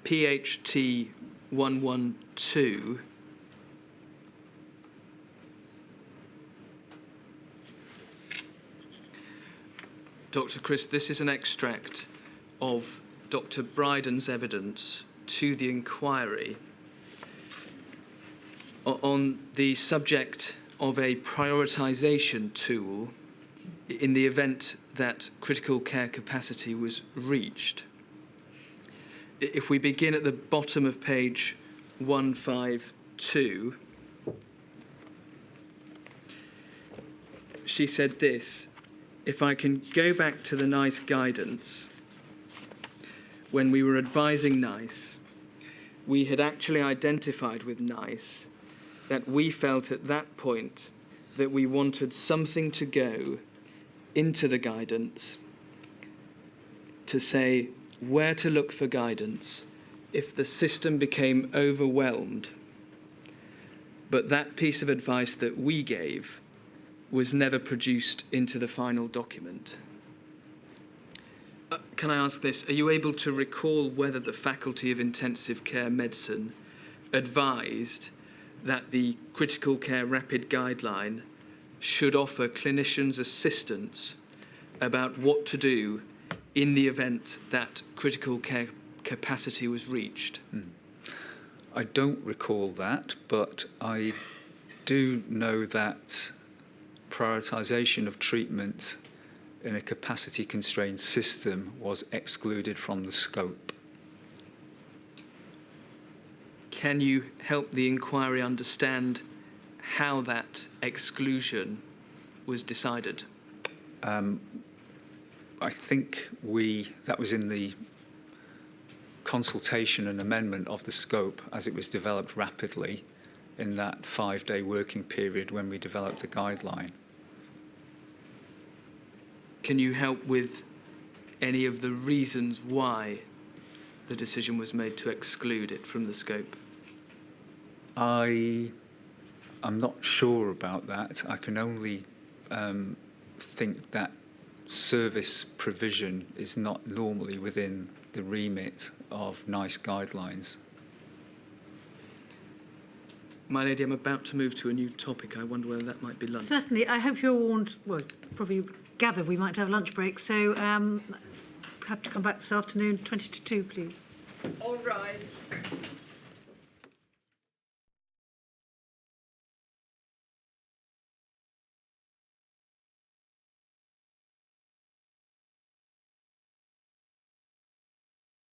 PHT 112? Dr. Chris, this is an extract of Dr. Bryden's evidence to the inquiry on the subject of a prioritisation tool in the event that critical care capacity was reached. If we begin at the bottom of page 152, she said this: if I can go back to the NICE guidance, when we were advising NICE, we had actually identified with NICE that we felt at that point that we wanted something to go into the guidance to say where to look for guidance if the system became overwhelmed. But that piece of advice that we gave was never produced into the final document. Can I ask this? Are you able to recall whether the Faculty of Intensive Care Medicine advised that the critical care rapid guideline should offer clinicians assistance about what to do in the event that critical care capacity was reached? I don't recall that, but I do know that prioritisation of treatment in a capacity-constrained system was excluded from the scope. Can you help the inquiry understand how that exclusion was decided? I think that was in the consultation and amendment of the scope as it was developed rapidly in that 5-day working period when we developed the guideline. Can you help with any of the reasons why the decision was made to exclude it from the scope? I'm not sure about that. I can only think that service provision is not normally within the remit of NICE guidelines. My lady, I'm about to move to a new topic. I wonder whether that might be lunch. Certainly. I hope you're warned, well, probably gather we might have lunch break. So have to come back this afternoon, 20 to 2, please. All rise.